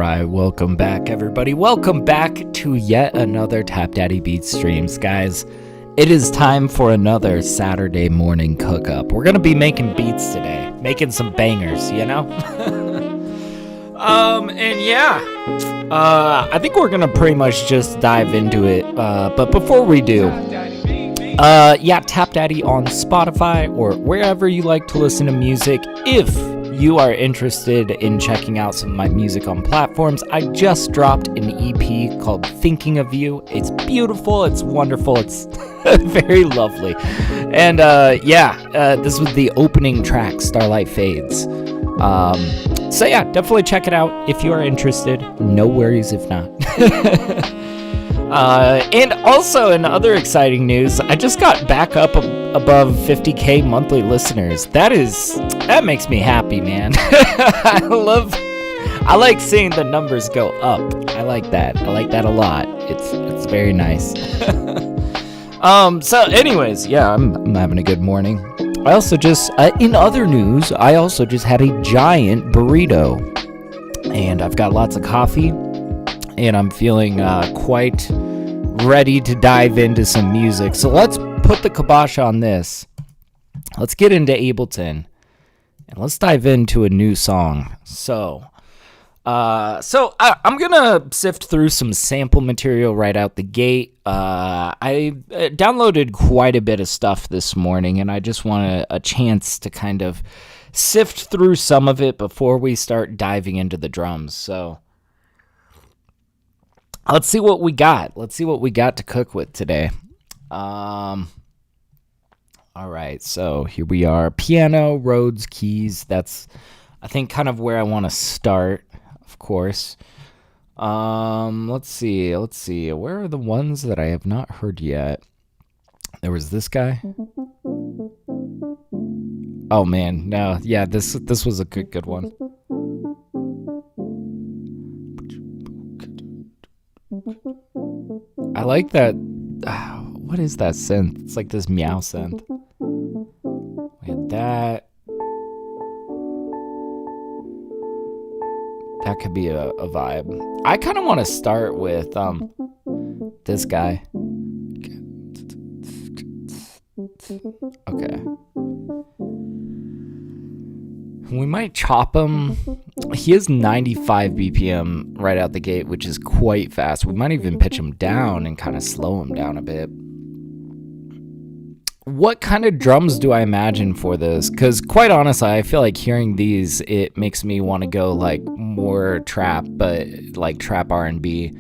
Alright, welcome back everybody. Welcome back to yet another TapDaddyBeats streams, guys. It is time for another Saturday morning cook-up. We're gonna be making beats today. Making some bangers, you know? I think we're gonna pretty much just dive into it. But before we do, Tap Daddy on Spotify or wherever you like to listen to music. If you are interested in checking out some of my music on platforms, I just dropped an EP called Thinking of You. It's beautiful, it's wonderful, it's very lovely. And this was the opening track, Starlight Fades. Definitely check it out if you are interested. No worries if not. And also in other exciting news, I just got back up above 50K monthly listeners. That makes me happy, man. I like seeing the numbers go up. I like that a lot. It's very nice. I'm having a good morning. I also just, in other news, I also just had a giant burrito. And I've got lots of coffee. And I'm feeling quite ready to dive into some music. So let's put the kibosh on this. Let's get into Ableton. And let's dive into a new song. So I'm going to sift through some sample material right out the gate. I downloaded quite a bit of stuff this morning, and I just want a chance to kind of sift through some of it before we start diving into the drums. So let's see what we got. Let's see what we got to cook with today. All right, so here we are. Piano, Rhodes, keys. That's, I think, kind of where I want to start, of course. Let's see. Where are the ones that I have not heard yet? There was this guy. Oh, man. No, yeah, this was a good one. I like that. What is that synth? It's like this meow synth. We had that. That could be a vibe. I kind of want to start with this guy. Okay. We might chop him. He is 95 BPM right out the gate, which is quite fast. We might even pitch him down and kind of slow him down a bit. What kind of drums do I imagine for this? Because quite honestly, I feel like hearing these, it makes me want to go like more trap, but like trap R&B.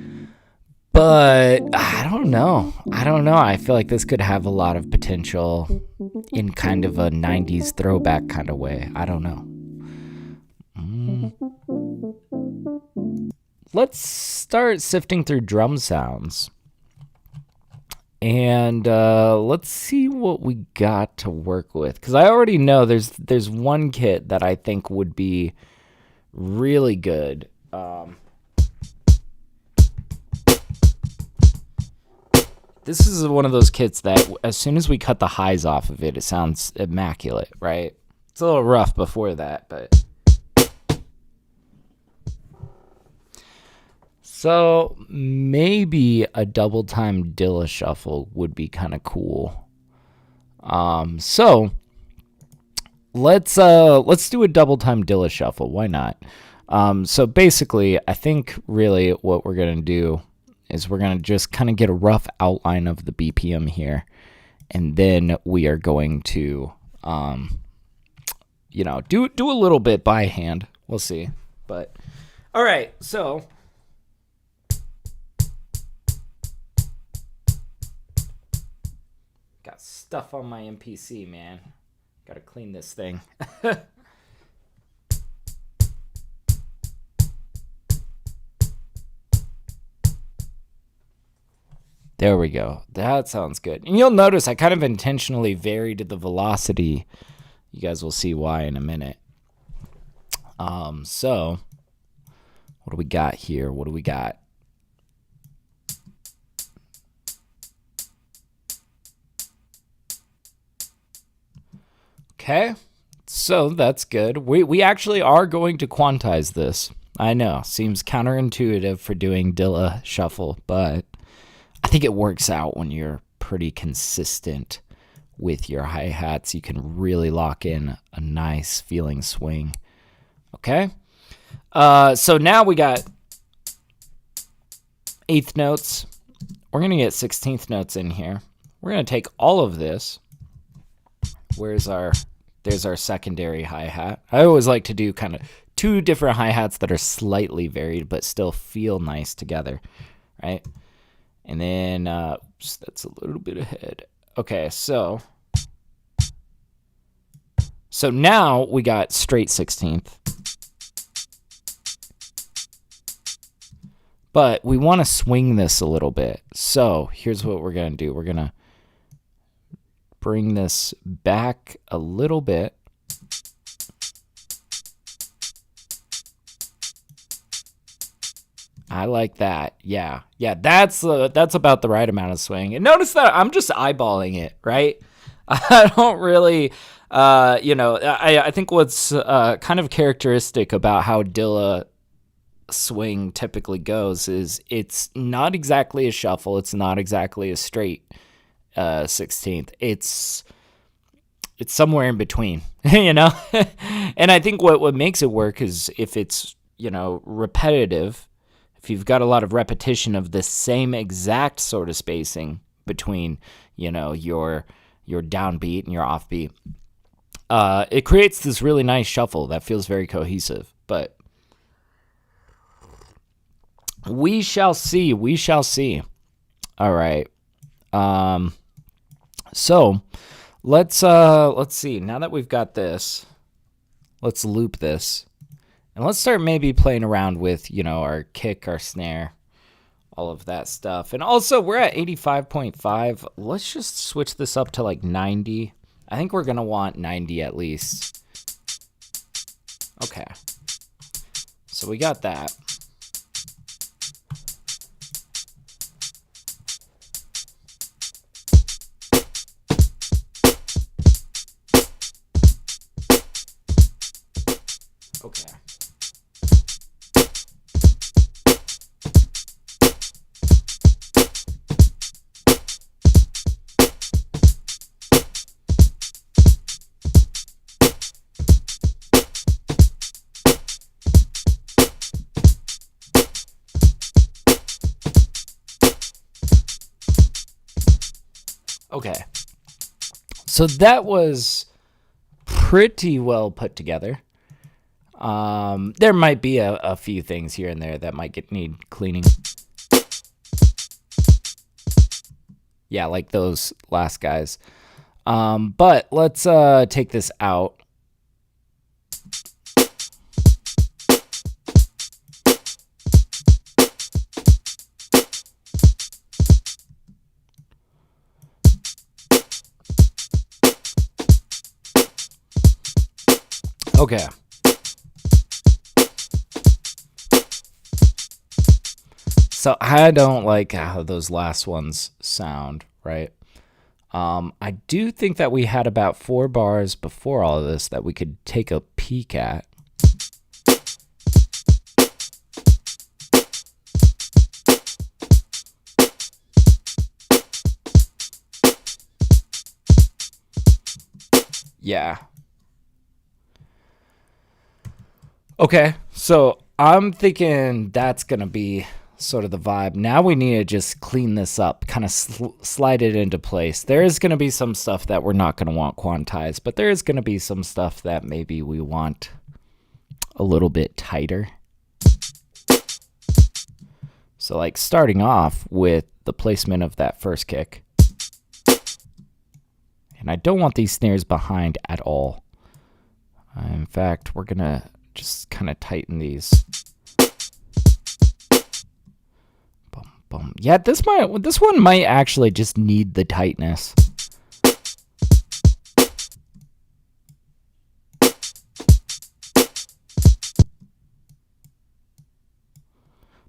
But I don't know. I feel like this could have a lot of potential in kind of a 90s throwback kind of way. I don't know. Let's start sifting through drum sounds. And let's see what we got to work with. Because I already know there's one kit that I think would be really good. This is one of those kits that as soon as we cut the highs off of it, it sounds immaculate, right? It's a little rough before that, but... So maybe a double time Dilla shuffle would be kind of cool. So let's do a double time Dilla shuffle. Why not? So basically, I think really what we're gonna do is we're gonna just kind of get a rough outline of the BPM here, and then we are going to do a little bit by hand. We'll see. But all right, so. Stuff on my MPC, man. Gotta clean this thing. There we go. That sounds good. And you'll notice I kind of intentionally varied the velocity. You guys will see why in a minute. So what do we got here? What do we got? Okay, so that's good. We actually are going to quantize this. I know. Seems counterintuitive for doing Dilla shuffle, but I think it works out when you're pretty consistent with your hi-hats. You can really lock in a nice feeling swing. Okay? So now we got eighth notes. We're going to get 16th notes in here. We're going to take all of this. There's our secondary hi-hat. I always like to do kind of two different hi-hats that are slightly varied but still feel nice together, right? And then, oops, that's a little bit ahead. Okay, so now we got straight 16th. But we want to swing this a little bit. So here's what we're going to do. We're going to bring this back a little bit. I like that. Yeah, that's about the right amount of swing. And notice that I'm just eyeballing it, right? I don't really, I think what's kind of characteristic about how Dilla swing typically goes is it's not exactly a shuffle. It's not exactly a straight 16th. It's somewhere in between, And I think what makes it work is if it's, repetitive, if you've got a lot of repetition of the same exact sort of spacing between, your downbeat and your offbeat, it creates this really nice shuffle that feels very cohesive. But we shall see. All right. So let's see. Now that we've got this, let's loop this. And let's start maybe playing around with, our kick, our snare, all of that stuff. And also, we're at 85.5. Let's just switch this up to like 90. I think we're going to want 90 at least. Okay. So we got that. Okay. Okay. So that was pretty well put together. There might be a few things here and there that might need cleaning. Yeah, like those last guys. But let's take this out. Okay. So I don't like how those last ones sound, right? I do think that we had about 4 bars before all of this that we could take a peek at. Yeah. Okay, so I'm thinking that's going to be sort of the vibe. Now we need to just clean this up, kind of slide it into place. There is going to be some stuff that we're not going to want quantized, but there is going to be some stuff that maybe we want a little bit tighter. So like starting off with the placement of that first kick. And I don't want these snares behind at all. In fact, we're going to just kind of tighten these. Boom, boom. Yeah, this one might actually just need the tightness.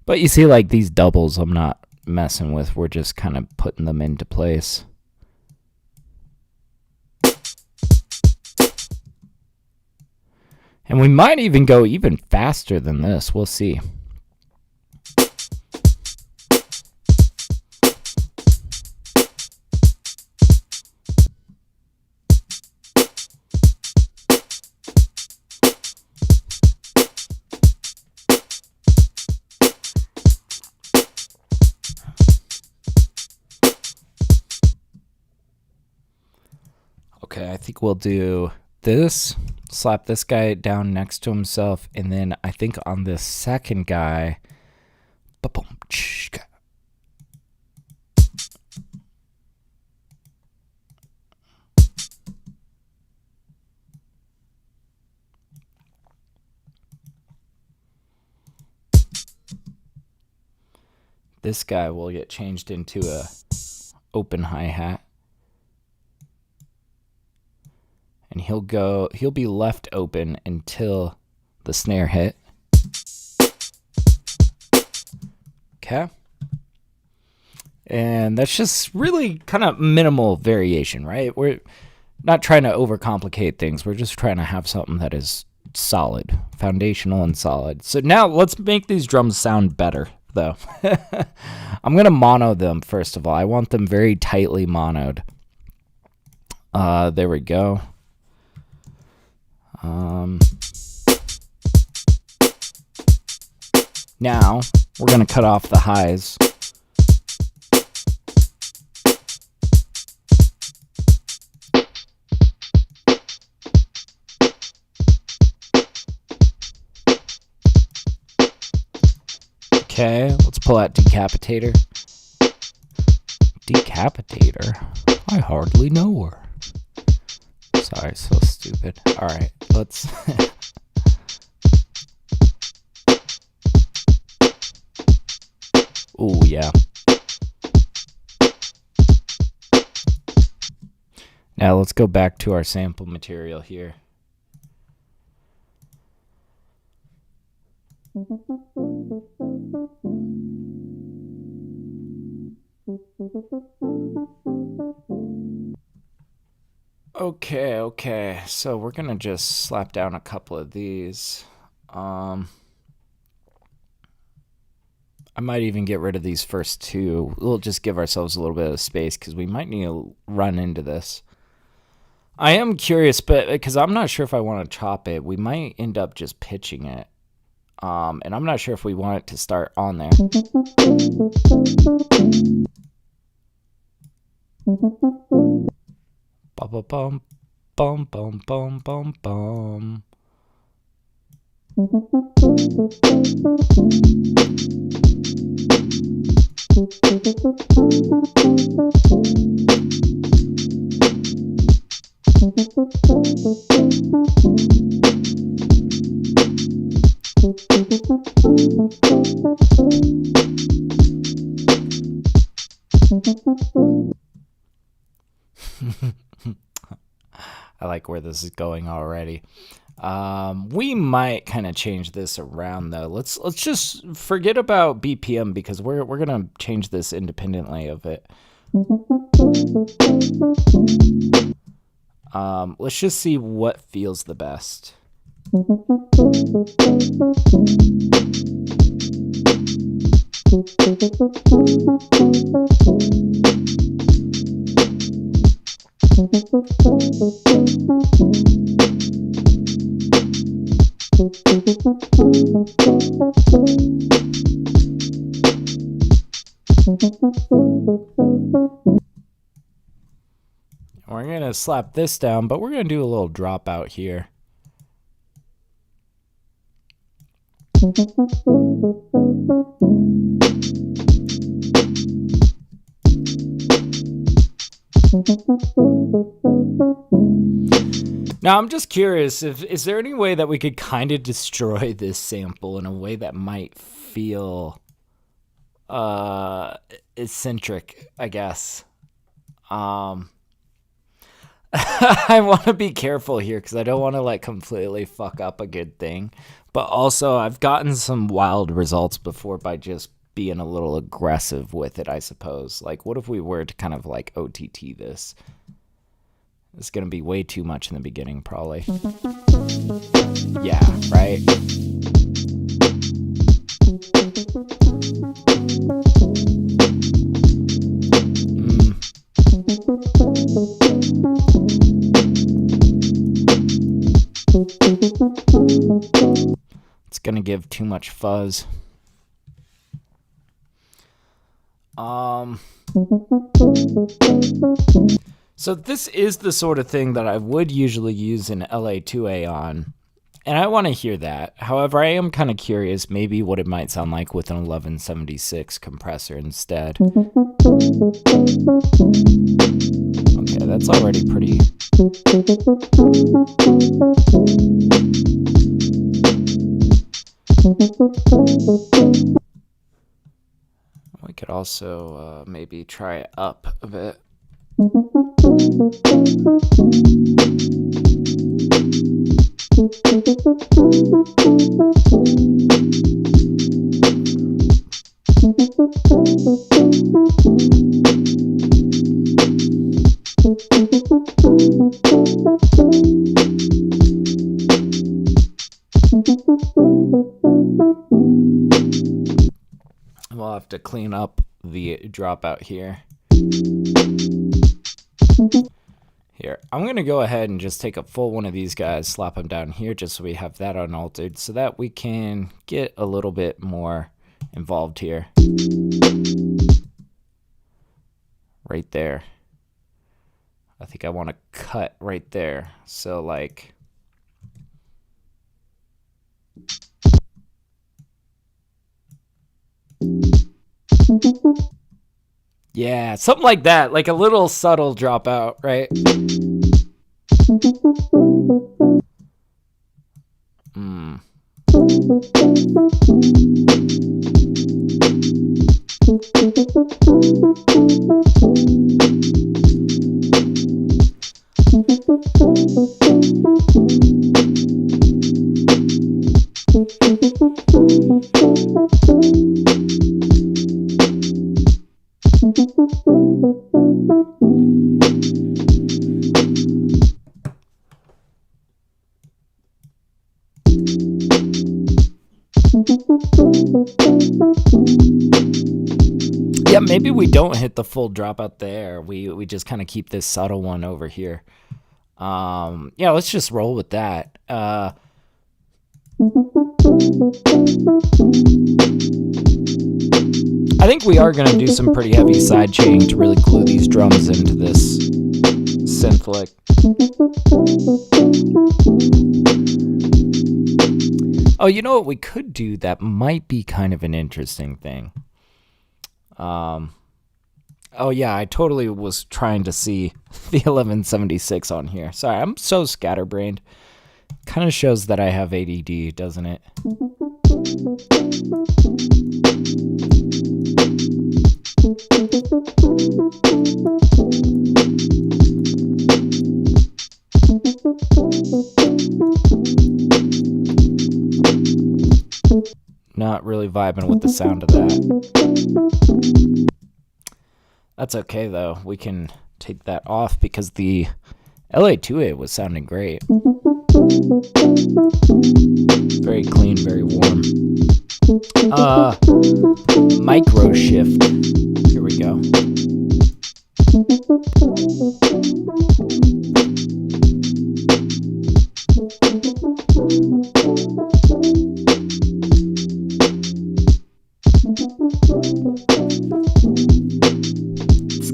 But you see, like these doubles I'm not messing with. We're just kind of putting them into place. And we might even go even faster than this. We'll see. Okay, I think we'll do this. Slap this guy down next to himself, and then I think on this second guy, this guy will get changed into a open hi-hat. And he'll be left open until the snare hit. Okay. And that's just really kind of minimal variation, right? We're not trying to overcomplicate things. We're just trying to have something that is solid, foundational and solid. So now let's make these drums sound better, though. I'm going to mono them, first of all. I want them very tightly monoed. There we go. Now we're going to cut off the highs. Okay, let's pull out Decapitator. Decapitator? I hardly know her. Sorry, so stupid. Alright, let's... Ooh, yeah. Now let's go back to our sample material here. Okay, so we're gonna just slap down a couple of these. I might even get rid of these first two. We'll just give ourselves a little bit of space because we might need to run into this. I am curious, but because I'm not sure if I want to chop it, we might end up just pitching it. And I'm not sure if we want it to start on there. Bum bum bum bum bum bum bum. I like where this is going already. We might kind of change this around though. Let's just forget about BPM because we're gonna change this independently of it. Let's just see what feels the best. We're going to slap this down, but we're going to do a little drop out here. Now, I'm just curious, is there any way that we could kind of destroy this sample in a way that might feel eccentric, I guess? I want to be careful here because I don't want to like completely fuck up a good thing. But also, I've gotten some wild results before by just being a little aggressive with it, I suppose. Like, what if we were to kind of like OTT this? It's going to be way too much in the beginning, probably. Yeah, right? It's going to give too much fuzz. So this is the sort of thing that I would usually use an LA2A on, and I want to hear that. However, I am kind of curious maybe what it might sound like with an 1176 compressor instead. Okay, that's already pretty... We could also maybe try it up a bit. We'll have to clean up the dropout here. Here, I'm going to go ahead and just take a full one of these guys, slap them down here just so we have that unaltered so that we can get a little bit more involved here. Right there. I think I want to cut right there. So like... Yeah, something like that, like a little subtle dropout, right? Yeah, maybe we don't hit the full dropout there. We just kind of keep this subtle one over here. Yeah, let's just roll with that. I think we are going to do some pretty heavy side chaining to really glue these drums into this synth lick. Oh, you know what we could do that might be kind of an interesting thing? Oh yeah, I totally was trying to see the 1176 on here. Sorry, I'm so scatterbrained. Kind of shows that I have ADD, doesn't it? Not really vibing with the sound of that. That's okay though. We can take that off because the LA2A was sounding great. Very clean, very warm. Micro shift. Here we go.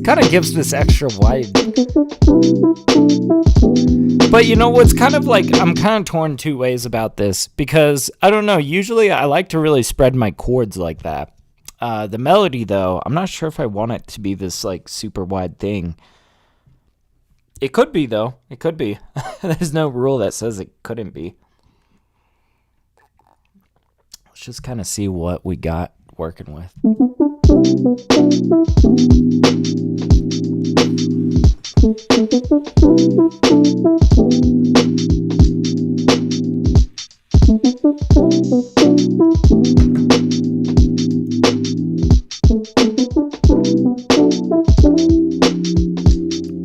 Kind of gives this extra wide. But you know what's kind of like, I'm kind of torn two ways about this because I don't know, usually I like to really spread my chords like that. The melody though, I'm not sure if I want it to be this like super wide thing. It could be though, it could be. There's no rule that says it couldn't be. Let's just kind of see what we got working with.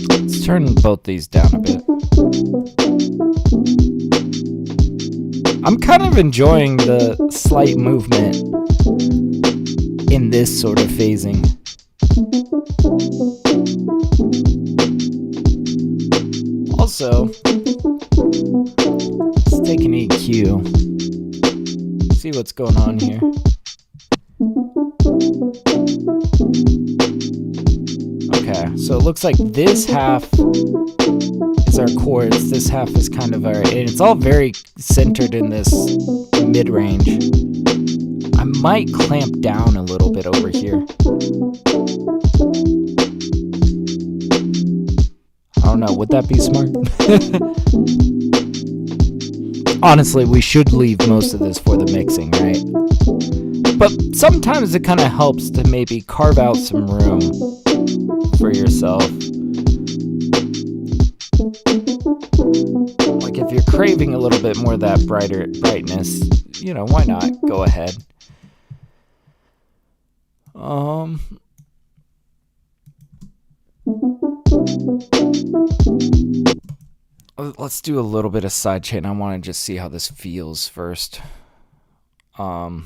Let's Let's turn both these down a bit. I'm kind of enjoying the slight movement in this sort of phasing. Also, let's take an EQ. See what's going on here. Okay, so it looks like this half is our chords, this half is kind of our, and it's all very centered in this mid-range. I might clamp down a little bit over here. I don't know, would that be smart? Honestly, we should leave most of this for the mixing, right? But sometimes it kind of helps to maybe carve out some room for yourself. Like if you're craving a little bit more of that brightness, you know, why not? Go ahead. Let's do a little bit of sidechain. I want to just see how this feels first. Let's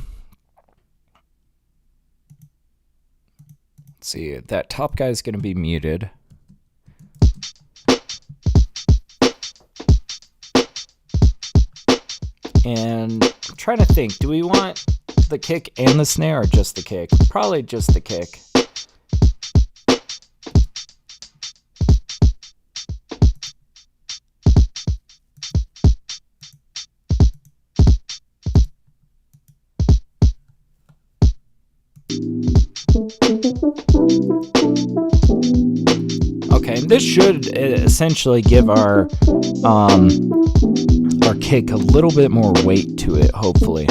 see, that top guy is going to be muted. And I'm trying to think, do we want the kick and the snare or just the kick? Probably just the kick. Okay, and this should essentially give our kick a little bit more weight to it, hopefully.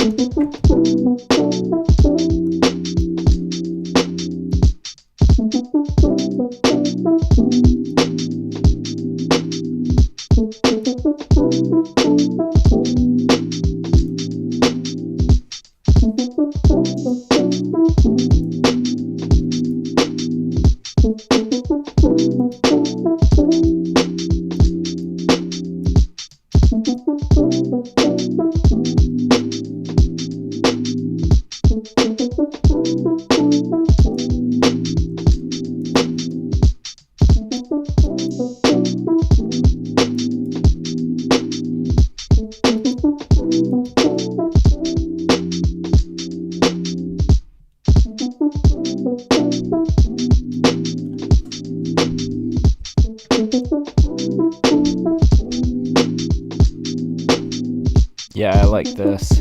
Yeah, I like this.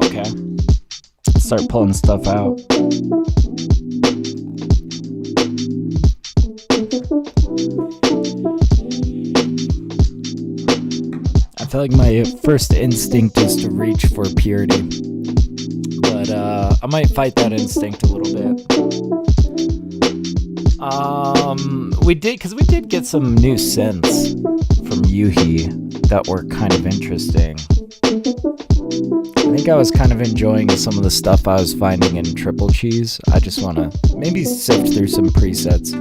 Okay. Start pulling stuff out. I feel like my first instinct is to reach for purity. But I might fight that instinct a little bit. We did get some new synths from Yuhi that were kind of interesting. I think I was kind of enjoying some of the stuff I was finding in Triple Cheese. I just want to maybe sift through some presets.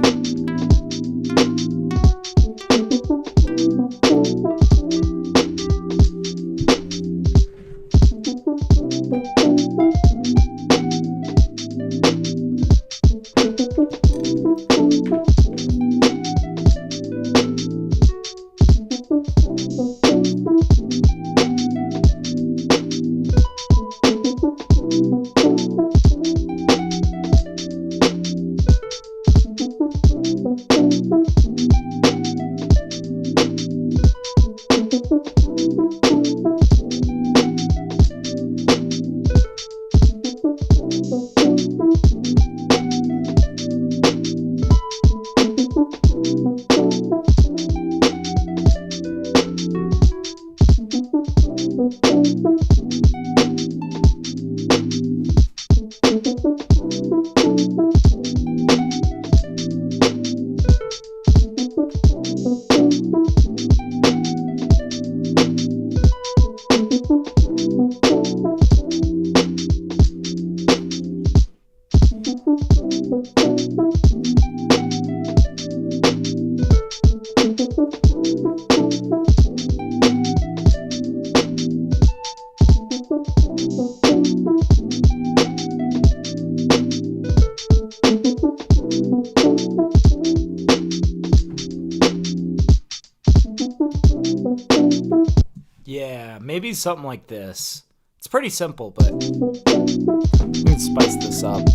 Yeah, maybe something like this. It's pretty simple, but we can spice this up.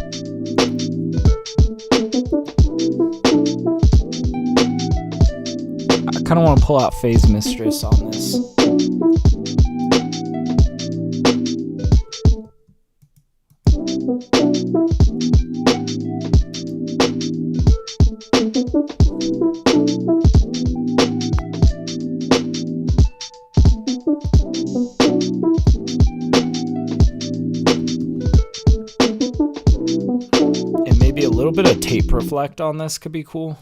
I kind of want to pull out Phase Mistress on this. And maybe a little bit of tape reflect on this could be cool.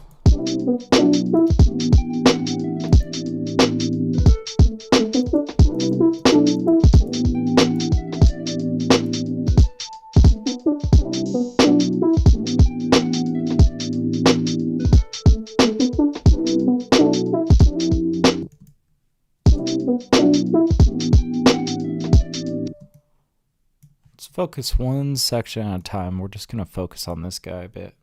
Let's focus one section at a time. We're just going to focus on this guy a bit.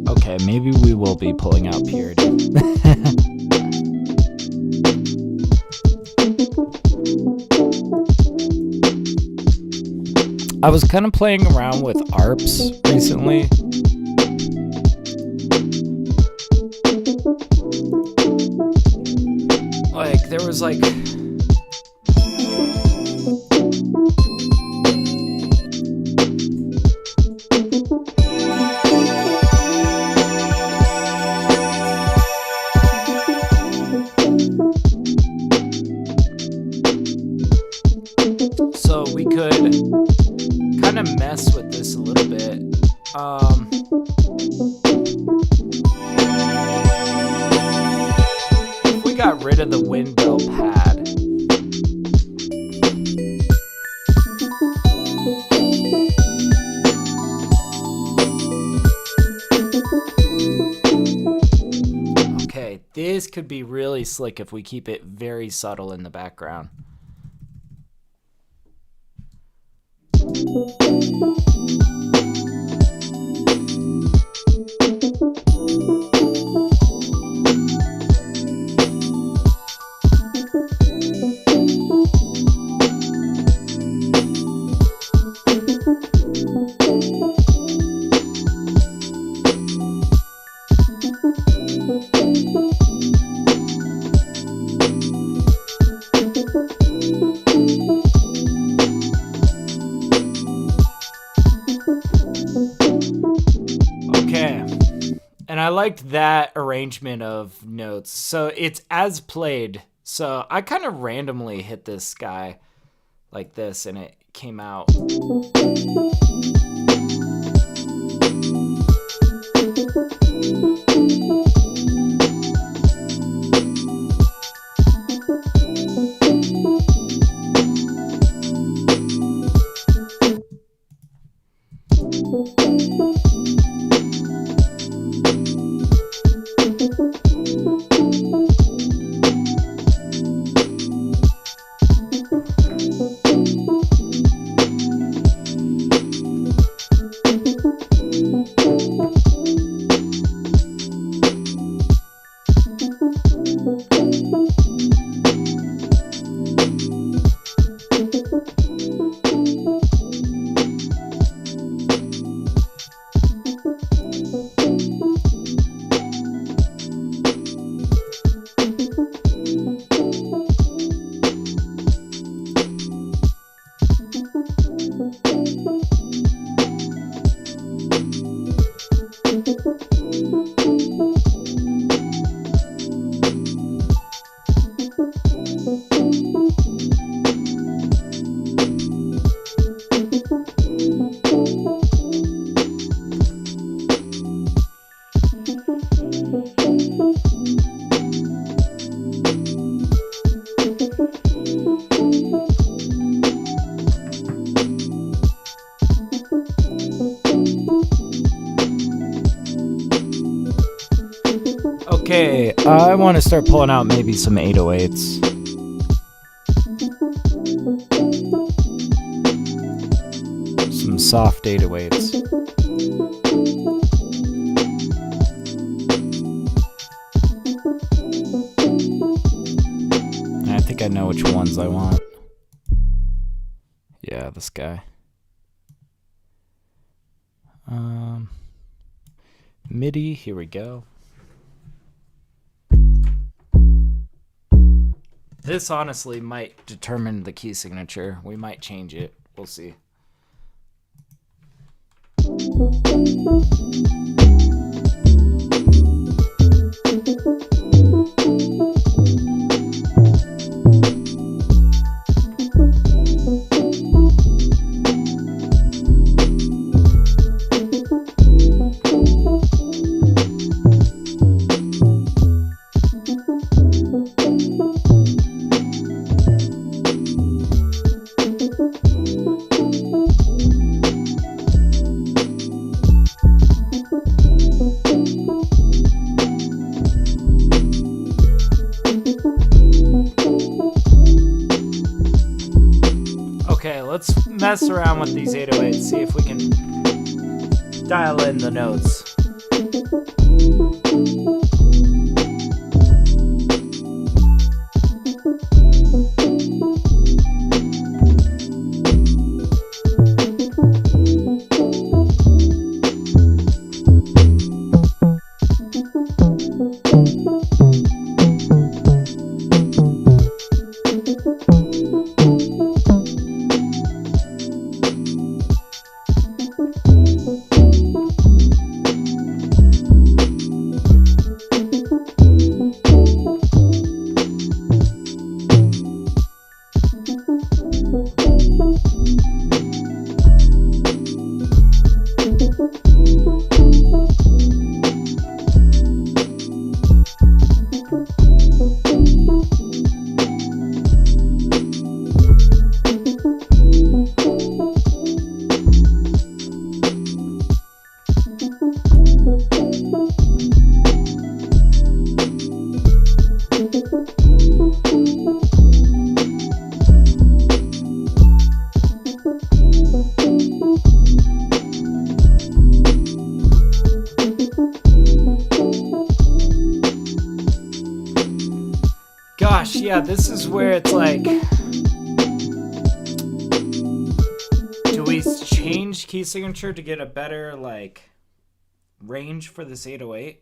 Okay, maybe we will be pulling out purity. I was kind of playing around with ARPs recently. Like, there was like... So we could kind of mess with this a little bit. If we got rid of the windmill pad, okay, this could be really slick if we keep it very subtle in the background. And I liked that arrangement of notes. So it's as played. So I kind of randomly hit this guy like this and it came out. I want to start pulling out maybe some 808s. Some soft 808s. I think I know which ones I want. Yeah, this guy. MIDI, here we go. This honestly might determine the key signature. We might change it. We'll see. Okay, let's mess around with these 808s, see if we can dial in the notes. Gosh, yeah, this is where it's like, do we change key signature to get a better like range for this 808?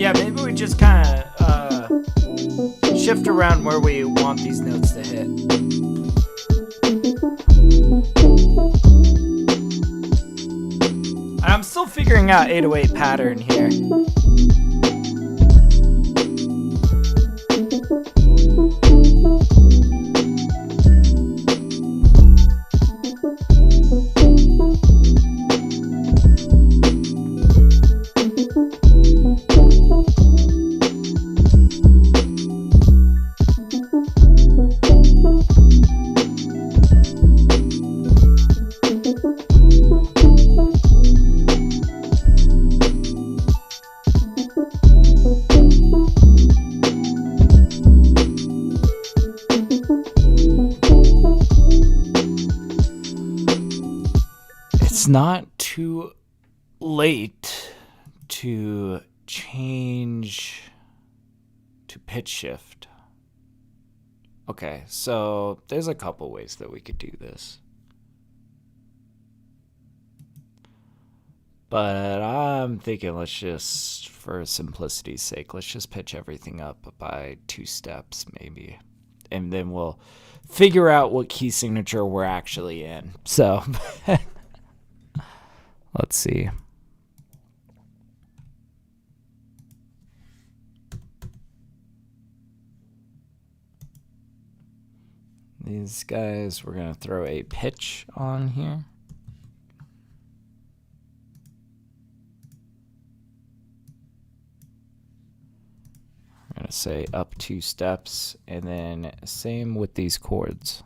Yeah, maybe we just kind of shift around where we want these notes to hit. I'm still figuring out 808 pattern here. It's not too late to change to pitch shift. Okay, so there's a couple ways that we could do this. But I'm thinking let's just, for simplicity's sake, let's just pitch everything up by 2 steps maybe. And then we'll figure out what key signature we're actually in. So let's see. These guys, we're going to throw a pitch on here. We're going to say up 2 steps, and then same with these chords.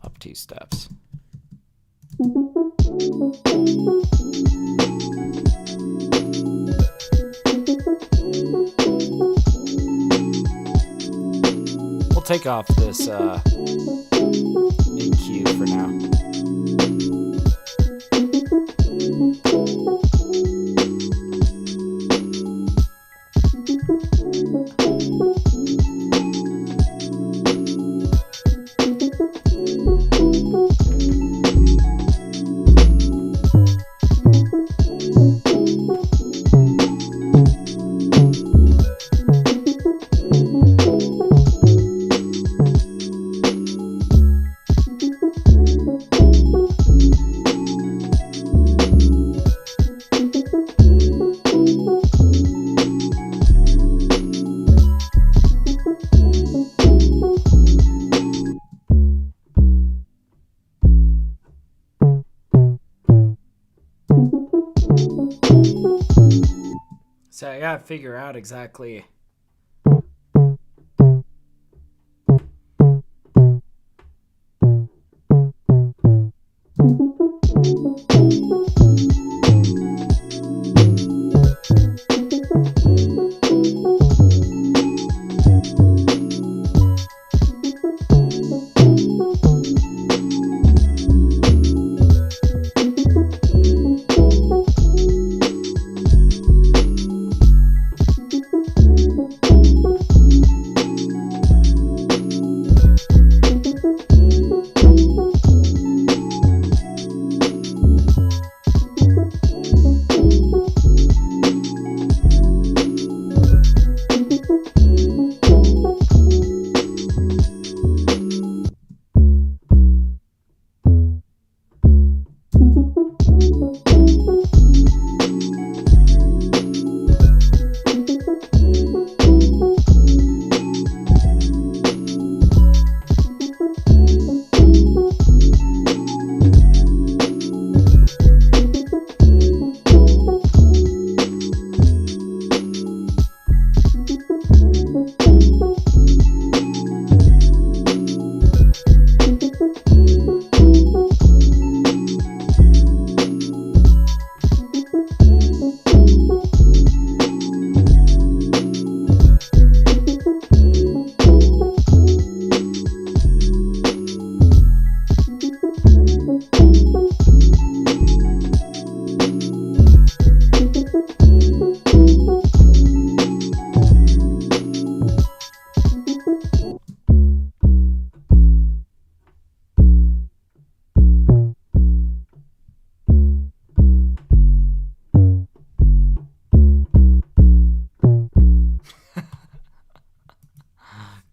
Up 2 steps. We'll take off this EQ for now. So I gotta figure out exactly.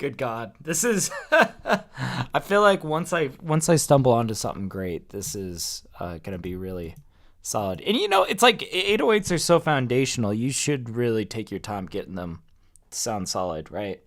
Good God, this is. I feel like once I stumble onto something great, this is gonna be really solid. And you know, it's like 808s are so foundational. You should really take your time getting them to sound solid, right?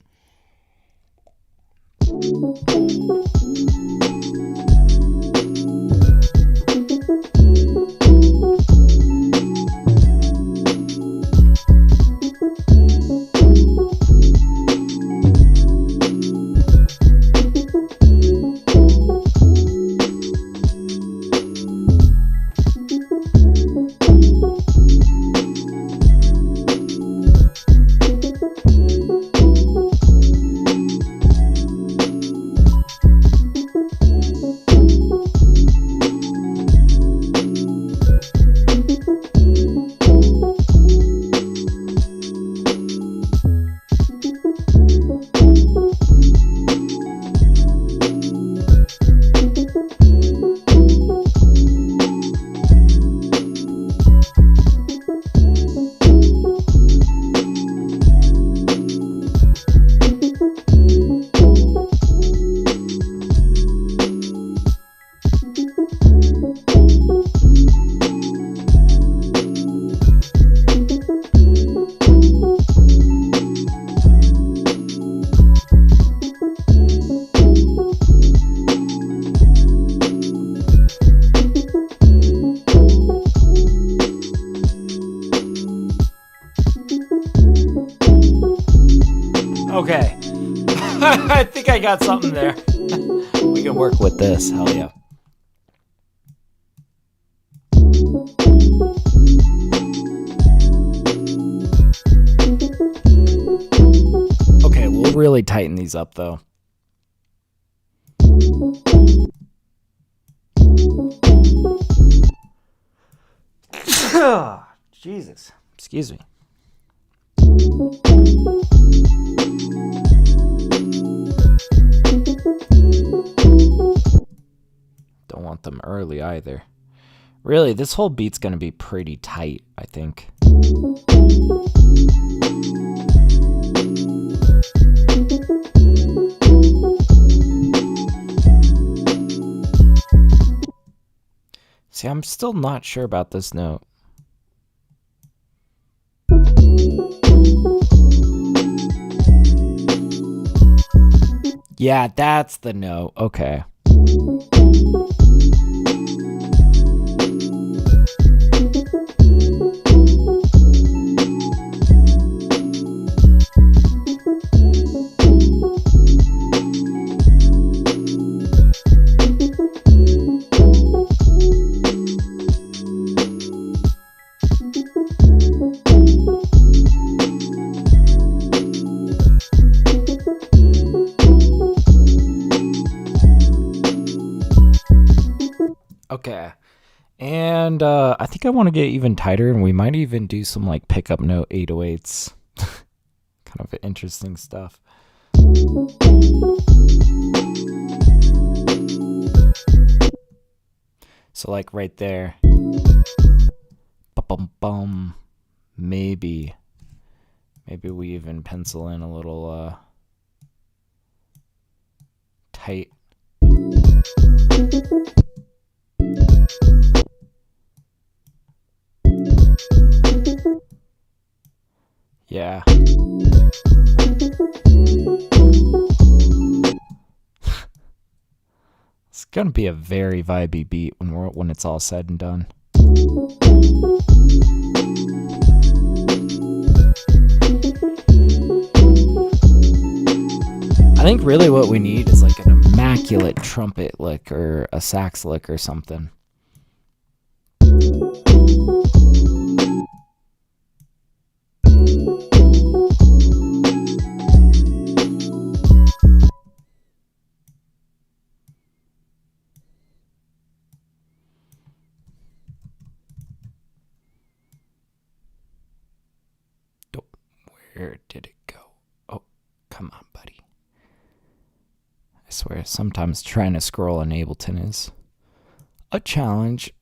Okay. I think I got something there. We can work with this. Hell yeah. Okay, we'll really tighten these up though. Jesus. Excuse me. Don't want them early either. Really, this whole beat's gonna be pretty tight, I think. See, I'm still not sure about this note. Yeah, that's the note. Okay. Okay, and I think I want to get even tighter, and we might even do some like pickup note 808s. Kind of interesting stuff. So like right there. Bum bum. Maybe we even pencil in a little tight. Yeah. It's gonna be a very vibey beat when it's all said and done. I think really what we need is like an immaculate trumpet lick or a sax lick or something. Where did it go? Oh, come on, buddy. I swear, sometimes trying to scroll on Ableton is a challenge.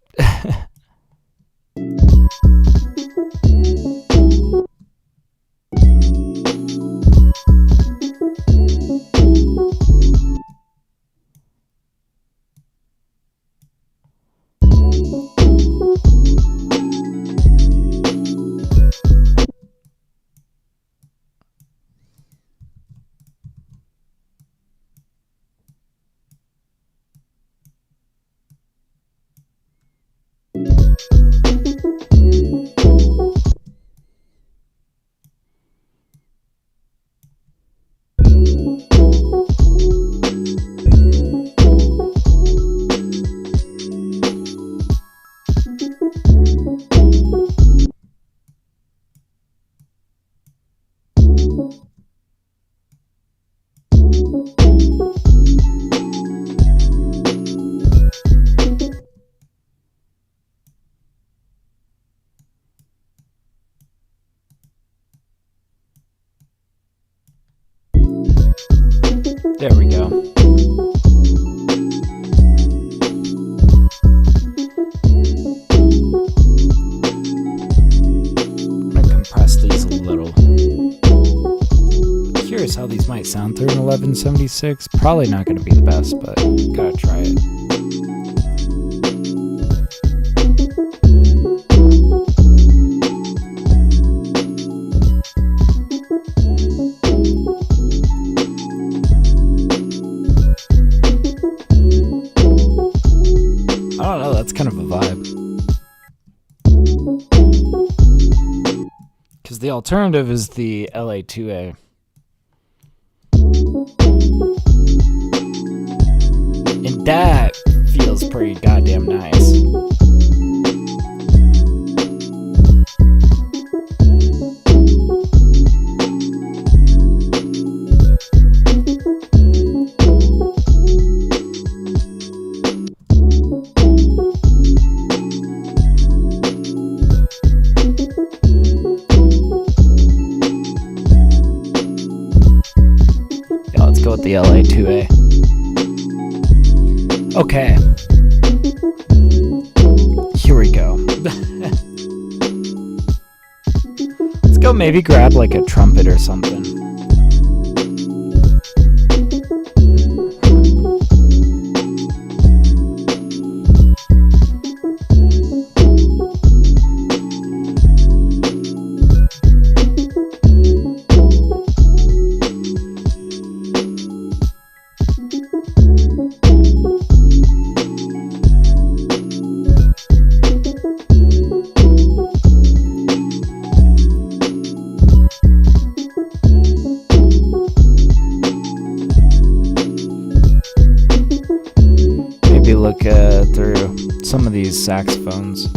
There we go. I'm gonna compress these a little. Curious how these might sound through an 1176. Probably not gonna be the best, but gotta try it. I don't know, that's kind of a vibe. Because the alternative is the LA2A. And that feels pretty goddamn nice. Go with the LA2A. Okay. Here we go. Let's go maybe grab like a trumpet or something. Look through some of these saxophones.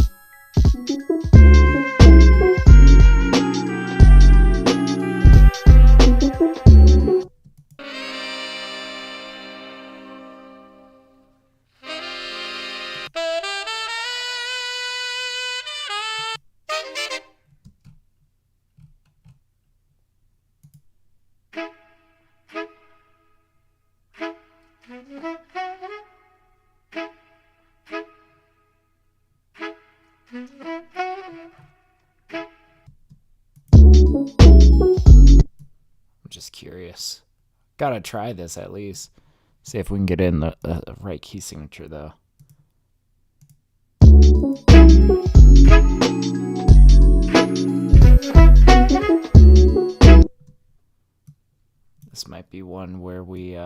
I'm just curious. Gotta try this at least. See if we can get in the right key signature though. This might be one where we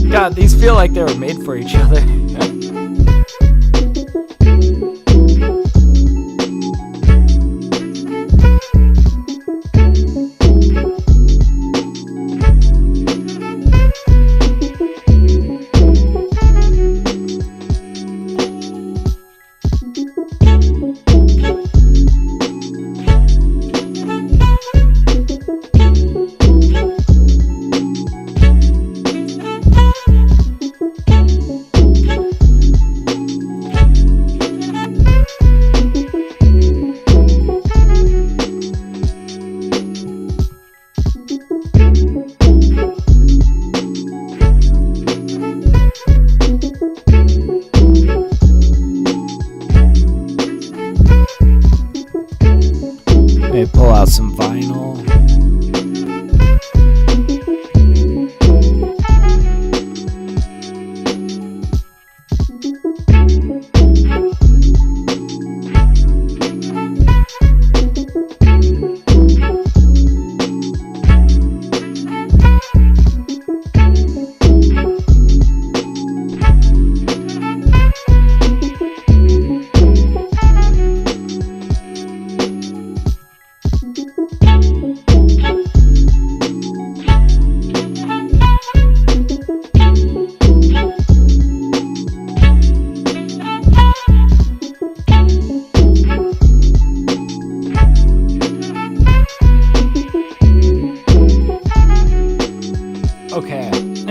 God, these feel like they were made for each other.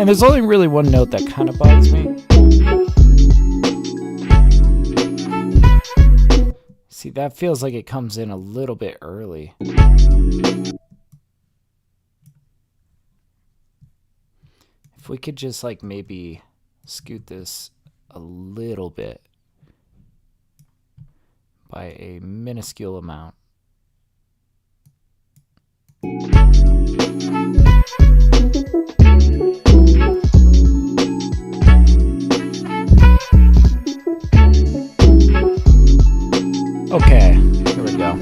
And there's only really one note that kind of bugs me. See, that feels like it comes in a little bit early. If we could just like maybe scoot this a little bit by a minuscule amount. Okay, here we go.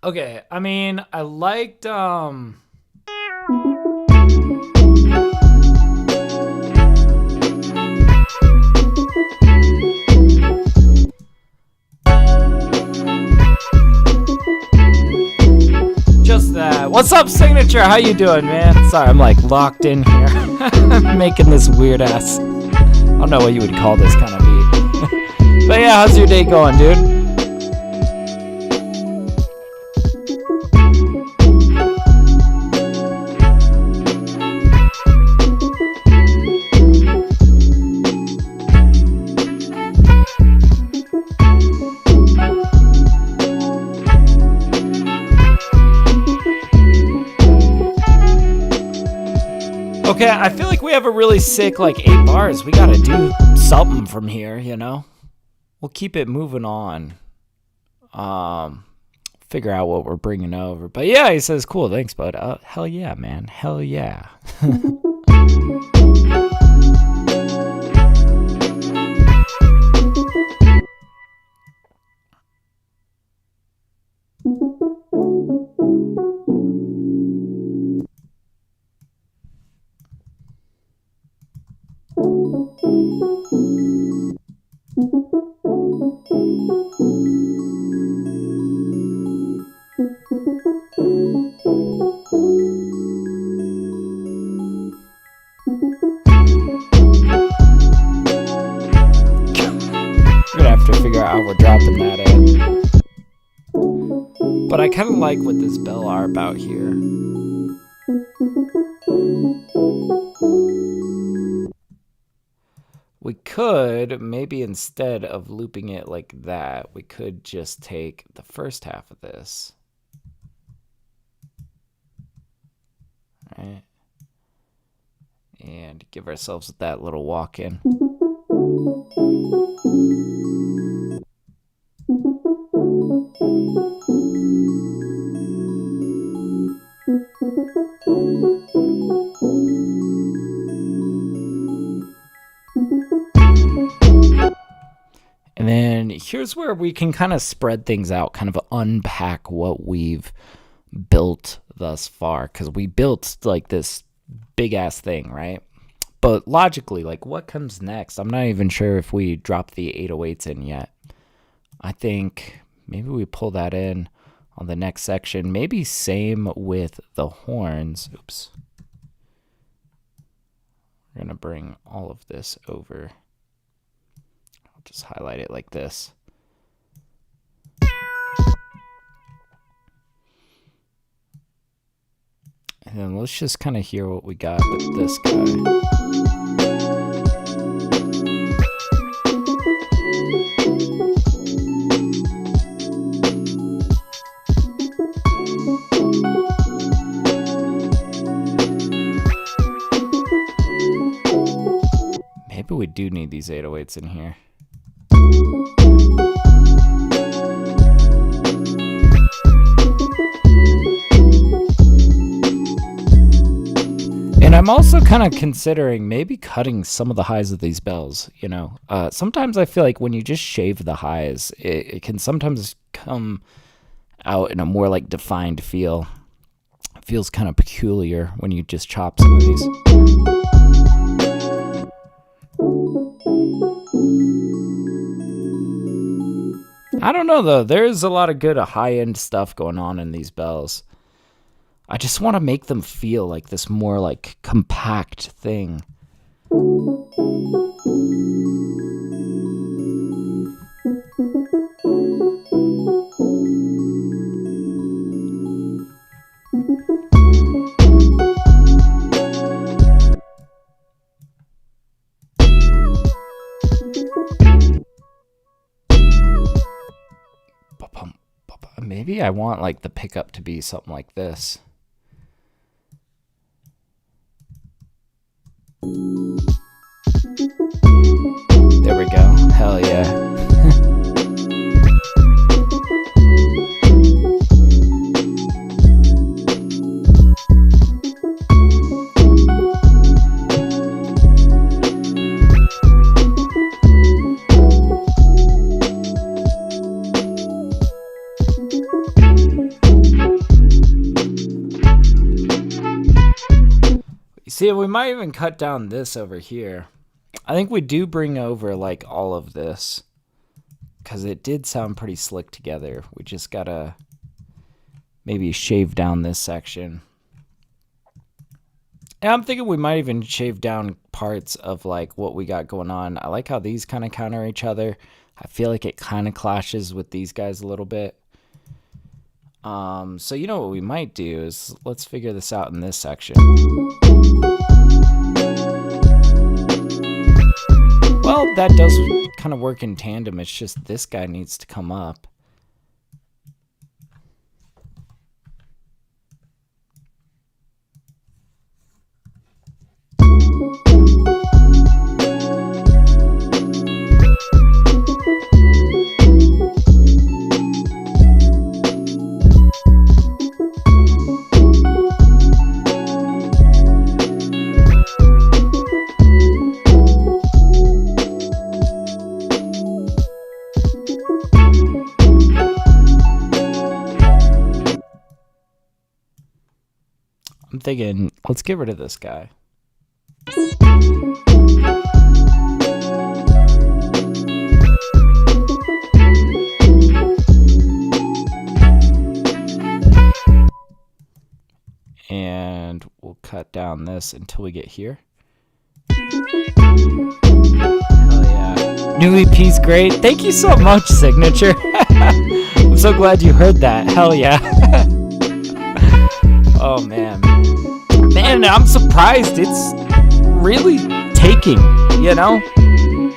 Okay, I mean, I liked just that. What's up, Signature? How you doing, man? Sorry, I'm like locked in here. I'm making this weird ass, I don't know what you would call this kind of beat. But yeah, how's your day going, dude? Okay, I feel like we have a really sick, like, 8 bars. We gotta do something from here, you know? We'll keep it moving on. Figure out what we're bringing over. But yeah, he says, cool, thanks, bud. Hell yeah, man. Hell yeah. We're dropping that in. But I kind of like what this bell arp out here. We could, maybe instead of looping it like that, we could just take the first half of this. All right. And give ourselves that little walk in. And then here's where we can kind of spread things out, kind of unpack what we've built thus far. Because we built like this big ass thing, right? But logically, like what comes next? I'm not even sure if we drop the 808s in yet. I think maybe we pull that in on the next section. Maybe same with the horns. Oops. We're going to bring all of this over. I'll just highlight it like this. And then let's just kind of hear what we got with this guy. Maybe we do need these 808s in here. And I'm also kind of considering maybe cutting some of the highs of these bells, you know. Sometimes I feel like when you just shave the highs, it can sometimes come out in a more like defined feel. It feels kind of peculiar when you just chop some of these. I don't know though, there's a lot of good high-end stuff going on in these bells. I just want to make them feel like this more like compact thing. Maybe I want like the pickup to be something like this. There we go. Hell yeah. See, we might even cut down this over here. I think we do bring over like all of this, because it did sound pretty slick together. We just gotta maybe shave down this section. And I'm thinking we might even shave down parts of like what we got going on. I like how these kind of counter each other. I feel like it kind of clashes with these guys a little bit. So you know what we might do is let's figure this out in this section. Well, that does kind of work in tandem. It's just this guy needs to come up. I'm thinking, let's get rid of this guy. And we'll cut down this until we get here. Hell yeah. New EP's great. Thank you so much, Signature. I'm so glad you heard that. Hell yeah. Oh, man. Man, I'm surprised it's really taking, you know?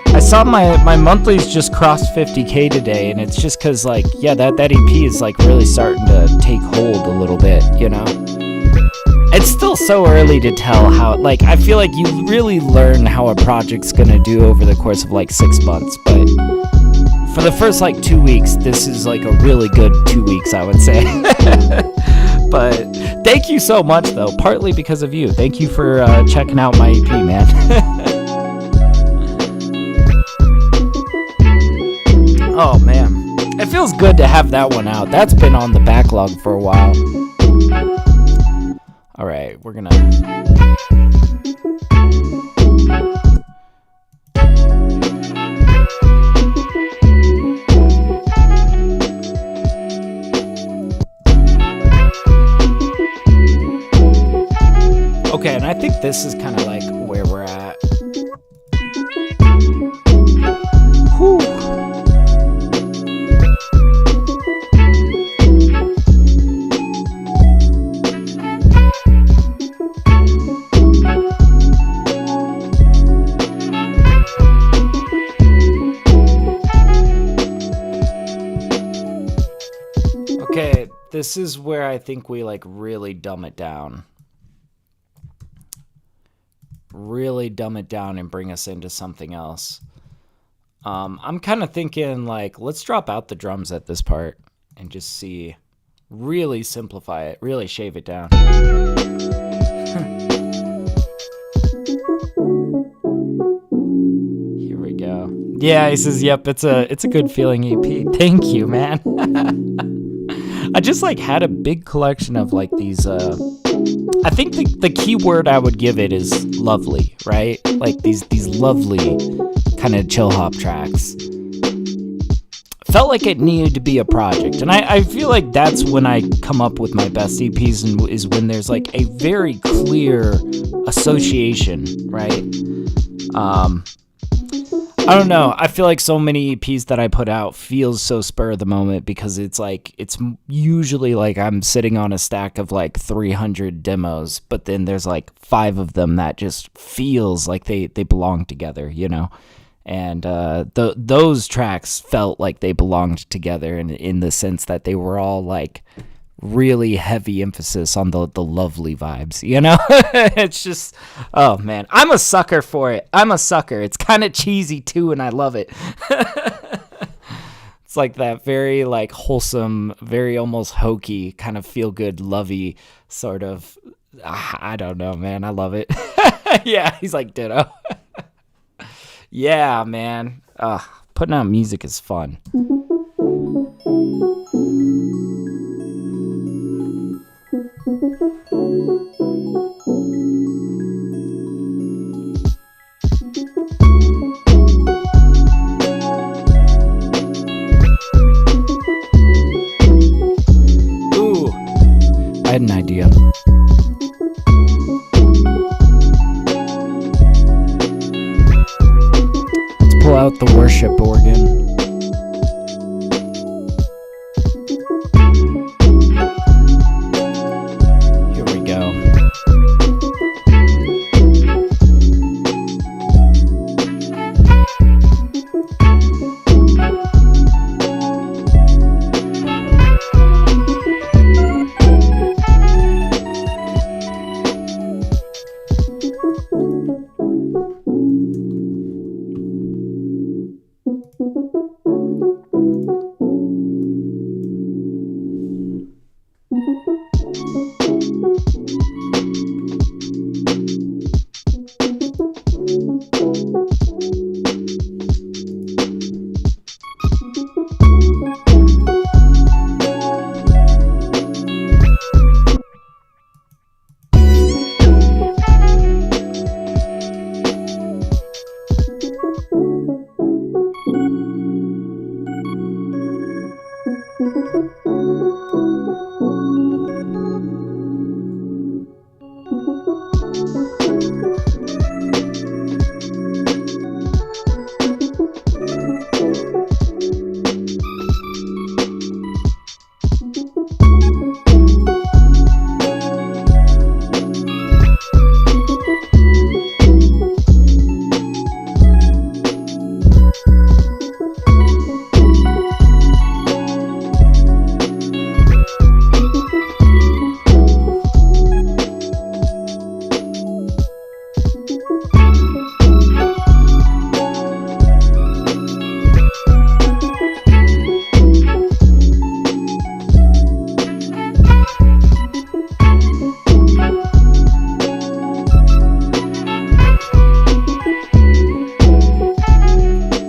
I saw my monthlies just crossed 50K today, and it's just because, like, yeah, that EP is, like, really starting to take hold a little bit, you know? It's still so early to tell how, like, I feel like you really learn how a project's gonna do over the course of, like, 6 months, but for the first, like, 2 weeks, this is, like, a really good 2 weeks, I would say. But thank you so much, though, partly because of you. Thank you for checking out my EP, man. Oh, man. It feels good to have that one out. That's been on the backlog for a while. All right, we're gonna... Okay, and I think this is kind of like where we're at. Whew. Okay, this is where I think we like really dumb it down. Really dumb it down and bring us into something else. I'm kind of thinking like, let's drop out the drums at this part and just see, really simplify it, really shave it down. Here we go. Yeah, he says, yep, it's a good feeling EP. Thank you, man. I just like had a big collection of like these, I think the key word I would give it is lovely, right? Like these lovely kind of chill hop tracks. Felt like it needed to be a project. And I feel like that's when I come up with my best EPs, and is when there's like a very clear association, right? I don't know. I feel like so many EPs that I put out feels so spur of the moment because it's like, it's usually like I'm sitting on a stack of like 300 demos, but then there's like 5 of them that just feels like they belong together, you know? And those tracks felt like they belonged together in the sense that they were all like really heavy emphasis on the lovely vibes, you know? It's just, oh man, I'm a sucker for it. I'm a sucker. It's kind of cheesy too, and I love it. It's like that very like wholesome, very almost hokey kind of feel good, lovey sort of, I don't know, man. I love it. Yeah, he's like ditto. Yeah, man. Putting out music is fun. worship organ. Here we go.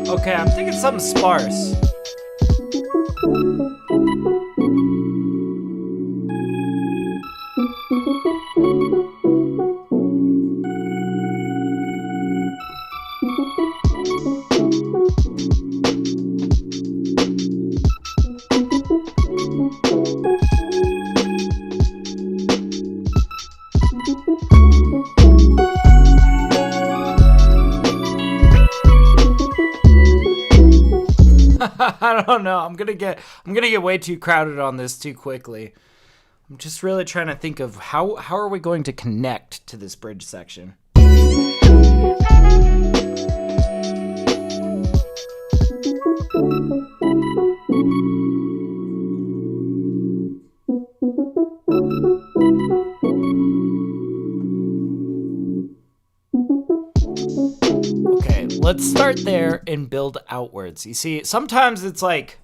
Okay, I'm thinking something sparse. I don't know. I'm gonna get way too crowded on this too quickly. I'm just really trying to think of how are we going to connect to this bridge section. Okay, let's start there and build outwards. You see, sometimes it's like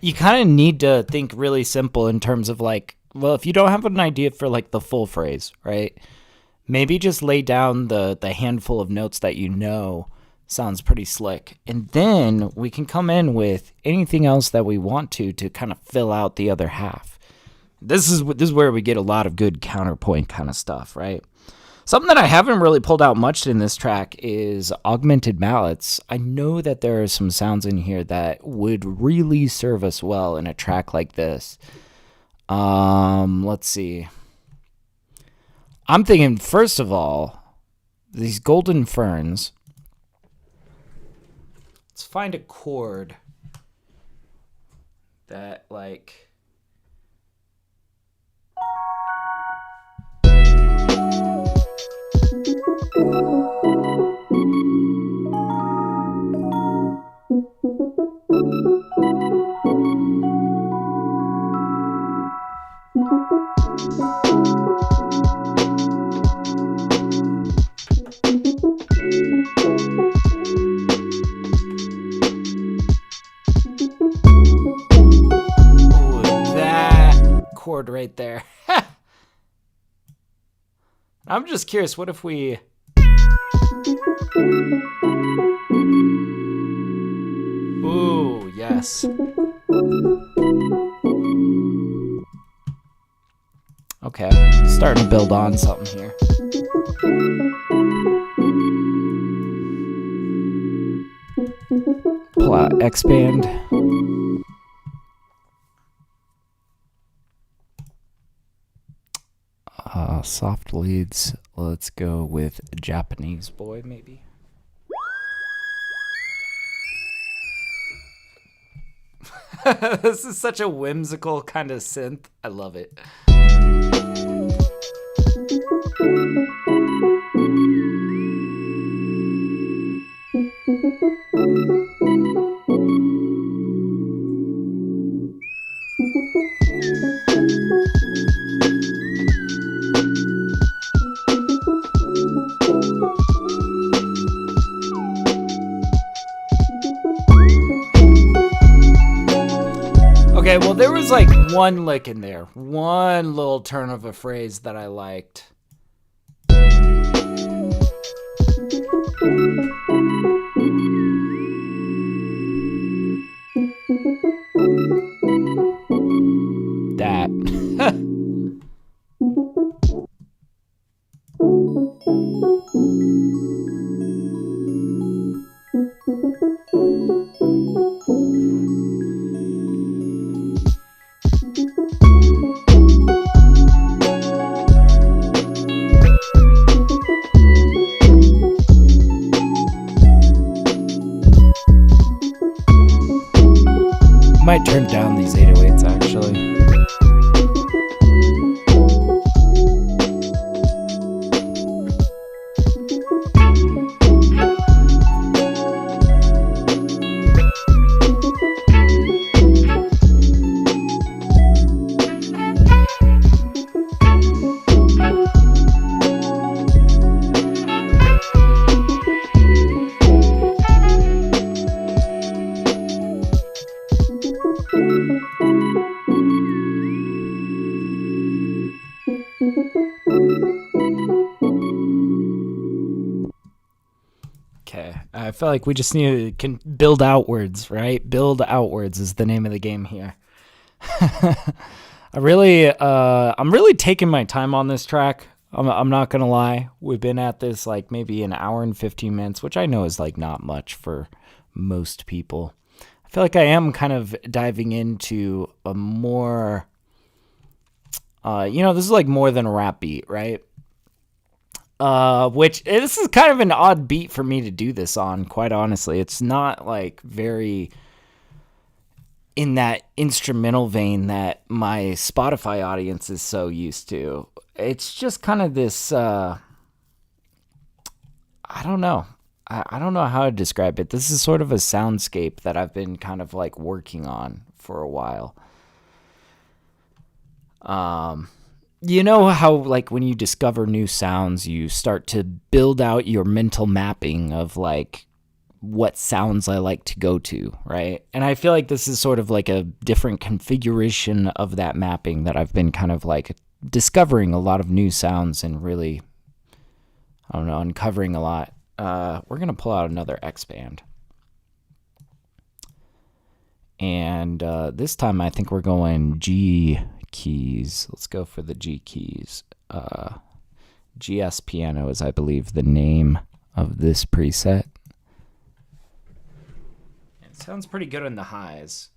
you kind of need to think really simple in terms of like, well, if you don't have an idea for like the full phrase, right? Maybe just lay down the handful of notes that you know sounds pretty slick. And then we can come in with anything else that we want to kind of fill out the other half. This is where we get a lot of good counterpoint kind of stuff, right? Something that I haven't really pulled out much in this track is augmented mallets. I know that there are some sounds in here that would really serve us well in a track like this. Let's see. I'm thinking, first of all, these golden ferns. Let's find a chord that, like... Chord right there. I'm just curious, what if we... Ooh, yes. Okay, starting to build on something here. Pull out X-Band. Soft leads. Let's go with Japanese Boy, maybe. This is such a whimsical kind of synth. I love it. Okay, well, there was like one lick in there, one little turn of a phrase that I liked. That. Might turn down these 808s actually. Okay, I feel like we just need to build outwards, right? Build outwards is the name of the game here. I'm really taking my time on this track. I'm not gonna lie. We've been at this like maybe an hour and 15 minutes, which I know is like not much for most people. I feel like I am kind of diving into a more, this is like more than a rap beat, right? Which this is kind of an odd beat for me to do this on, quite honestly. It's not like very in that instrumental vein that my Spotify audience is so used to. It's just kind of this, I don't know. I don't know how to describe it. This is sort of a soundscape that I've been kind of like working on for a while. You know how like when you discover new sounds, you start to build out your mental mapping of like what sounds I like to go to, right? And I feel like this is sort of like a different configuration of that mapping that I've been kind of like discovering a lot of new sounds and really, I don't know, uncovering a lot. We're going to pull out another X band. And this time I think we're going G keys. Let's go for the G keys. GS Piano is, I believe, the name of this preset. It sounds pretty good in the highs.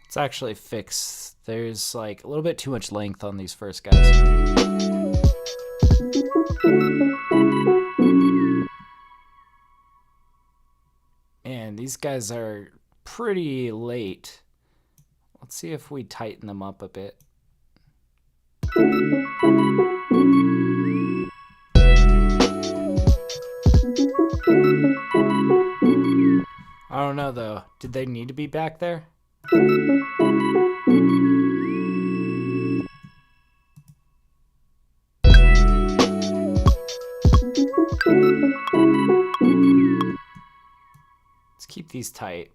Let's actually fix. There's like a little bit too much length on these first guys. And these guys are pretty late. Let's see if we tighten them up a bit. I don't know though. Did they need to be back there? these tight.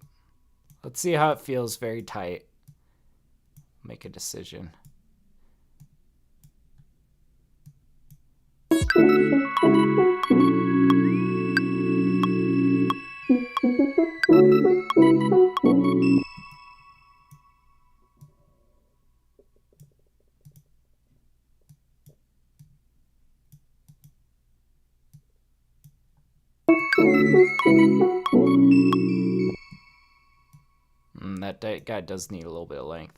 Let's see how it feels very tight. Make a decision. That guy does need a little bit of length.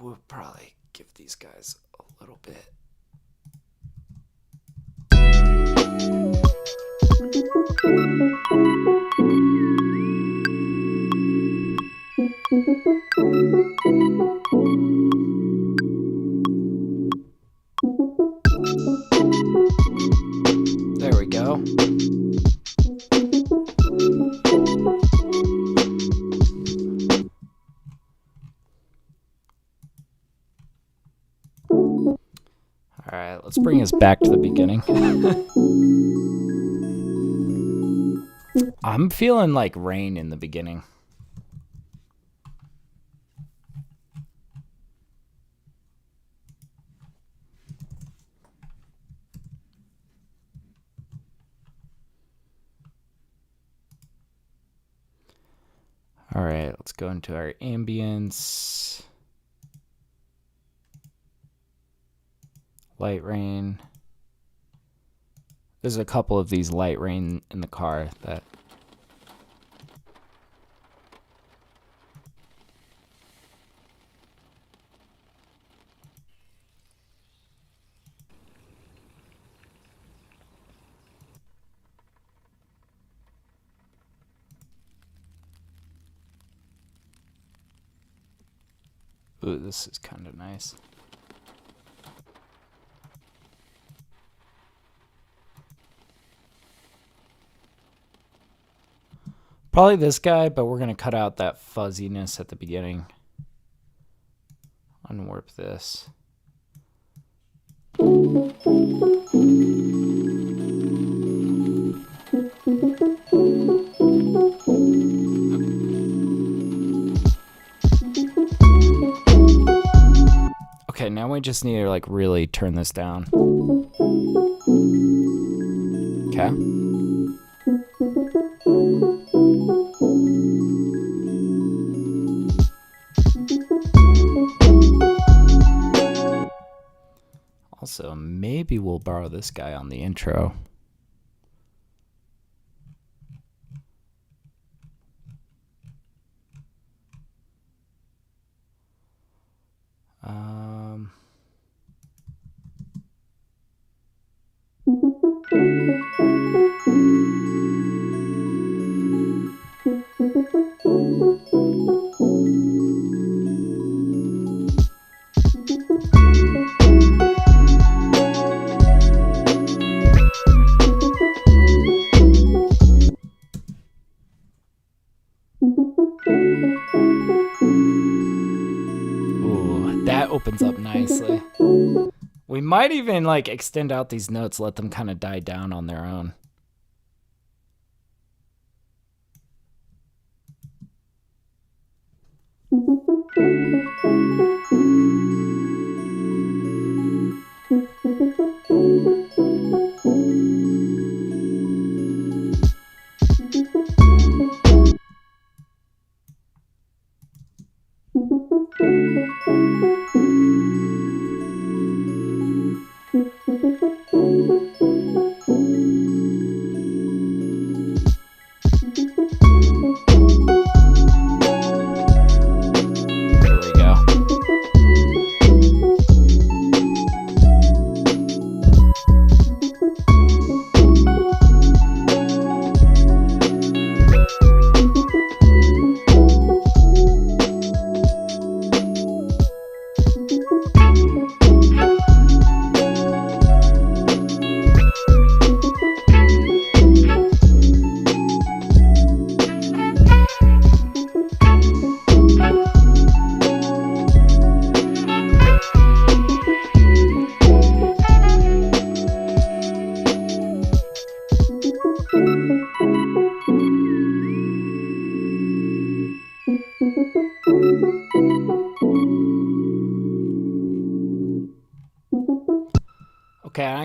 We'll probably give these guys a little bit. There we go. All right, let's bring us back to the beginning. I'm feeling like rain in the beginning. All right, let's go into our ambience. Light rain. There's a couple of these light rain in the car that ooh, this is kind of nice. Probably this guy, but we're going to cut out that fuzziness at the beginning. Unwarp this. Okay, now we just need to like really turn this down. Okay. Also, maybe we'll borrow this guy on the intro. Ooh, that opens up nicely. We might even like extend out these notes, let them kind of die down on their own.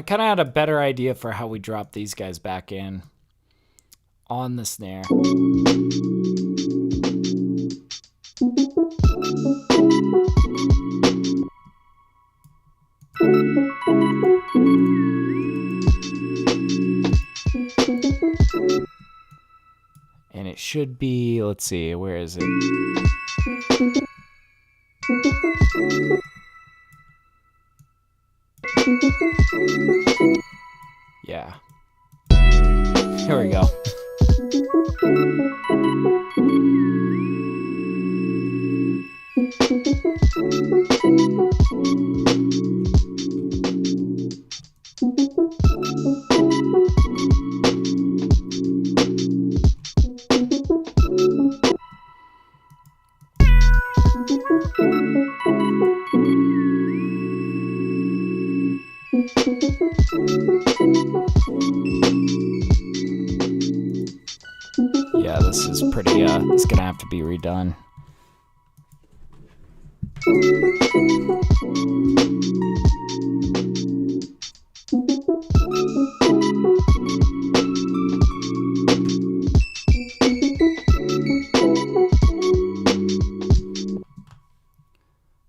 kind of had a better idea for how we drop these guys back in on the snare. And it should be, let's see, where is it? Yeah. Here we go. Yeah, this is pretty, it's gonna have to be redone.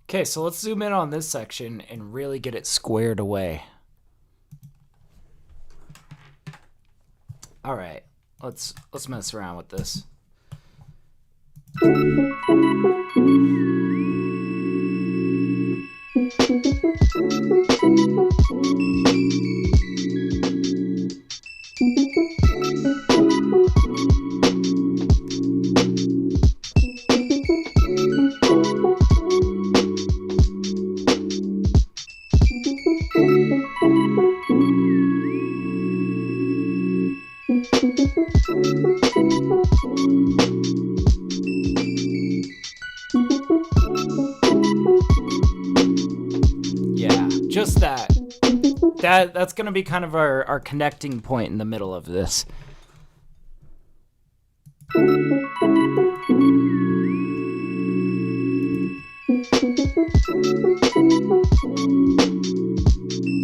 Okay, so let's zoom in on this section and really get it squared away. All right, let's mess around with this. Yeah, just that. That's gonna be kind of our connecting point in the middle of this.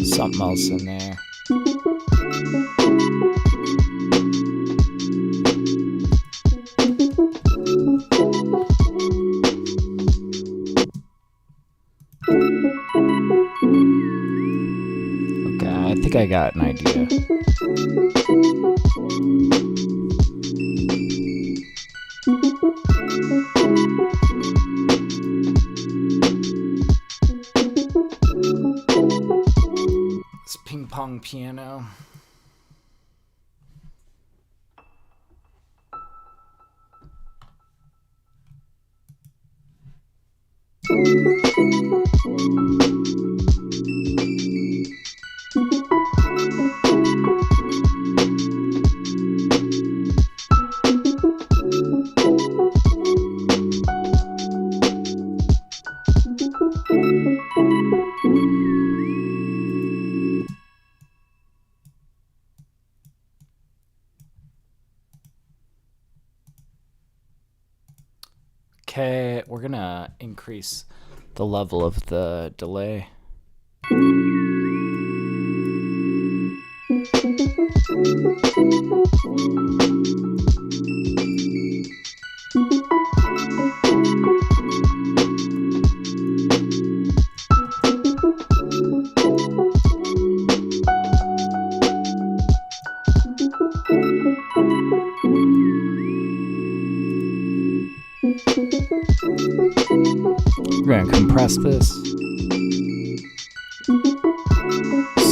Something else in there. Okay, I think I got an idea. This ping pong piano. Okay, we're gonna increase the level of the delay. We're going to compress this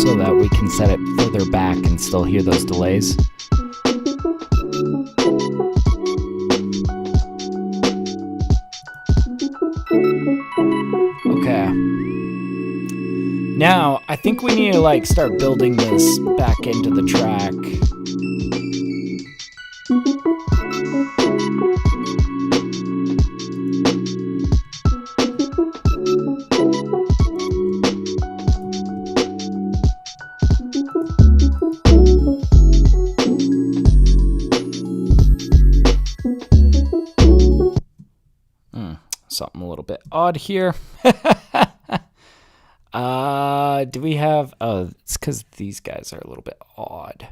so that we can set it further back and still hear those delays. Okay. Now, I think we need to like start building this back into the track. Something a little bit odd here. Do we have... Oh, it's because these guys are a little bit odd.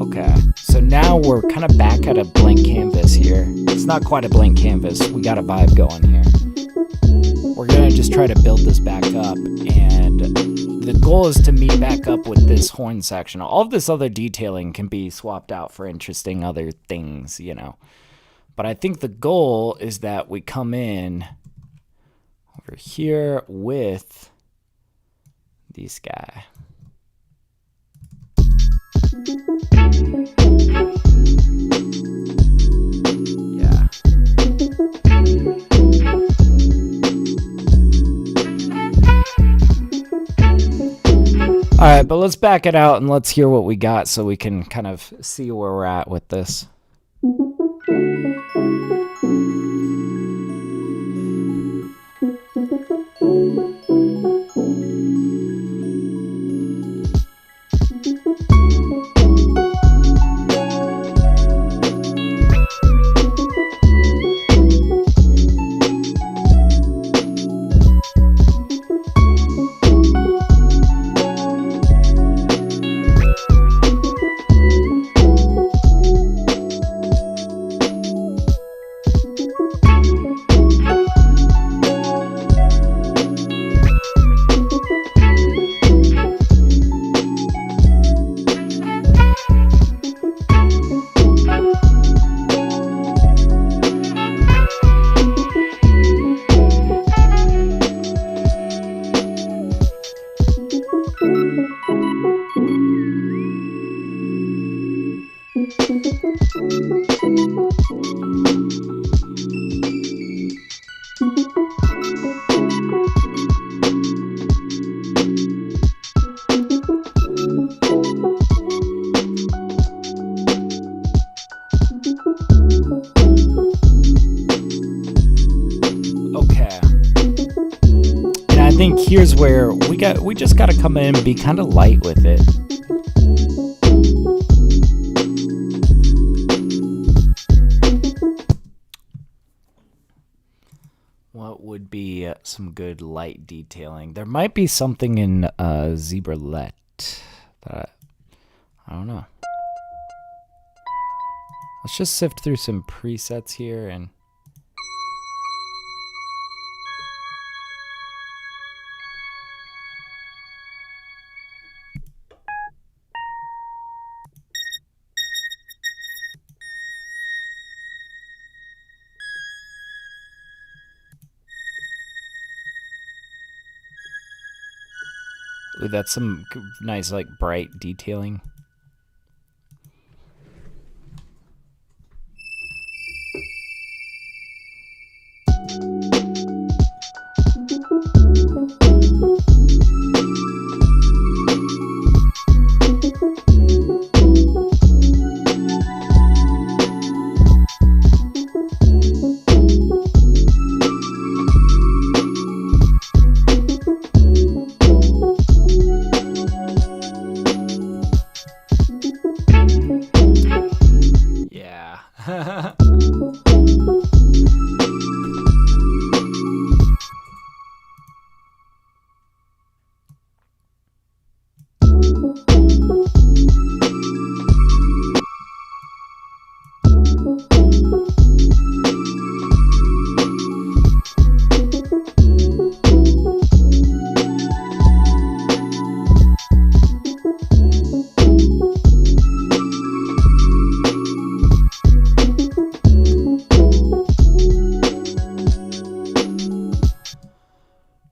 Okay, so now we're kind of back at a blank canvas here. It's not quite a blank canvas. We got a vibe going here. We're going to just try to build this back up, and the goal is to meet back up with this horn section. All of this other detailing can be swapped out for interesting other things, you know. But I think the goal is that we come in over here with this guy. Yeah. All right, but let's back it out and let's hear what we got so we can kind of see where we're at with this. Here's where we just got to come in and be kind of light with it. What would be some good light detailing? There might be something in Zebralet that I don't know. Let's just sift through some presets here and ooh, that's some nice, like, bright detailing.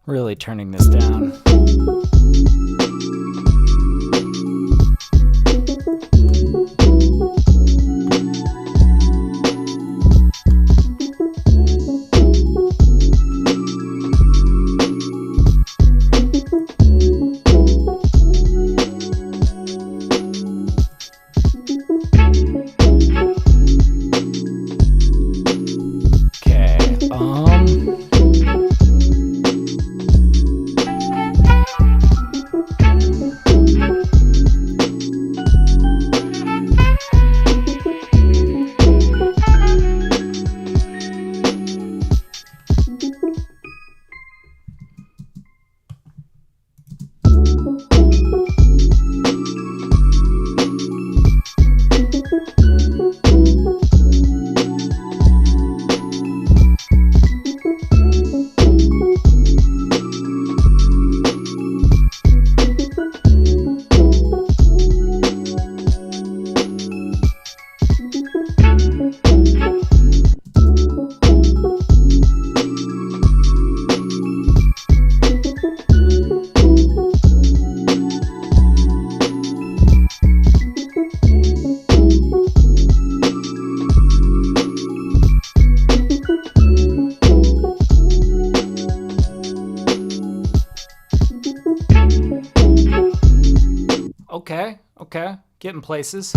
Really turning this down. Okay. Getting places.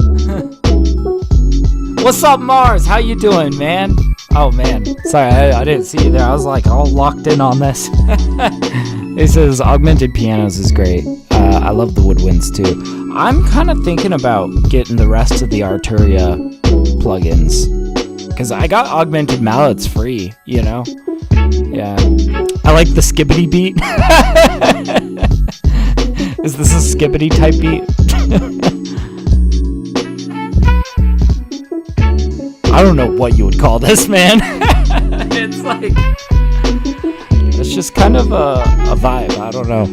What's up, Mars? How you doing, man? Oh, man. Sorry, I didn't see you there. I was like all locked in on this. It says augmented pianos is great. I love the woodwinds too. I'm kind of thinking about getting the rest of the Arturia plugins, because I got augmented mallets free, you know? Yeah. I like the skibbity beat. Is this a skibbity type beat? I don't know what you would call this, man. It's like, it's just kind of a vibe. I don't know.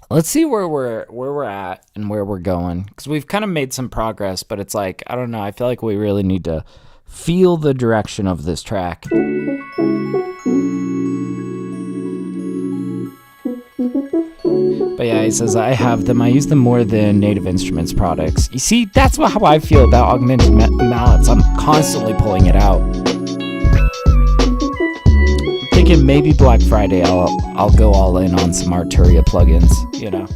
Let's see where we're at and where we're going, because we've kind of made some progress, but it's like, I don't know. I feel like we really need to feel the direction of this track. But yeah, he says, I have them. I use them more than Native Instruments products. You see, that's how I feel about augmented mallets. I'm constantly pulling it out. I'm thinking maybe Black Friday I'll go all in on some Arturia plugins, you know.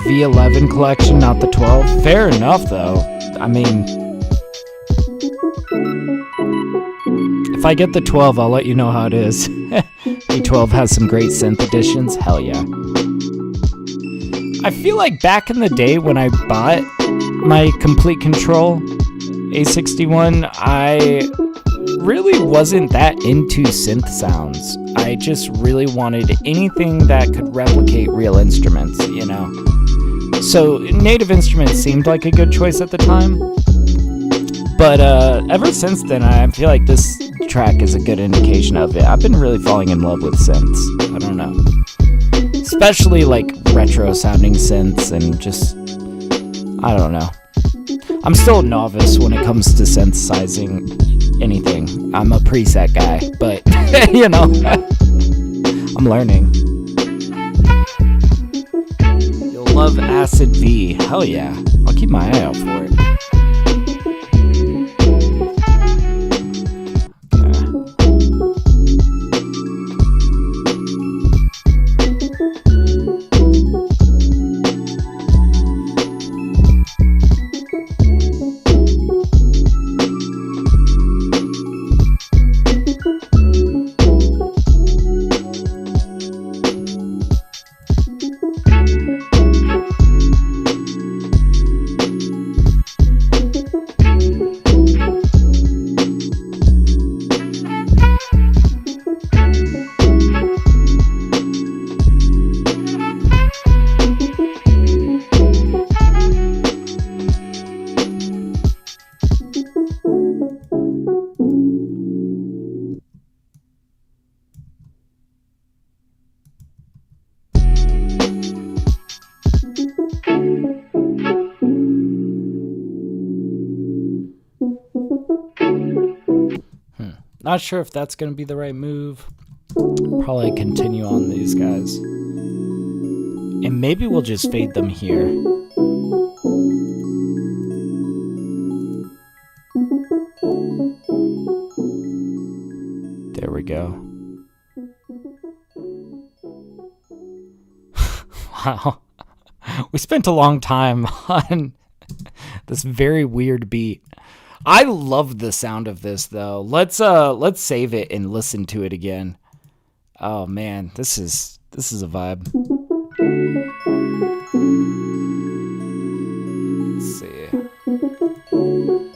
V11 collection, not the 12. Fair enough, though. I mean, if I get the 12, I'll let you know how it is. V12 has some great synth additions. Hell yeah. I feel like back in the day when I bought my Complete Control A61, I really wasn't that into synth sounds. I just really wanted anything that could replicate real instruments, you know? So Native Instruments seemed like a good choice at the time, but ever since then I feel like this track is a good indication of it. I've been really falling in love with synths. I don't know, especially like retro sounding synths, and just, I don't know. I'm still a novice when it comes to synthesizing anything. I'm a preset guy, but you know, I'm learning. Love Acid V. Hell yeah. I'll keep my eye out for it. Not sure if that's going to be the right move. Probably continue on these guys. And maybe we'll just fade them here. There we go. Wow. We spent a long time on this very weird beat. I love the sound of this though. Let's save it and listen to it again. Oh man, this is a vibe. Let's see.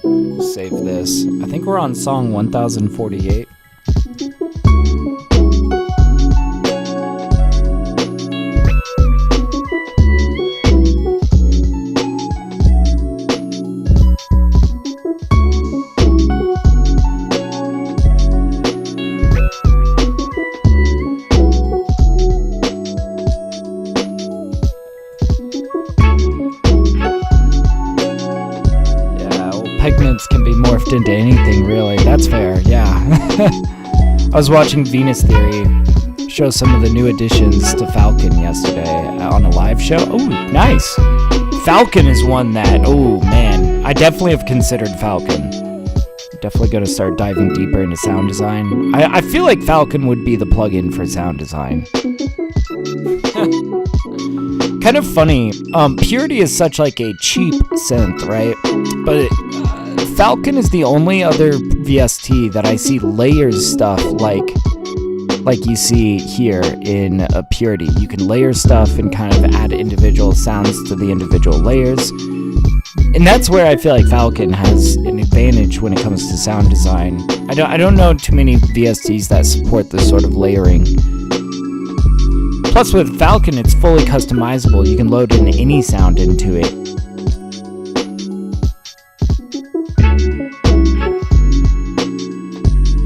We'll save this. I think we're on song 1048. Pigments can be morphed into anything, really. That's fair, yeah. I was watching Venus Theory show some of the new additions to Falcon yesterday on a live show. Oh, nice. Falcon is one that, oh man, I definitely have considered Falcon. Definitely going to start diving deeper into sound design. I feel like Falcon would be the plugin for sound design. Kind of funny. Purity is such like a cheap synth, right? But Falcon is the only other VST that I see layers stuff like you see here in Purity. You can layer stuff and kind of add individual sounds to the individual layers. And that's where I feel like Falcon has an advantage when it comes to sound design. I don't know too many VSTs that support this sort of layering. Plus with Falcon, it's fully customizable. You can load in any sound into it.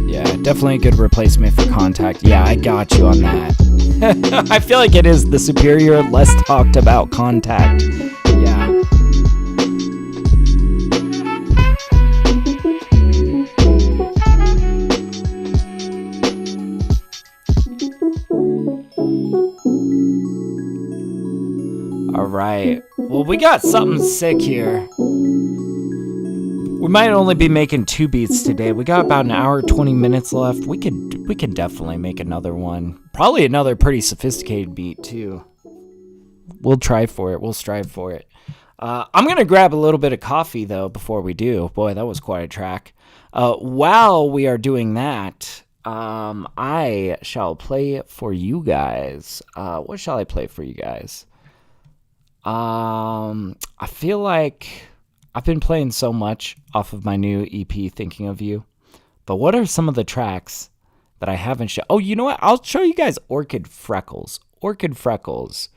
Yeah, definitely a good replacement for Contact. Yeah, I got you on that. I feel like it is the superior, less talked about Contact. Yeah. Alright, well we got something sick here. We might only be making 2 beats today. We got about an hour, 20 minutes left. We can definitely make another one. Probably another pretty sophisticated beat too. We'll try for it, we'll strive for it. I'm gonna grab a little bit of coffee though before we do. Boy, that was quite a track. While we are doing that, I shall play for you guys. What shall I play for you guys? I feel like I've been playing so much off of my new EP, Thinking of You. But what are some of the tracks that I haven't shown? Oh, you know what? I'll show you guys Orchid Freckles. Orchid Freckles.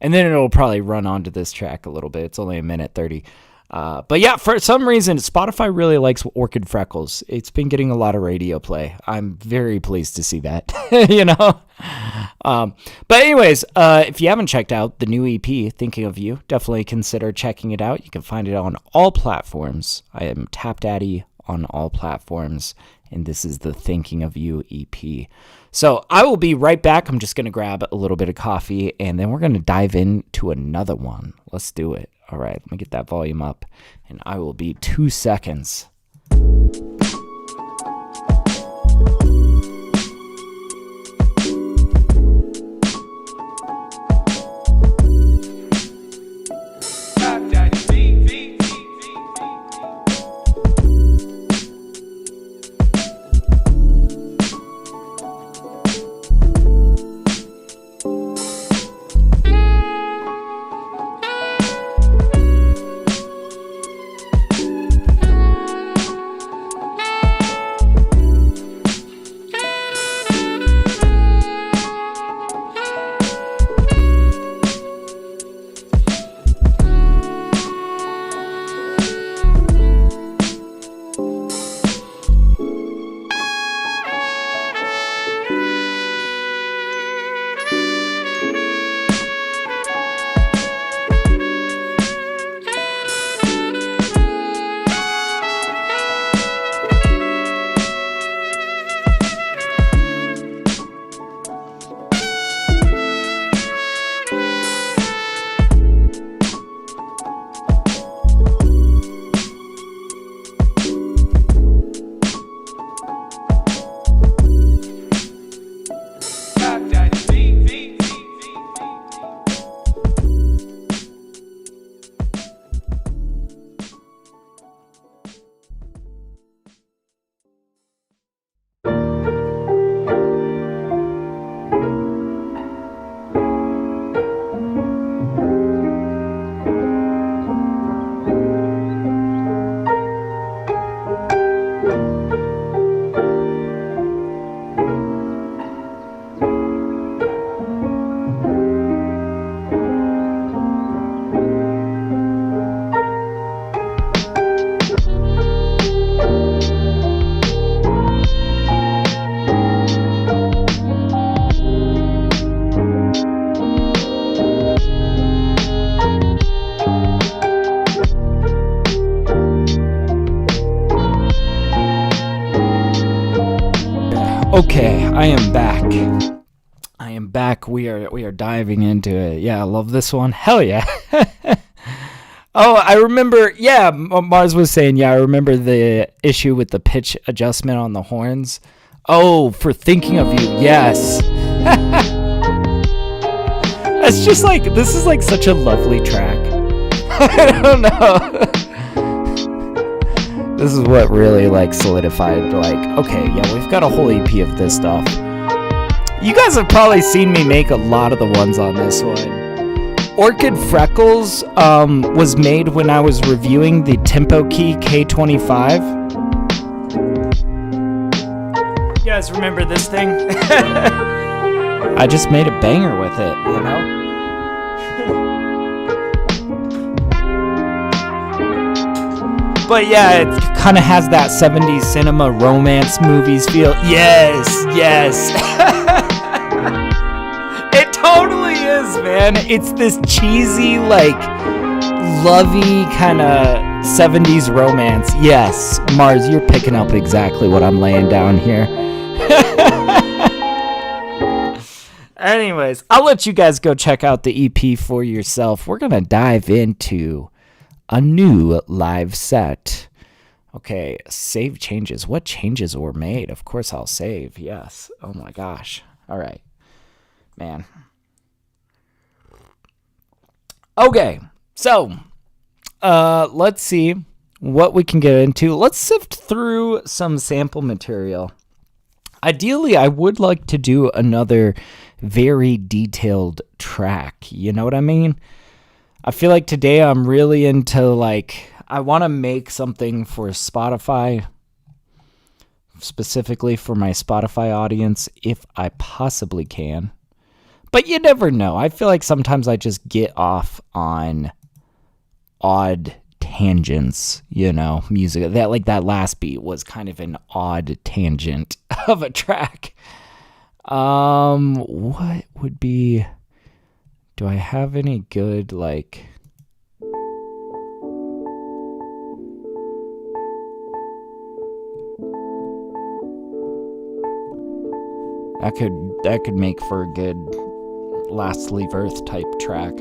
And then it'll probably run onto this track a little bit. It's only 1:30. But yeah, for some reason, Spotify really likes Orchid Freckles. It's been getting a lot of radio play. I'm very pleased to see that, you know? But anyways, if you haven't checked out the new EP, Thinking of You, definitely consider checking it out. You can find it on all platforms. I am TapDaddy on all platforms, and this is the Thinking of You EP. So I will be right back. I'm just going to grab a little bit of coffee, and then we're going to dive into another one. Let's do it. All right, let me get that volume up, and I will be 2 seconds. Okay, I am back. We are diving into it. Yeah, I love this one. Hell yeah. Oh, I remember. Yeah, Mars was saying. Yeah, I remember the issue with the pitch adjustment on the horns. Oh, for thinking of you. Yes. That's just like, this is like such a lovely track. I don't know. This is what really like solidified, like, okay, yeah, we've got a whole EP of this stuff. You guys have probably seen me make a lot of the ones on this one. Orchid Freckles was made when I was reviewing the Tempo Key K25. You guys remember this thing? I just made a banger with it, you know? But yeah, it kind of has that 70s cinema romance movies feel. Yes. It totally is, man. It's this cheesy, like, lovey kind of 70s romance. Yes, Mars, you're picking up exactly what I'm laying down here. Anyways, I'll let you guys go check out the EP for yourself. We're going to dive into a new live set. Okay, save changes. What changes were made? Of course I'll save. Yes. Oh my gosh. All right. Man. Okay. So, let's see what we can get into. Let's sift through some sample material. Ideally, I would like to do another very detailed track. You know what I mean? I feel like today I'm really into, like, I want to make something for Spotify, specifically for my Spotify audience, if I possibly can. But you never know. I feel like sometimes I just get off on odd tangents, you know, music. That, like, that last beat was kind of an odd tangent of a track. What would be... Do I have any good, like... That could make for a good Last Leave Earth type track.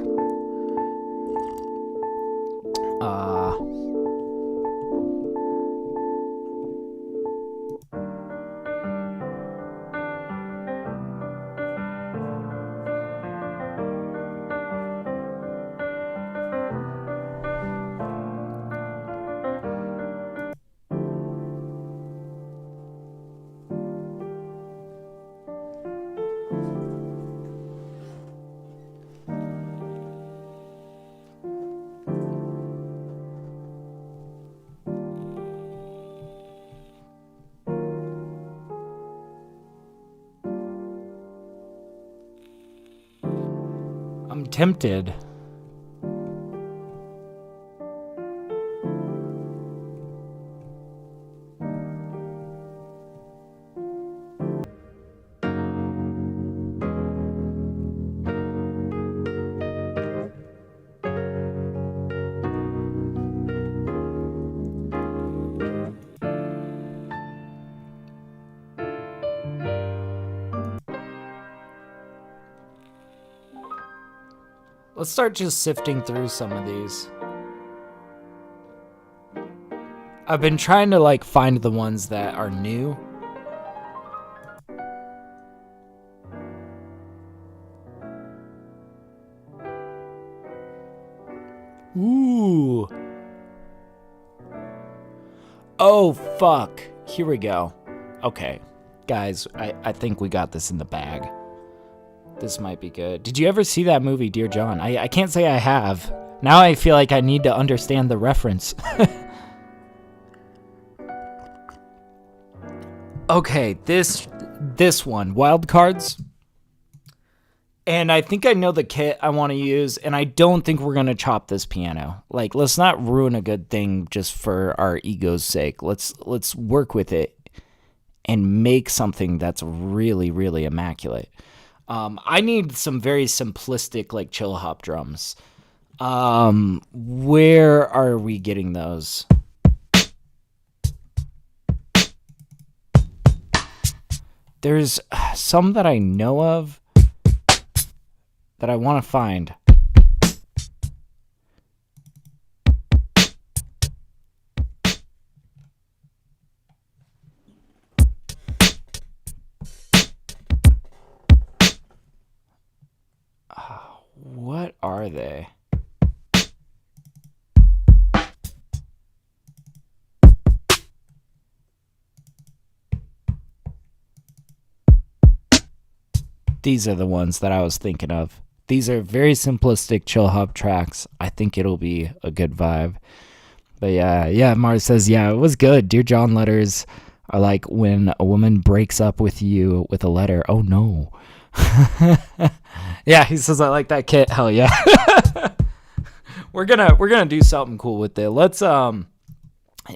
I'm tempted. Let's start just sifting through some of these. I've been trying to, like, find the ones that are new. Ooh. Oh, fuck. Here we go. Okay. Guys, I think we got this in the bag. This might be good. Did you ever see that movie, Dear John? I can't say I have. Now I feel like I need to understand the reference. Okay, this one, Wild Cards. And I think I know the kit I want to use, and I don't think we're going to chop this piano. Like, let's not ruin a good thing just for our ego's sake. Let's work with it and make something that's really, really immaculate. I need some very simplistic, like, chill hop drums. Where are we getting those? There's some that I know of that I want to find. What are they? These are the ones that I was thinking of. These are very simplistic chill hop tracks. I think it'll be a good vibe. But yeah, Mars says, yeah, it was good. Dear John letters are like when a woman breaks up with you with a letter. Oh no. Yeah, he says, I like that kit. Hell yeah. We're gonna do something cool with it. Let's and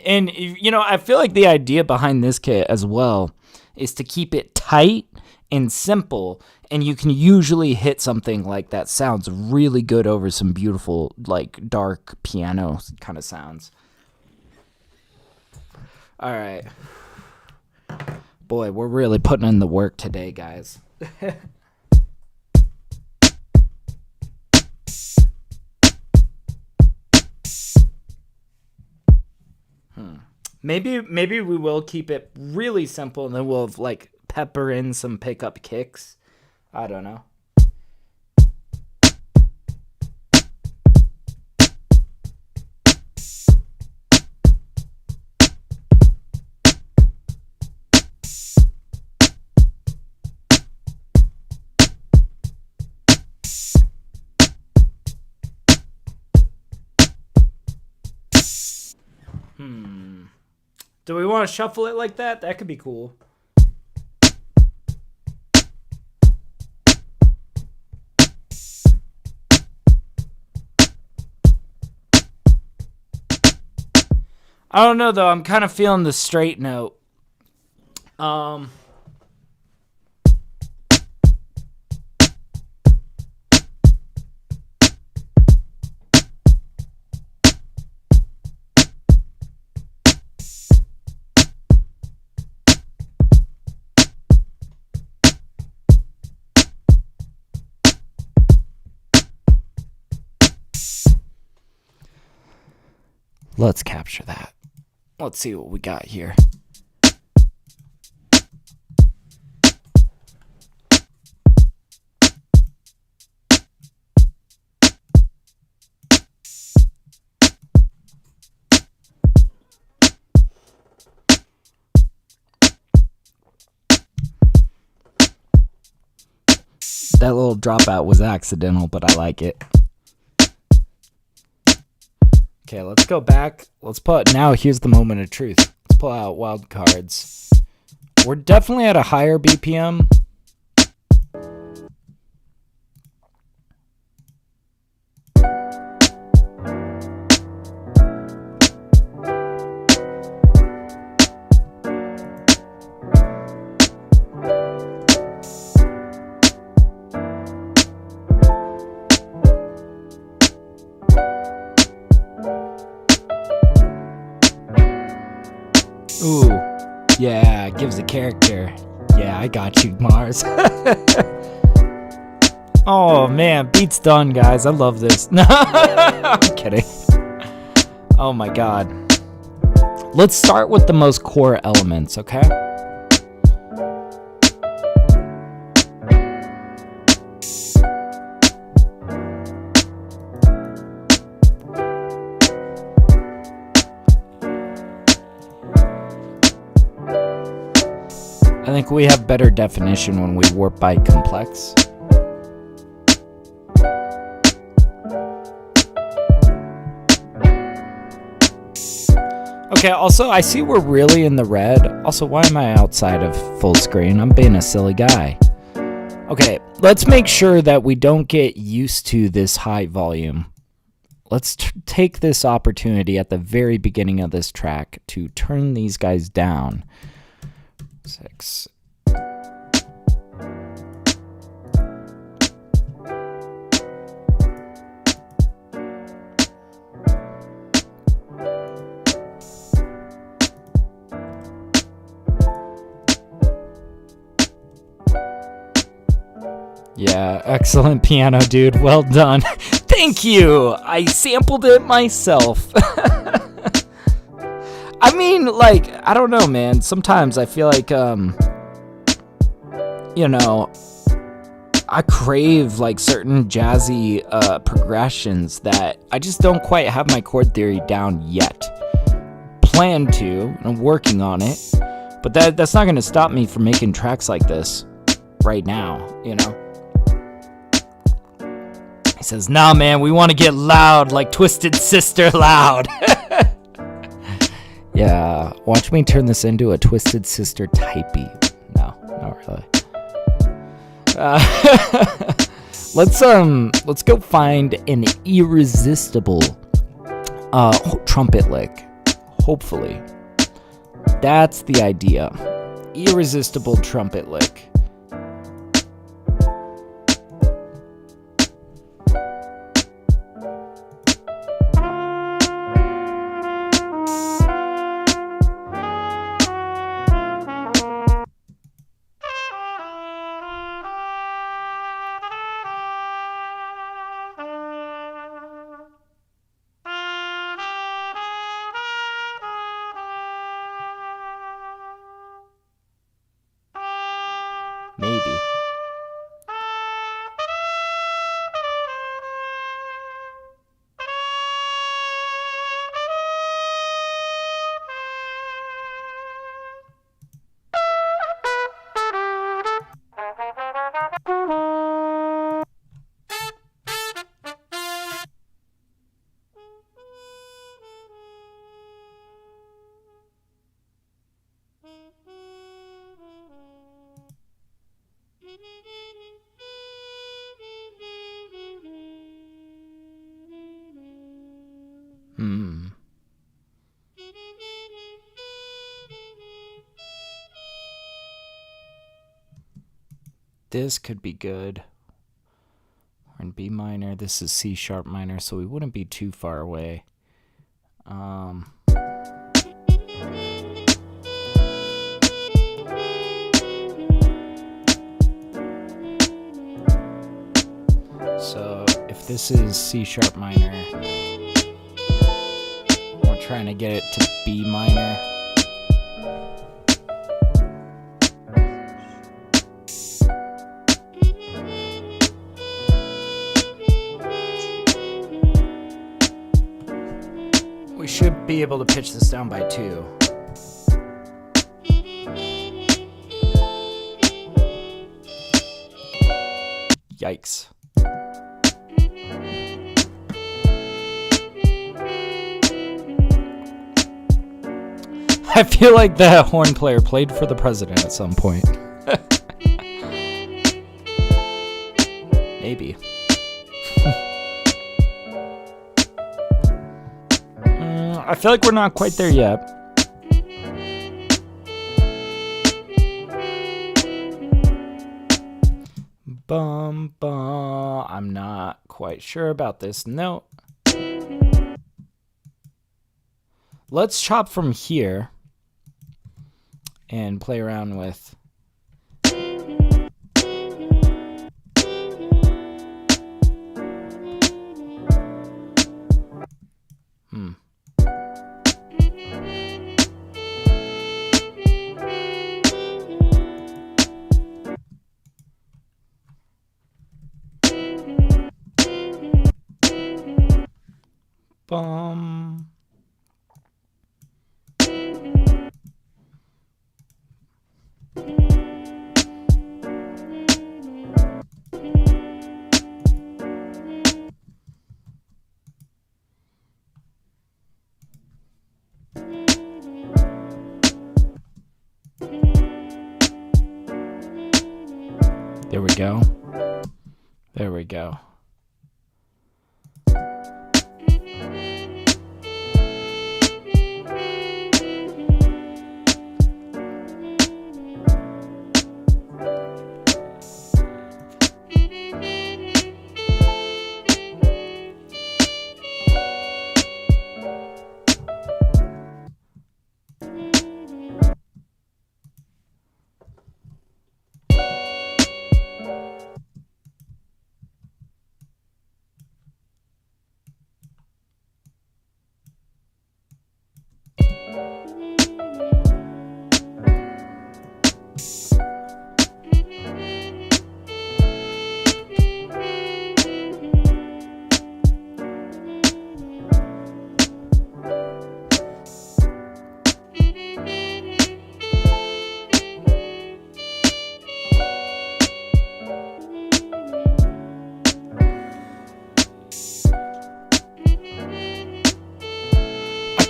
I feel like the idea behind this kit as well is to keep it tight and simple, and you can usually hit something like that sounds really good over some beautiful, like, dark piano kind of sounds. All right. Boy, we're really putting in the work today, guys. Maybe we will keep it really simple, and then we'll like pepper in some pickup kicks. I don't know. Do we want to shuffle it like that? That could be cool. I don't know, though. I'm kind of feeling the straight note. Let's capture that. Let's see what we got here. That little dropout was accidental, but I like it. Okay, let's go back. Let's put, now here's the moment of truth. Let's pull out wild cards. We're definitely at a higher BPM. Ooh, yeah, gives a character. Yeah, I got you, Mars. Oh, man, beat's done, guys. I love this. No, I'm kidding. Oh, my God. Let's start with the most core elements, okay? I think we have better definition when we warp by complex. Okay, also, I see we're really in the red. Also, why am I outside of full screen? I'm being a silly guy. Okay, let's make sure that we don't get used to this high volume. Let's take this opportunity at the very beginning of this track to turn these guys down. 6. Yeah, excellent piano, dude. Well done. Thank you. I sampled it myself. I mean, like, I don't know, man. Sometimes I feel like, you know, I crave like certain jazzy progressions that I just don't quite have my chord theory down yet. Plan to, and I'm working on it, but that's not gonna stop me from making tracks like this right now, you know? He says, nah, man, we want to get loud, like Twisted Sister loud. Yeah, watch me turn this into a Twisted Sister type beat. No, not really. Let's go find an irresistible trumpet lick. Hopefully. That's the idea. Irresistible trumpet lick. Maybe. This could be good. We're in B minor. This is C sharp minor, so we wouldn't be too far away. So if this is C sharp minor, we're trying to get it to B minor. We should be able to pitch this down by 2. Yikes. I feel like the horn player played for the president at some point. Maybe. I feel like we're not quite there yet. Bum, bum. I'm not quite sure about this note. Let's chop from here and play around with. Bum. There we go. There we go.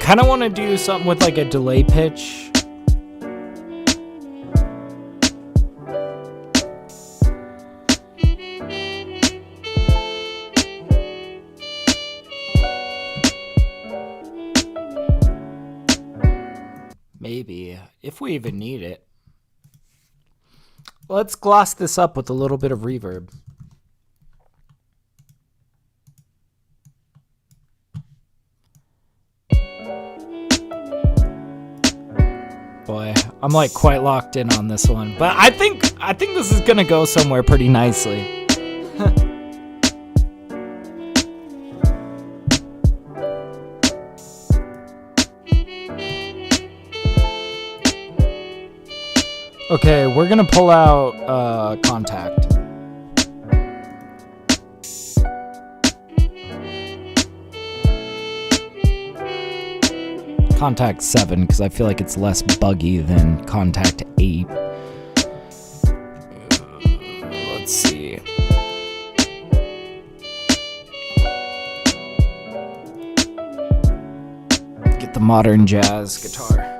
kind of want to do something with like a delay pitch. Maybe, if we even need it. Let's gloss this up with a little bit of reverb. Boy, I'm like quite locked in on this one, but I think this is gonna go somewhere pretty nicely. Okay, we're gonna pull out Contact. Contact 7, because I feel like it's less buggy than Contact 8. Let's see. Get the modern jazz guitar.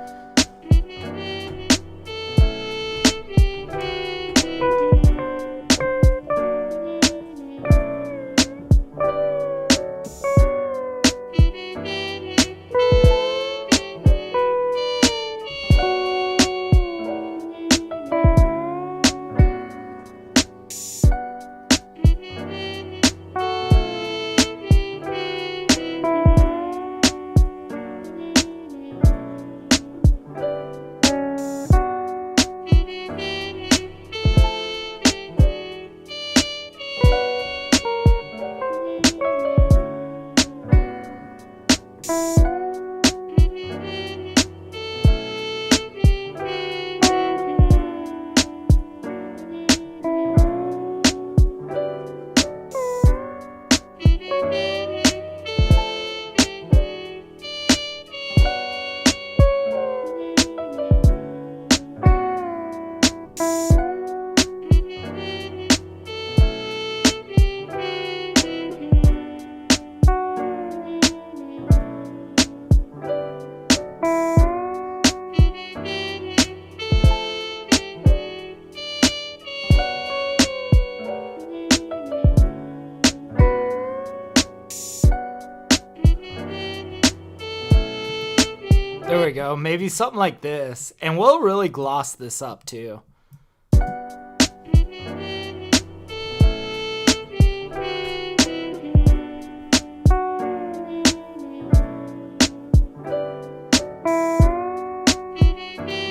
There we go. Maybe something like this. And we'll really gloss this up too.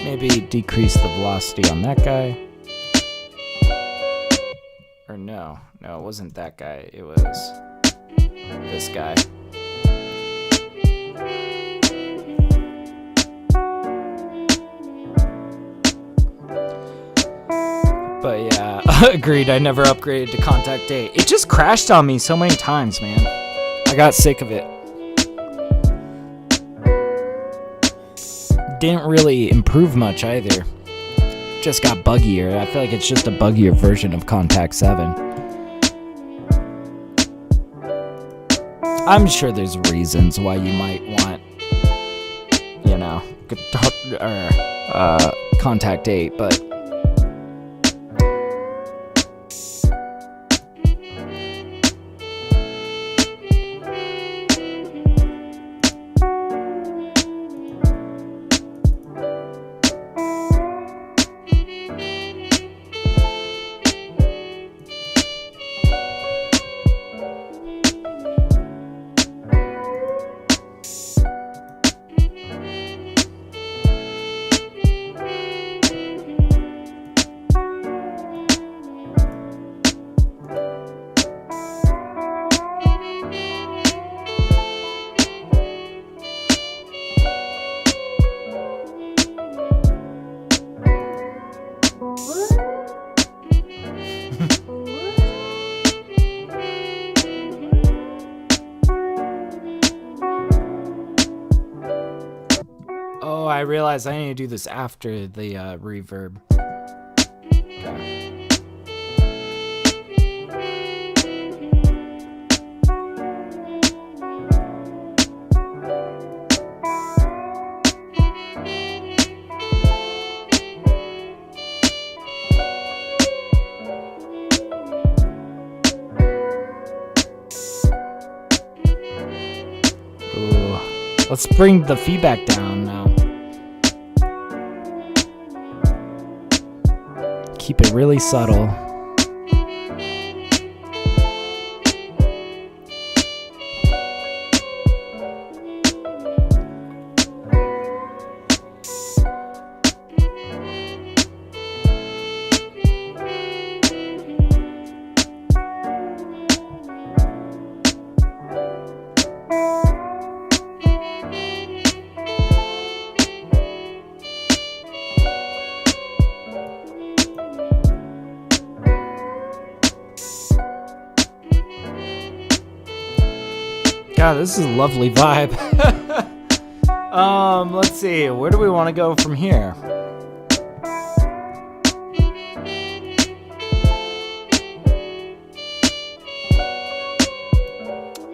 Maybe decrease the velocity on that guy. Or no, it wasn't that guy. It was this guy. But yeah, agreed. I never upgraded to Contact 8. It just crashed on me so many times, man. I got sick of it. Didn't really improve much either. Just got buggier. I feel like it's just a buggier version of Contact 7. I'm sure there's reasons why you might want, you know, Contact 8, but oh, I realized I need to do this after the reverb. Okay. Ooh. Let's bring the feedback down now. Keep it really subtle. God, this is a lovely vibe. Let's see. Where do we want to go from here?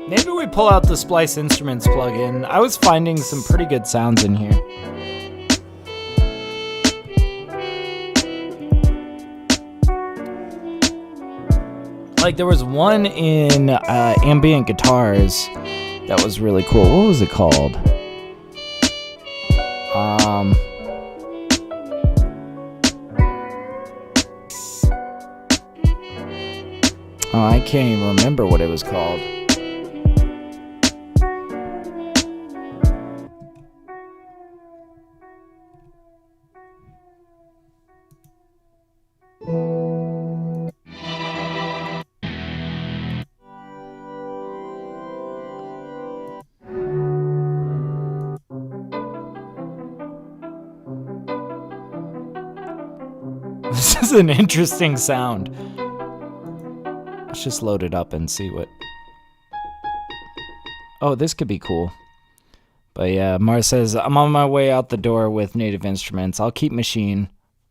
Maybe we pull out the Splice Instruments plugin. I was finding some pretty good sounds in here. Like there was one in ambient guitars that was really cool. What was it called? Oh, I can't even remember what it was called. This is an interesting sound. Let's just load it up and see what... Oh, this could be cool. But yeah, Mars says, I'm on my way out the door with Native Instruments. I'll keep Machine,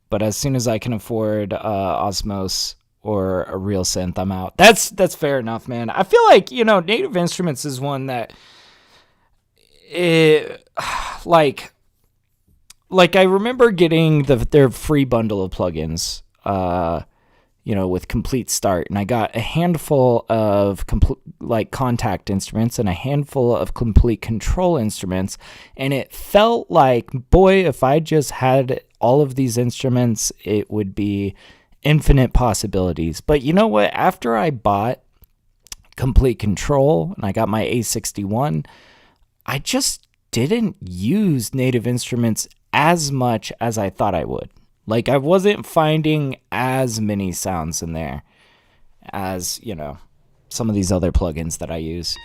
but as soon as I can afford Osmos or a real synth, I'm out. That's fair enough, man. I feel like, you know, Native Instruments is one that... Like I remember getting their free bundle of plugins, you know, with Complete Start, and I got a handful of Contact instruments and a handful of Complete Control instruments, and it felt like, boy, if I just had all of these instruments, it would be infinite possibilities. But you know what? After I bought Complete Control and I got my A61, I just didn't use Native Instruments as much as I thought I would. Like, I wasn't finding as many sounds in there as, you know, some of these other plugins that I use.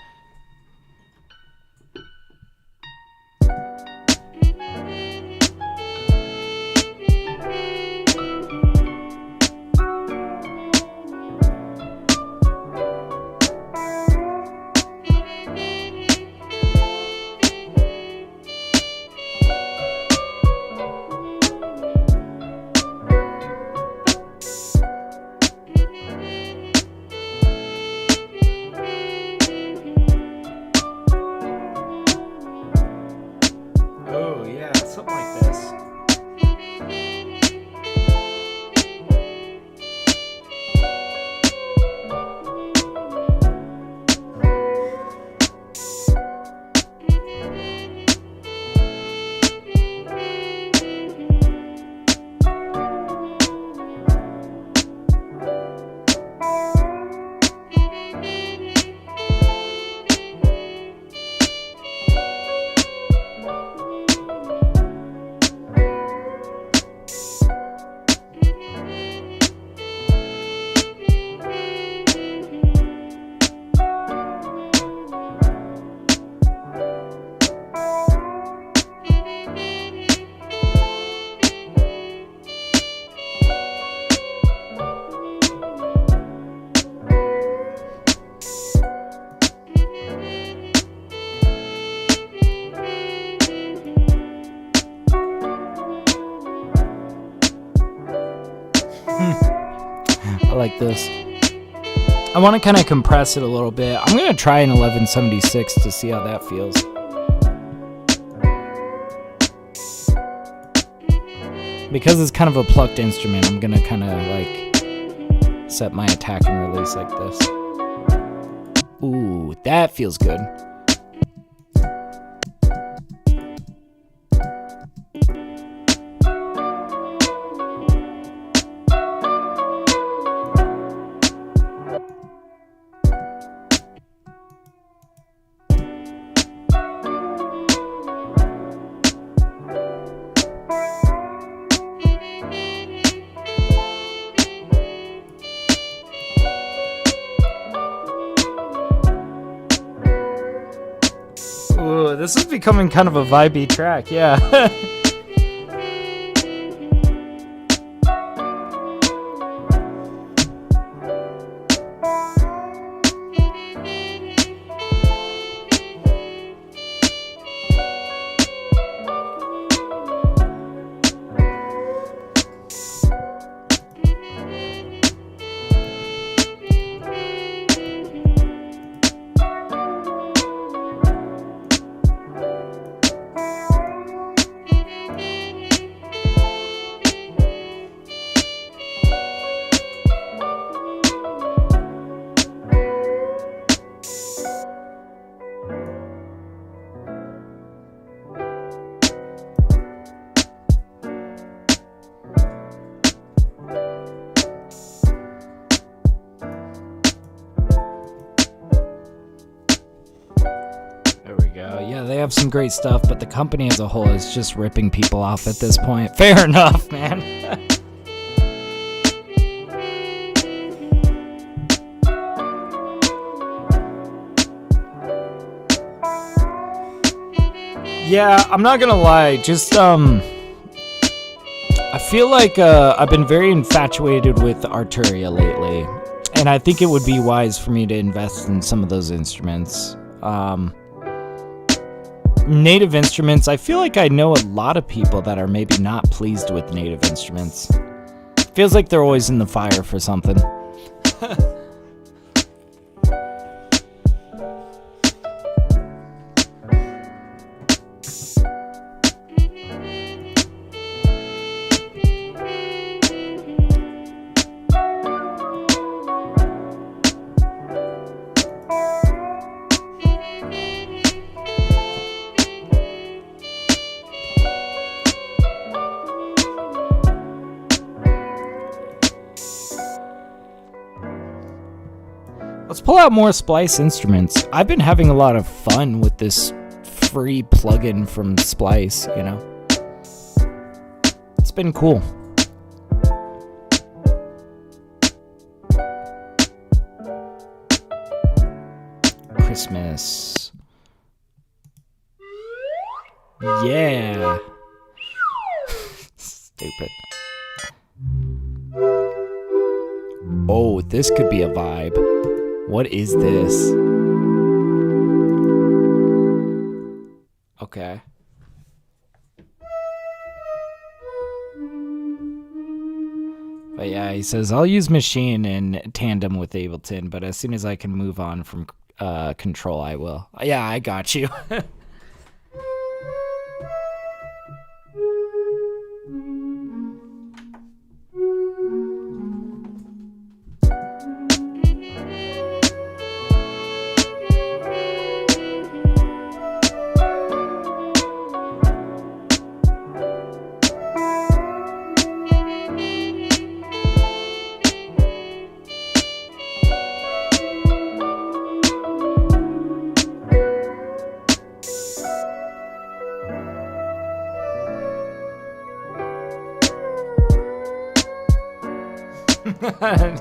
Like this. I want to kind of compress it a little bit. I'm going to try an 1176 to see how that feels. Because it's kind of a plucked instrument, I'm going to kind of like set my attack and release like this. Ooh, that feels good. Ooh, this is becoming kind of a vibey track, yeah. Yeah, they have some great stuff, but the company as a whole is just ripping people off at this point. Fair enough, man. Yeah, I'm not gonna lie, just, I feel like, I've been very infatuated with Arturia lately, and I think it would be wise for me to invest in some of those instruments. Native instruments, I feel like I know a lot of people that are maybe not pleased with native instruments. Feels like they're always in the fire for something. Let's pull out more Splice instruments. I've been having a lot of fun with this free plugin from Splice, you know? It's been cool. Christmas. Yeah. Stupid. Oh, this could be a vibe. What is this? Okay. But yeah, he says, I'll use Machine in tandem with Ableton, but as soon as I can move on from Control, I will. Yeah, I got you.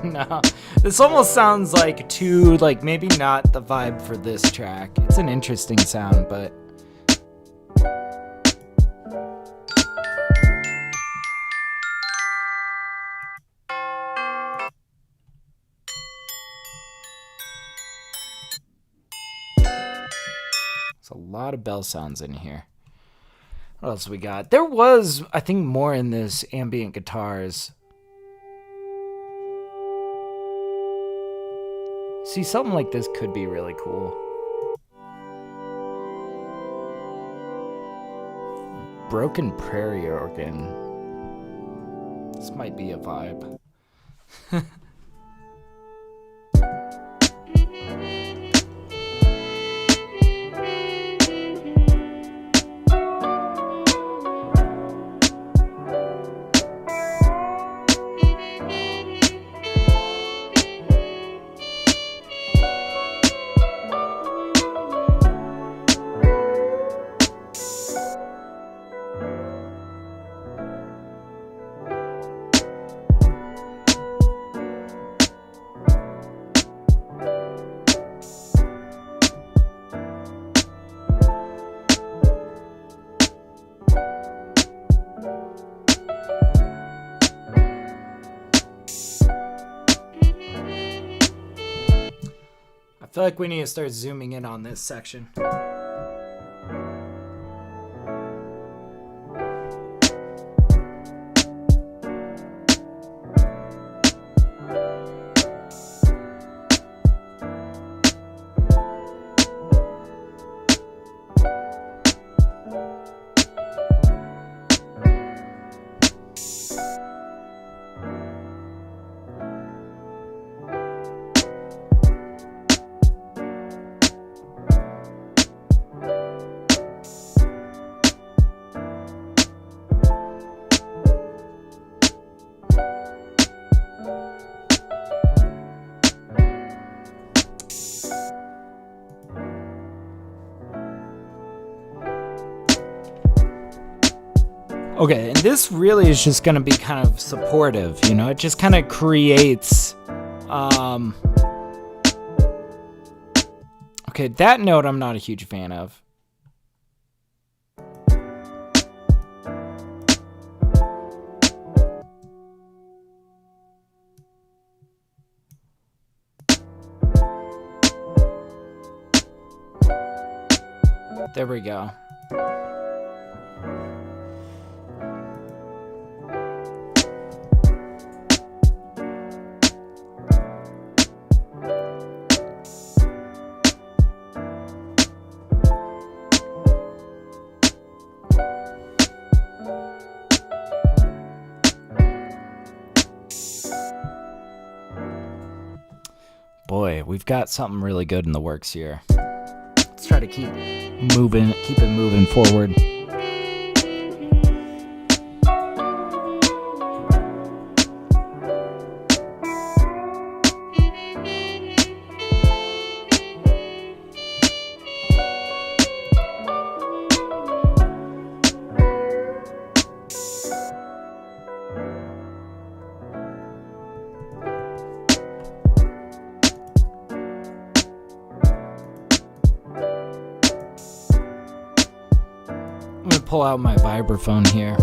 No, this almost sounds like too, like, maybe not the vibe for this track. It's an interesting sound, but there's a lot of bell sounds in here. What else we got? There was, I think, more in this ambient guitars. See, something like this could be really cool. Broken Prairie organ. This might be a vibe. feel like we need to start zooming in on this section. Okay, and this really is just gonna be kind of supportive, you know? It just kind of creates, okay, that note I'm not a huge fan of. There we go. Boy, we've got something really good in the works here. Let's try to keep it moving forward. I'm gonna pull out my vibraphone here.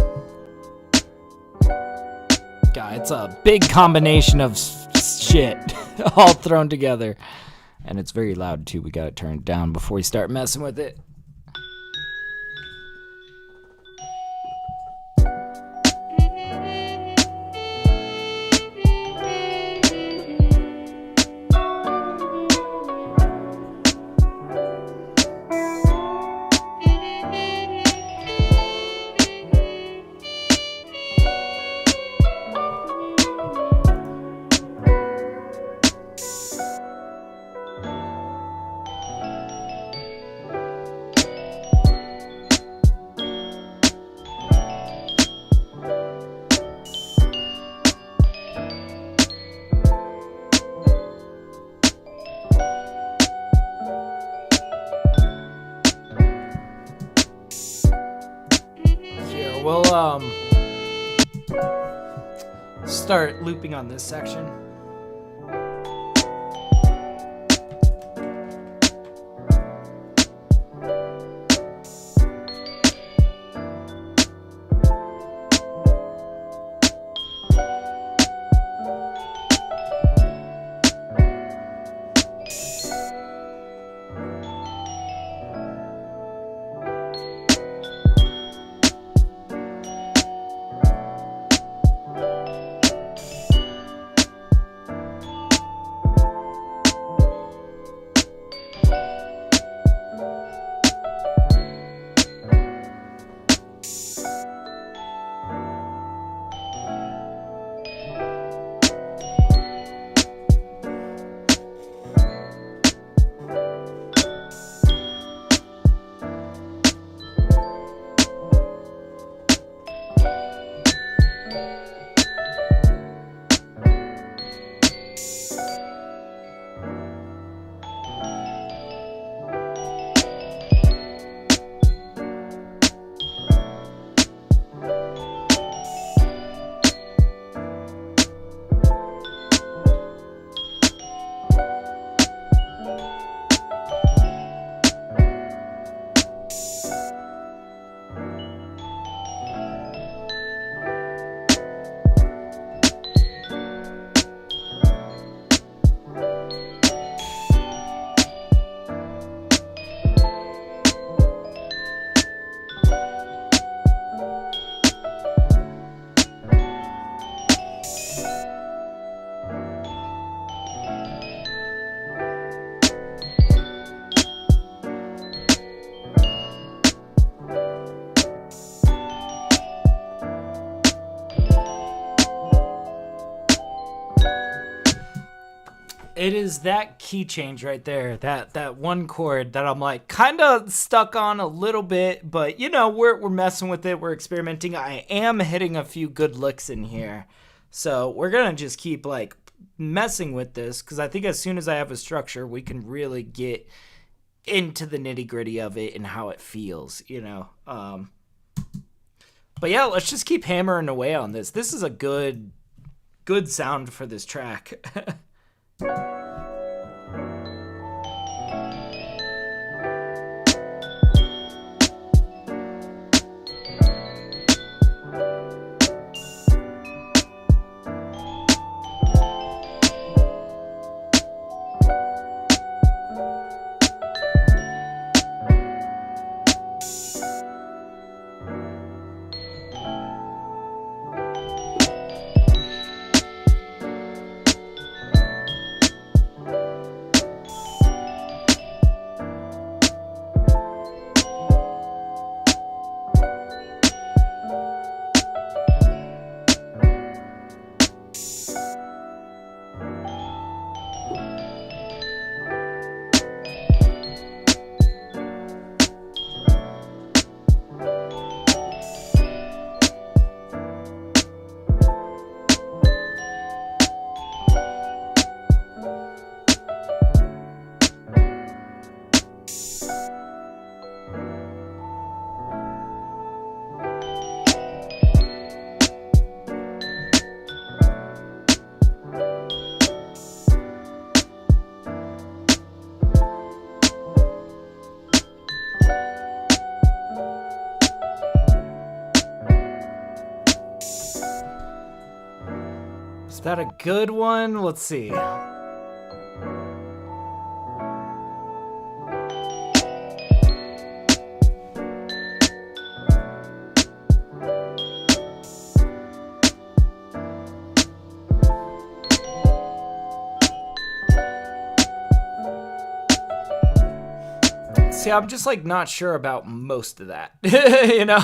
God, it's a big combination of shit all thrown together. And it's very loud too. We gotta turn it down before we start messing with it. We'll start looping on this section. it is that key change right there. That one chord that I'm like kind of stuck on a little bit, but you know, we're messing with it. We're experimenting. I am hitting a few good licks in here. So we're going to just keep like messing with this, because I think as soon as I have a structure, we can really get into the nitty gritty of it and how it feels, you know. But yeah, let's just keep hammering away on this. This is a good sound for this track. Is that a good one? Let's see. See, I'm just like not sure about most of that, you know?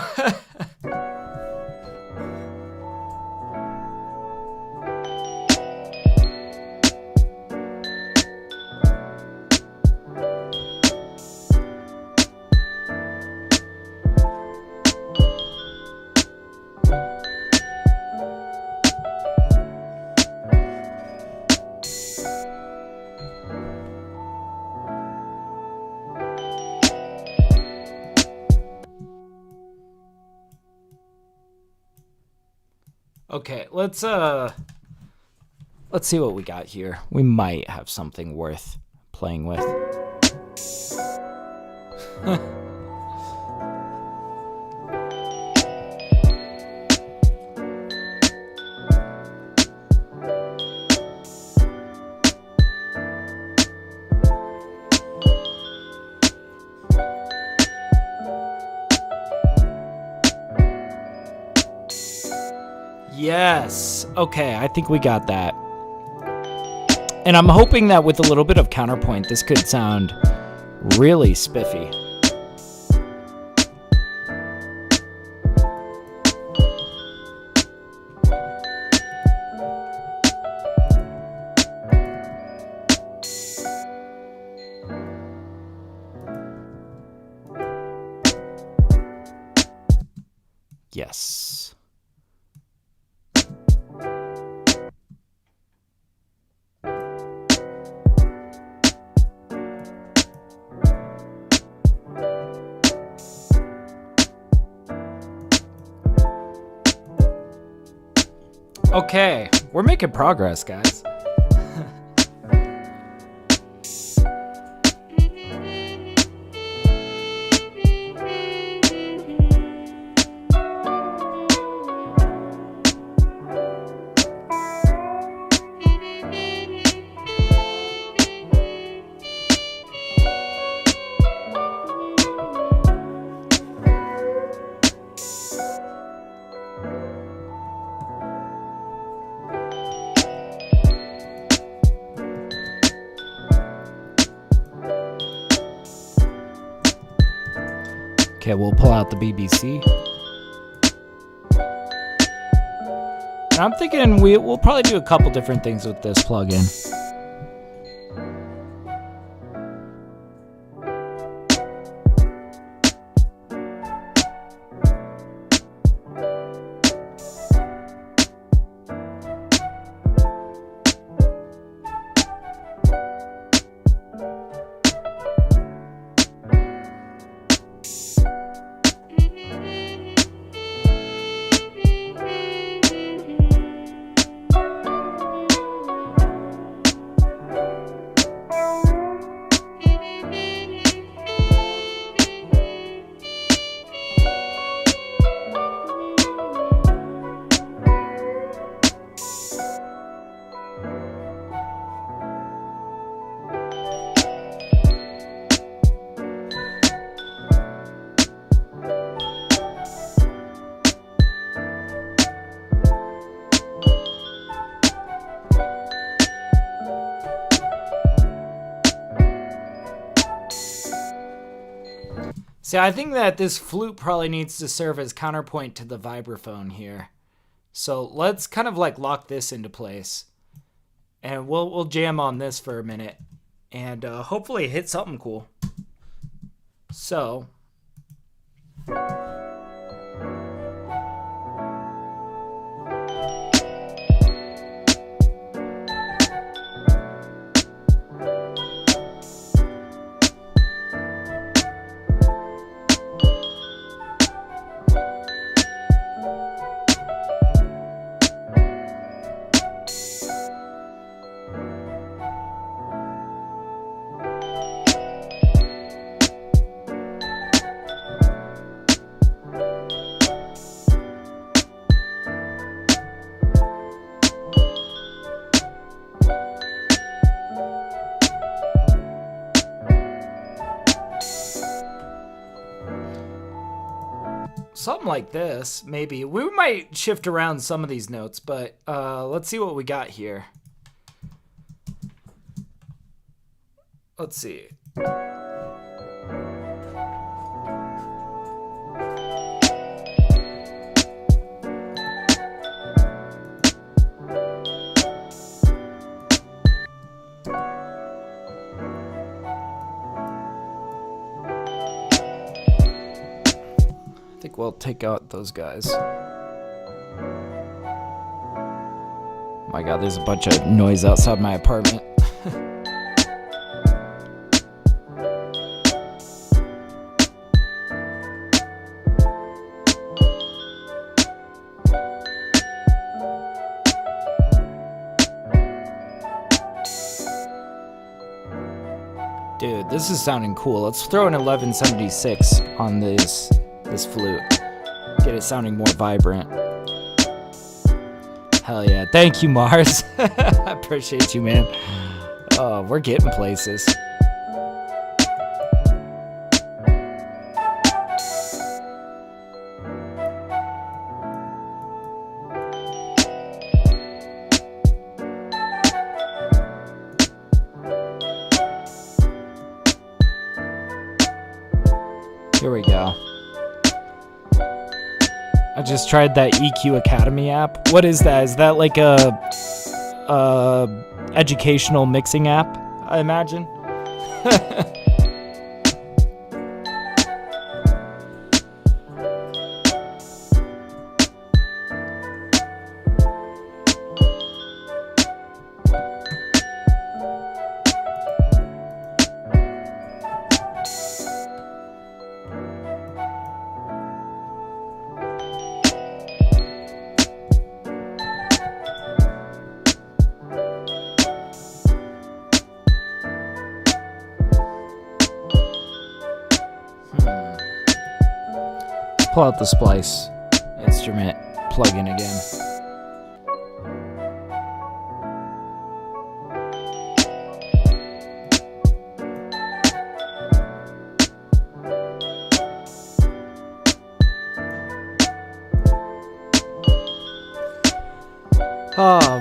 Okay, let's see what we got here. We might have something worth playing with. Yes. Okay, I think we got that. And I'm hoping that with a little bit of counterpoint, this could sound really spiffy. Yes. Okay, we're making progress, guys. Okay, we'll pull out the BBC. And I'm thinking we'll probably do a couple different things with this plugin. See, I think that this flute probably needs to serve as counterpoint to the vibraphone here. So let's kind of like lock this into place. And we'll jam on this for a minute. And hopefully hit something cool. So... something like this, maybe. We might shift around some of these notes, but let's see what we got here. Let's see. I think we'll take out those guys. Oh my god, there's a bunch of noise outside my apartment. Dude, this is sounding cool. Let's throw an 1176 on this flute. Get it sounding more vibrant. Hell yeah. Thank you, Mars. I appreciate you, man. Oh, we're getting places. Here we go. I just tried that EQ Academy app. What is that? Is that like a educational mixing app, I imagine? Pull out the splice instrument, plug in again.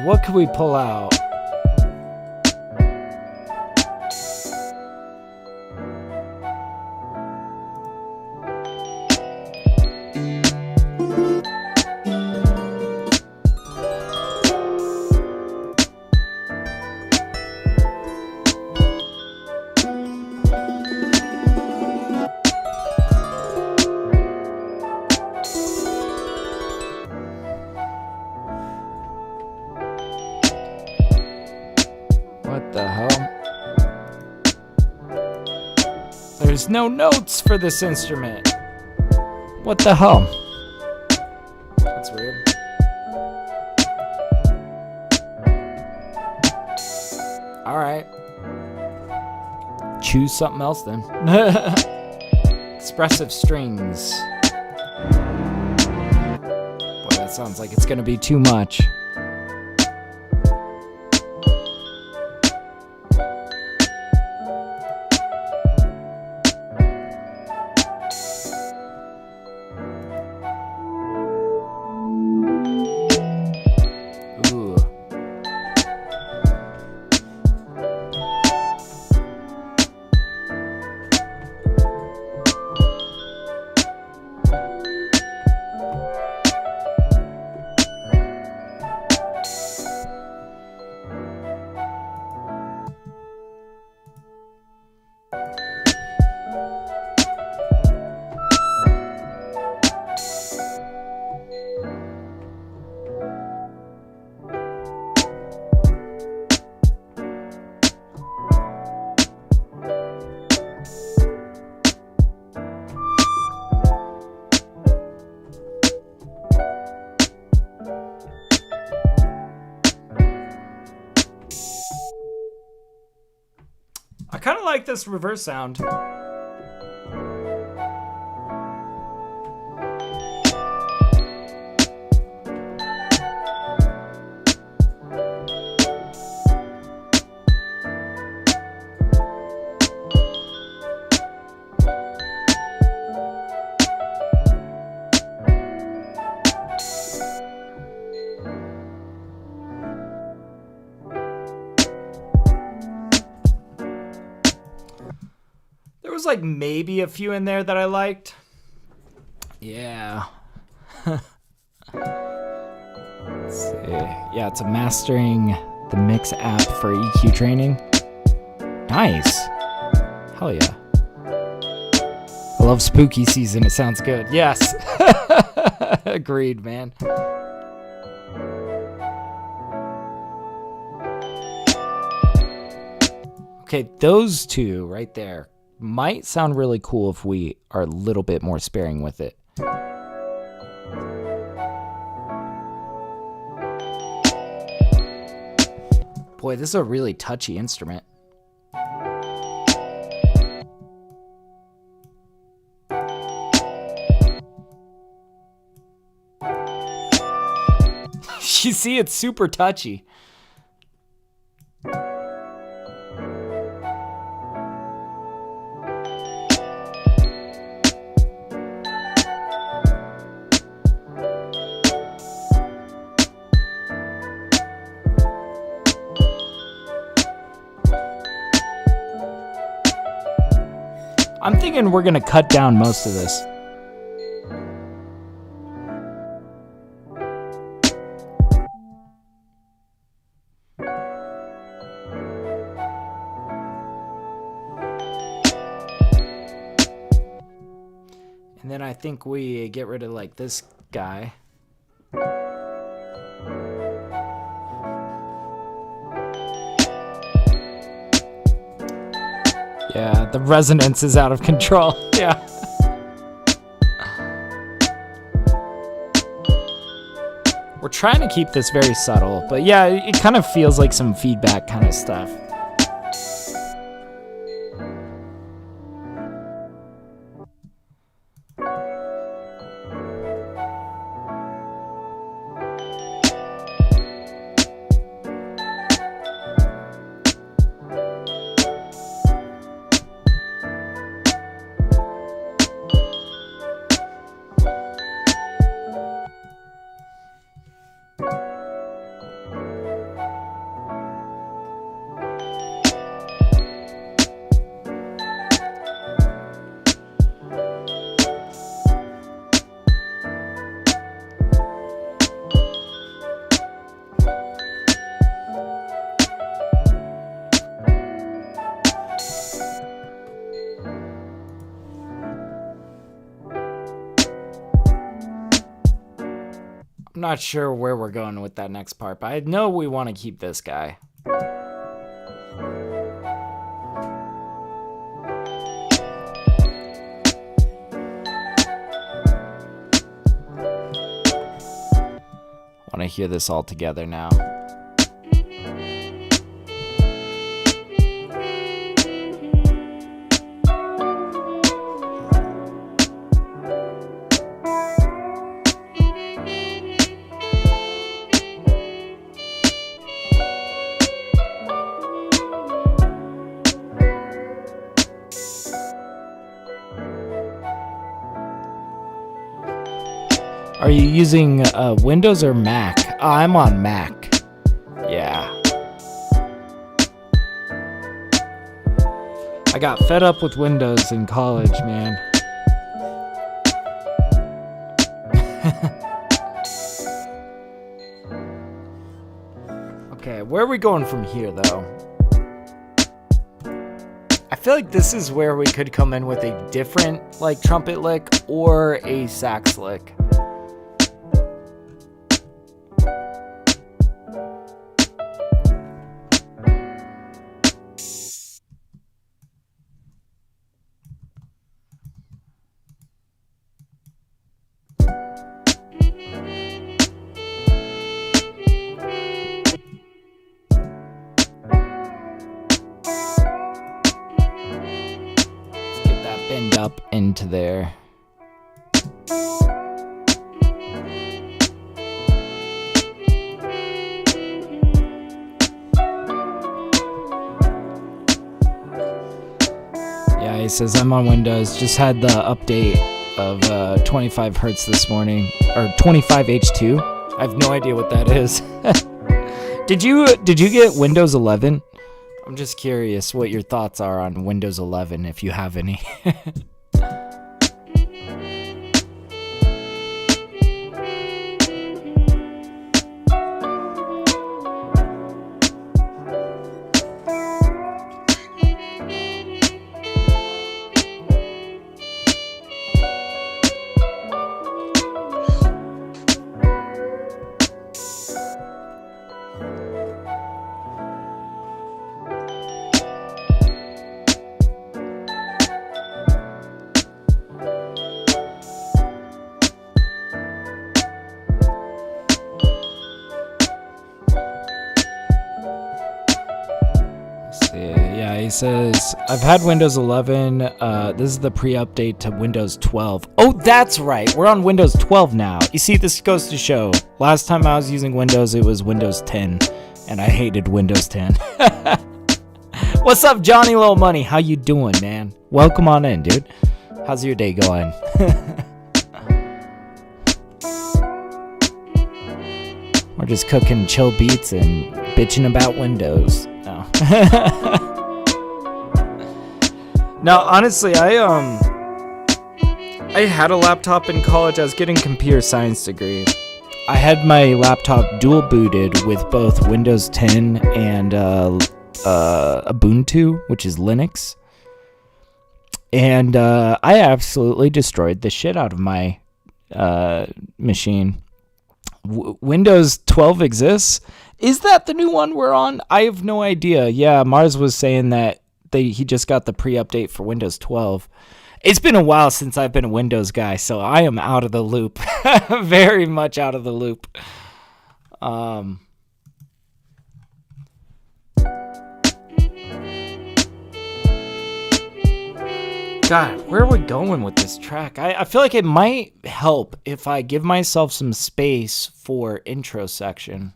What could we pull out? What the hell? There's no notes for this instrument. What the hell? That's weird. Alright. Choose something else then. Expressive strings. Boy, that sounds like it's gonna be too much. kind of like this reverse sound. There was like maybe a few in there that I liked. Yeah. Let's see. Yeah, it's a mastering the mix app for EQ training. Nice. Hell yeah. I love spooky season. It sounds good. Yes. Agreed, man. Okay, those two right there might sound really cool if we are a little bit more sparing with it. Boy, this is a really touchy instrument. You see, it's super touchy. I'm thinking we're gonna cut down most of this. And then I think we get rid of like this guy. Yeah, the resonance is out of control. Yeah. We're trying to keep this very subtle, but yeah, it kind of feels like some feedback kind of stuff. I'm not sure where we're going with that next part, but I know we want to keep this guy. I want to hear this all together now. Are you using Windows or Mac? Oh, I'm on Mac. Yeah. I got fed up with Windows in college, man. Okay, where are we going from here, though? I feel like this is where we could come in with a different, like, trumpet lick or a sax lick. end up into there. Yeah, he says, I'm on Windows. Just had the update of 25 hertz this morning, or 25H2. I have no idea what that is. Did you get Windows 11? I'm just curious what your thoughts are on Windows 11, if you have any. He says, I've had Windows 11. This is the pre-update to Windows 12. Oh, that's right. We're on Windows 12 now. You see, this goes to show. Last time I was using Windows, it was Windows 10. And I hated Windows 10. What's up, Johnny Little Money? How you doing, man? Welcome on in, dude. How's your day going? We're just cooking chill beats and bitching about Windows. No. Now, honestly, I had a laptop in college. I was getting a computer science degree. I had my laptop dual booted with both Windows 10 and Ubuntu, which is Linux. And I absolutely destroyed the shit out of my machine. Windows 12 exists. Is that the new one we're on? I have no idea. Yeah, Mars was saying that he just got the pre-update for Windows 12. It's been a while since I've been a Windows guy, so I am out of the loop. Very much out of the loop. God, where are we going with this track? I feel like it might help if I give myself some space for intro section.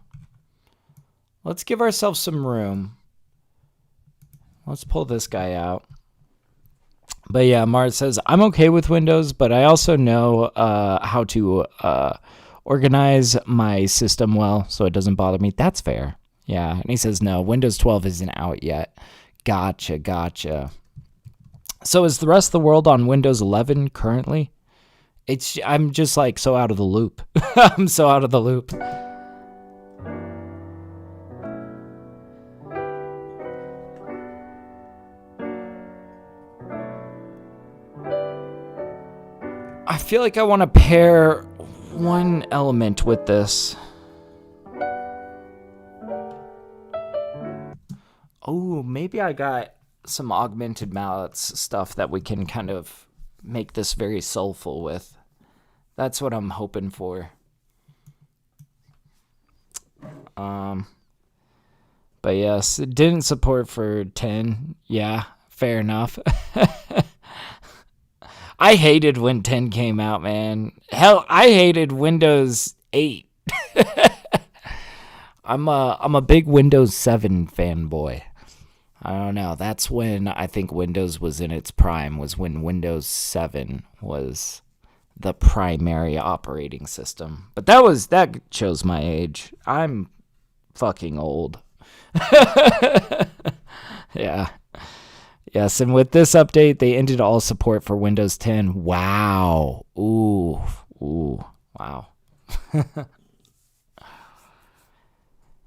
Let's give ourselves some room. Let's pull this guy out. But yeah, Mars says, I'm okay with Windows, but I also know how to organize my system well so it doesn't bother me. That's fair. Yeah, and he says, no, Windows 12 isn't out yet. Gotcha. So is the rest of the world on Windows 11 currently? I'm just like so out of the loop. I'm so out of the loop. I feel like I want to pair one element with this. Oh, maybe I got some augmented mallets stuff that we can kind of make this very soulful with. That's what I'm hoping for. But yes, it didn't support for 10. Yeah, fair enough. I hated when 10 came out, man. Hell, I hated Windows 8. I'm a big Windows 7 fanboy. I don't know. That's when I think Windows was in its prime, was when Windows 7 was the primary operating system. But that shows my age. I'm fucking old. Yeah. Yes, and with this update, they ended all support for Windows 10. Wow. Ooh, wow.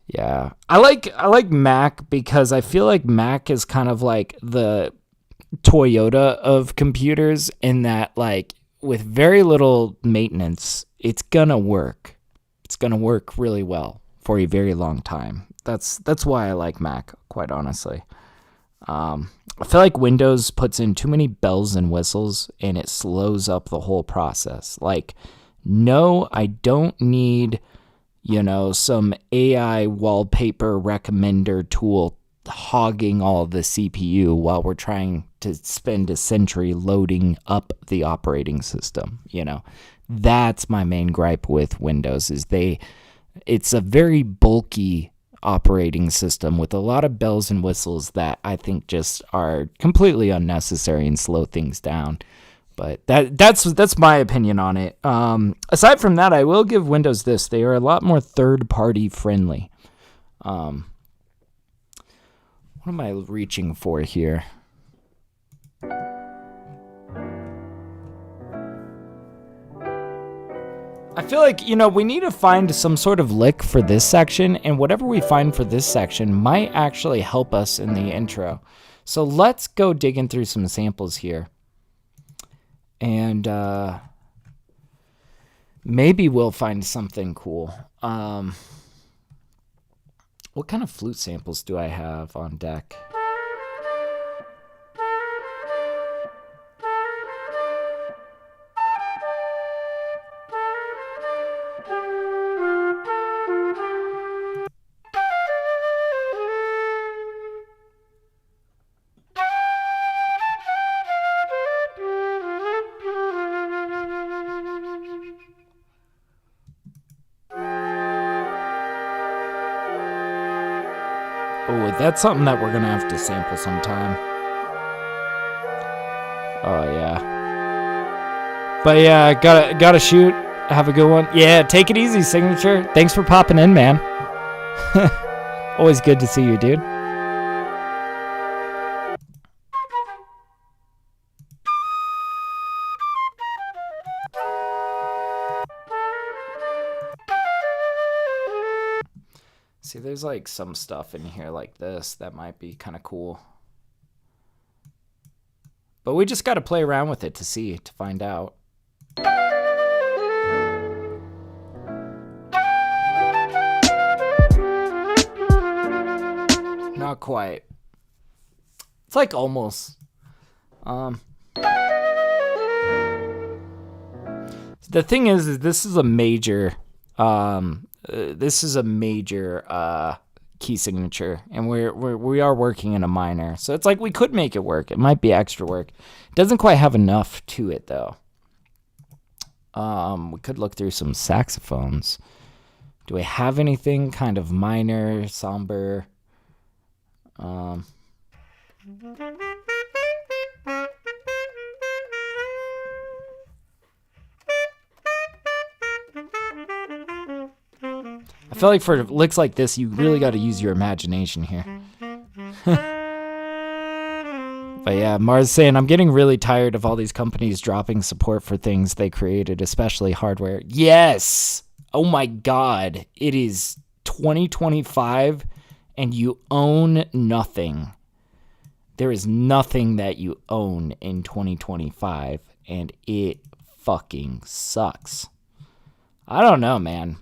Yeah. I like Mac because I feel like Mac is kind of like the Toyota of computers in that, like, with very little maintenance, it's gonna work. It's gonna work really well for a very long time. That's why I like Mac, quite honestly. I feel like Windows puts in too many bells and whistles and it slows up the whole process. Like, no, I don't need, some AI wallpaper recommender tool hogging all the CPU while we're trying to spend a century loading up the operating system. That's my main gripe with Windows is it's a very bulky operating system with a lot of bells and whistles that I think just are completely unnecessary and slow things down. But that's my opinion on it. Aside from that, I will give Windows this. They are a lot more third-party friendly. What am I reaching for here? I feel like, we need to find some sort of lick for this section, and whatever we find for this section might actually help us in the intro. So let's go digging through some samples here. And maybe we'll find something cool. What kind of flute samples do I have on deck? Oh, that's something that we're gonna have to sample sometime. Oh yeah. But yeah, gotta shoot. Have a good one. Yeah, take it easy, Signature. Thanks for popping in, man. Always good to see you, dude. See, there's like some stuff in here like this that might be kind of cool. But we just got to play around with it to find out. Not quite. It's like almost. The thing is this is a major key signature, and we are working in a minor, so it's like we could make it work. It might be extra work. It doesn't quite have enough to it though. We could look through some saxophones. Do we have anything kind of minor, somber? I feel like for licks like this, you really got to use your imagination here. But yeah, Mars saying, I'm getting really tired of all these companies dropping support for things they created, especially hardware. Yes! Oh my God. It is 2025 and you own nothing. There is nothing that you own in 2025 and it fucking sucks. I don't know, man.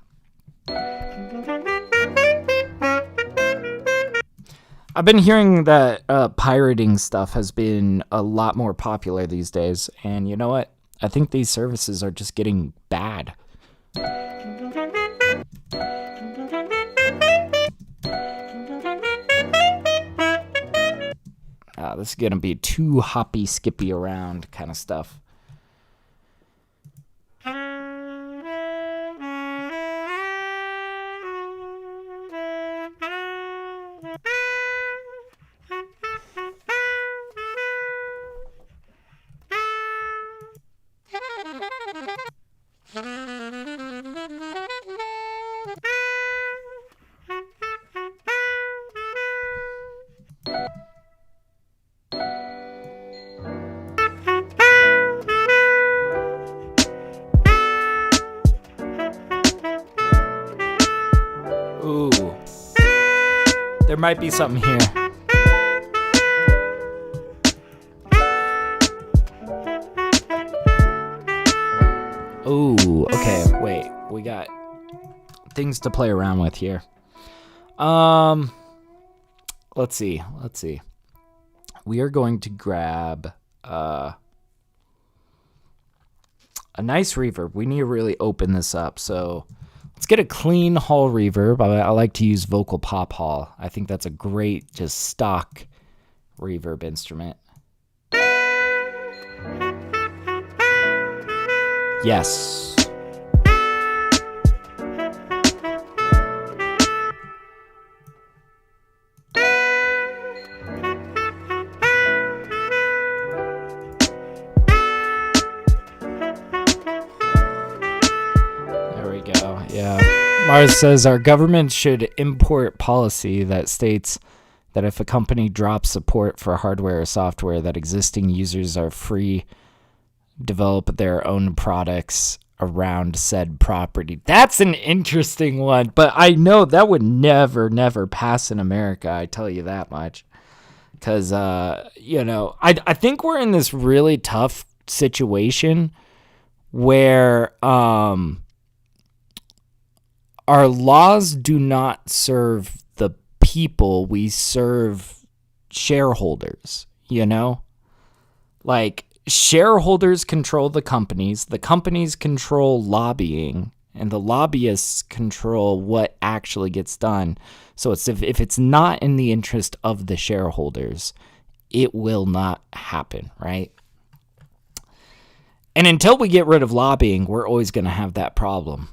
I've been hearing that pirating stuff has been a lot more popular these days, and you know what? I think these services are just getting bad. This is gonna be too hoppy, skippy around kind of stuff. Ooh. There might be something here. Ooh, okay, wait. We got things to play around with here. Let's see. We are going to grab a nice reverb. We need to really open this up, so Let's get a clean hall reverb. I like to use Vocal Pop Hall. I think that's a great, just stock reverb instrument. Yes. Yeah. Mars says our government should import policy that states that if a company drops support for hardware or software, that existing users are free to develop their own products around said property. That's an interesting one, but I know that would never pass in America. I tell you that much. Because, I think we're in this really tough situation where, our laws do not serve the people. We serve shareholders, Like, shareholders control the companies control lobbying, and the lobbyists control what actually gets done. So it's if it's not in the interest of the shareholders, it will not happen, right? And until we get rid of lobbying, we're always going to have that problem,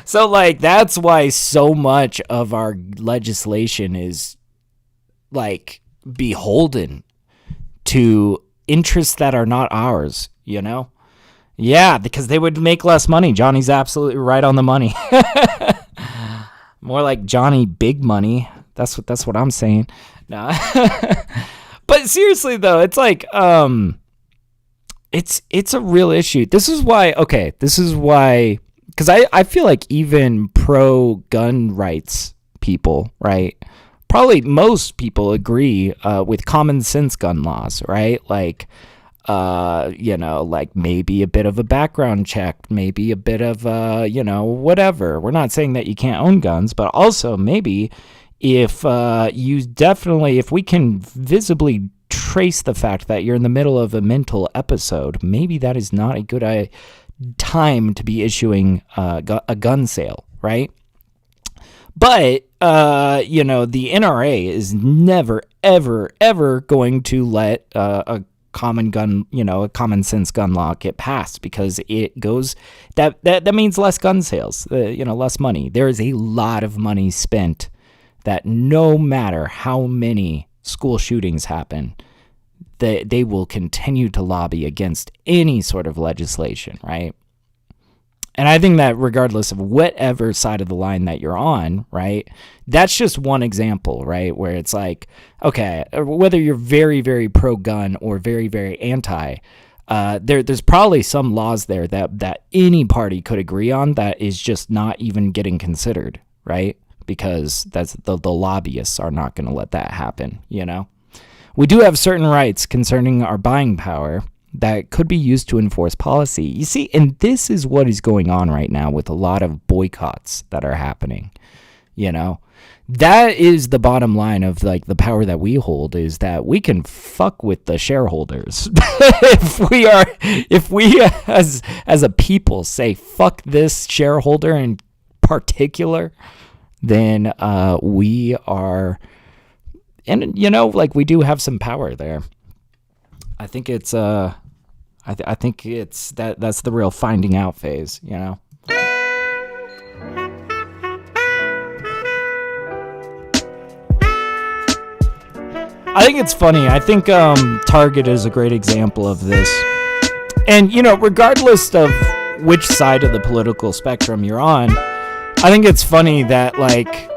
So, like, that's why so much of our legislation is, like, beholden to interests that are not ours, Yeah, because they would make less money. Johnny's absolutely right on the money. More like Johnny Big Money. That's what I'm saying. No. But seriously, though, it's like, it's a real issue. This is why, because I feel like even pro-gun rights people, right, probably most people agree with common sense gun laws, right? Like, like maybe a bit of a background check, maybe a bit of, whatever. We're not saying that you can't own guns, but also maybe if if we can visibly trace the fact that you're in the middle of a mental episode, maybe that is not a good time to be issuing a gun sale, right? But, the NRA is never, ever going to let a common gun, a common sense gun law get passed, because it goes, that means less gun sales, less money. There is a lot of money spent that no matter how many school shootings happen, they will continue to lobby against any sort of legislation, right? And I think that regardless of whatever side of the line that you're on, right, that's just one example, right, where it's like, okay, whether you're very, very pro-gun or very, very anti, there's probably some laws there that any party could agree on that is just not even getting considered, right? Because that's the lobbyists are not going to let that happen, We do have certain rights concerning our buying power that could be used to enforce policy. You see, and this is what is going on right now with a lot of boycotts that are happening, That is the bottom line of, like, the power that we hold, is that we can fuck with the shareholders. if we as a people say fuck this shareholder in particular, then we are, and we do have some power there. I think it's I think it's that's the real finding out phase, I think it's funny. I think Target is a great example of this. And regardless of which side of the political spectrum you're on, I think it's funny that, like,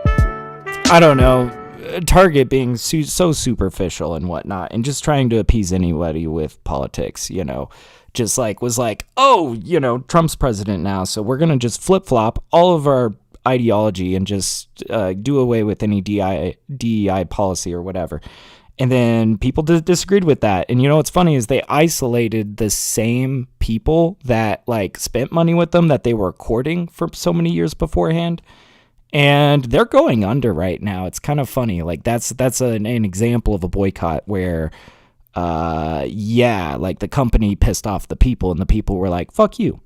I don't know, Target being so superficial and whatnot, and just trying to appease anybody with politics, just like was like, oh, Trump's president now, so we're gonna just flip flop all of our ideology and just do away with any DEI policy or whatever. And then people disagreed with that. And what's funny is they isolated the same people that, like, spent money with them that they were courting for so many years beforehand. And they're going under right now. It's kind of funny. Like, that's an example of a boycott where, like, the company pissed off the people, and the people were like, fuck you,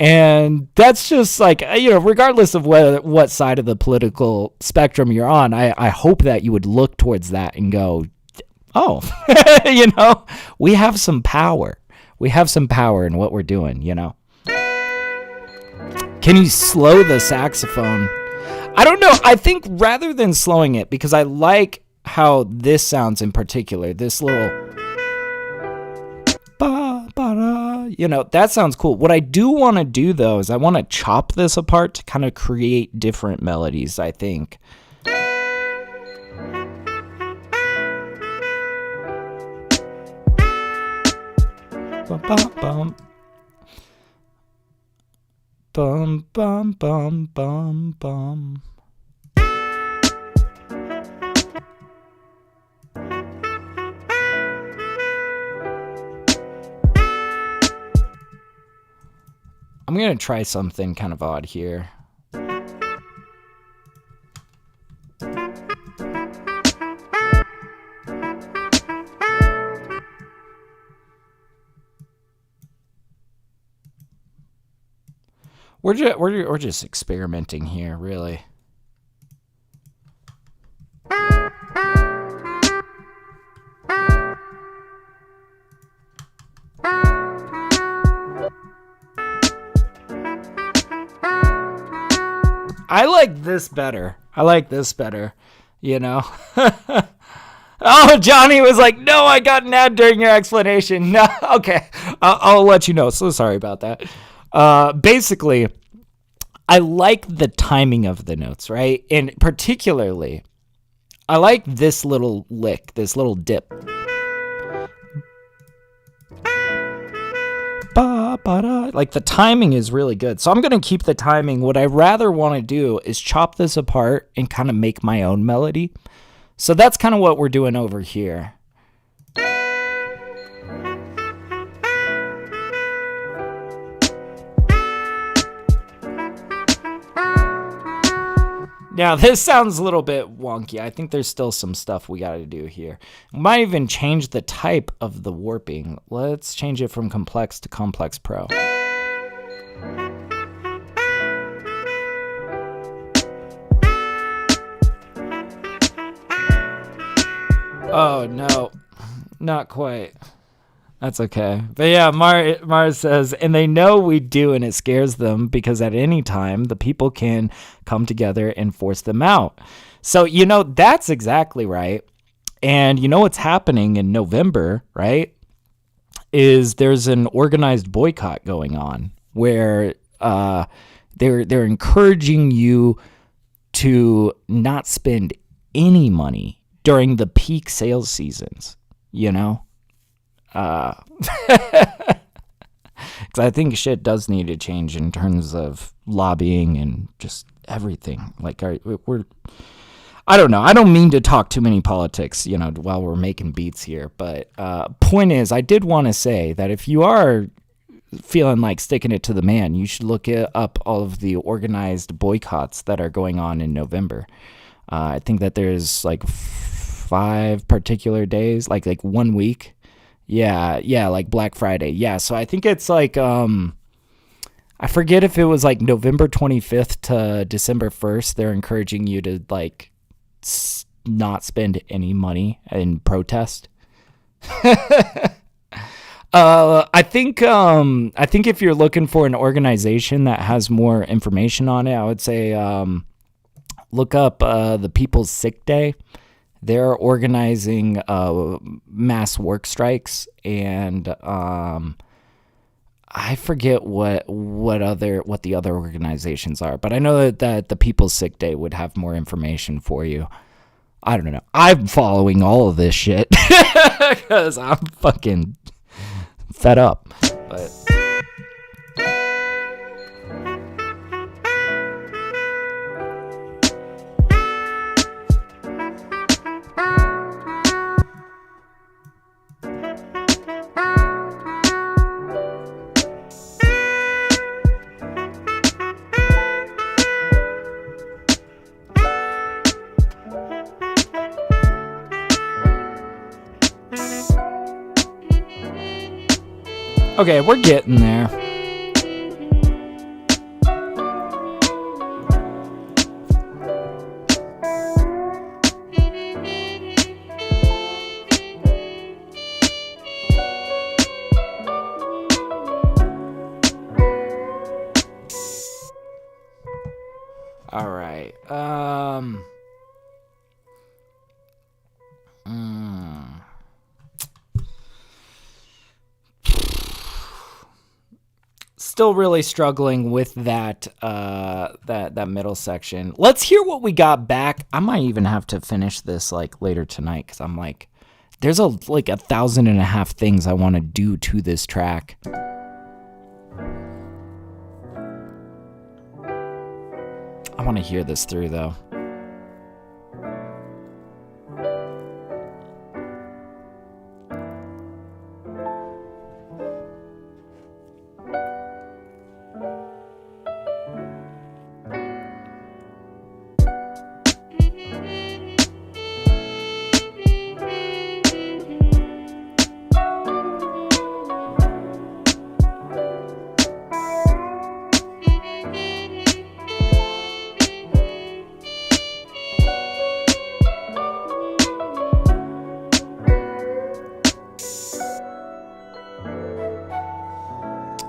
And that's just like, regardless of what side of the political spectrum you're on, I hope that you would look towards that and go, oh, we have some power. We have some power in what we're doing, Can you slow the saxophone? I don't know. I think rather than slowing it, because I like how this sounds in particular, this little that sounds cool. What I do want to do, though, is I want to chop this apart to kind of create different melodies, I think. Bum, bum, bum. Bum, bum, bum, bum, bum. I'm going to try something kind of odd here. We're just experimenting here, really. I like this better. Oh, Johnny was like, no, I got an ad during your explanation. No, okay. I'll let you know. So sorry about that. Basically, I like the timing of the notes, right? And particularly, I like this little lick, this little dip. Like the timing is really good. So I'm going to keep the timing. What I rather want to do is chop this apart and kind of make my own melody. So that's kind of what we're doing over here. Now, this sounds a little bit wonky. I think there's still some stuff we got to do here. We might even change the type of the warping. Let's change it from complex to complex pro. Oh, no. Not quite. That's okay. But yeah, Mars says, and they know we do, and it scares them because at any time the people can come together and force them out. So, that's exactly right. And what's happening in November, right, is there's an organized boycott going on where they're encouraging you to not spend any money during the peak sales seasons, because I think shit does need to change in terms of lobbying and just everything. Like I don't know. I don't mean to talk too many politics, while we're making beats here. But point is, I did want to say that if you are feeling like sticking it to the man, you should look up all of the organized boycotts that are going on in November. I think that there's like 5 particular days, like 1 week. Yeah, like Black Friday. Yeah, so I think it's like, I forget if it was like November 25th to December 1st. They're encouraging you to like not spend any money in protest. I think if you're looking for an organization that has more information on it, I would say look up the People's Sick Day. They're organizing mass work strikes, and I forget what the other organizations are, but I know that the People's Sick Day would have more information for you. I don't know. I'm following all of this shit because I'm fucking fed up. But okay, we're getting there. All right. Still really struggling with that that middle section. Let's hear what we got back. I might even have to finish this like later tonight because I'm like, there's like 1,500 things I want to do to this track. I want to hear this through though.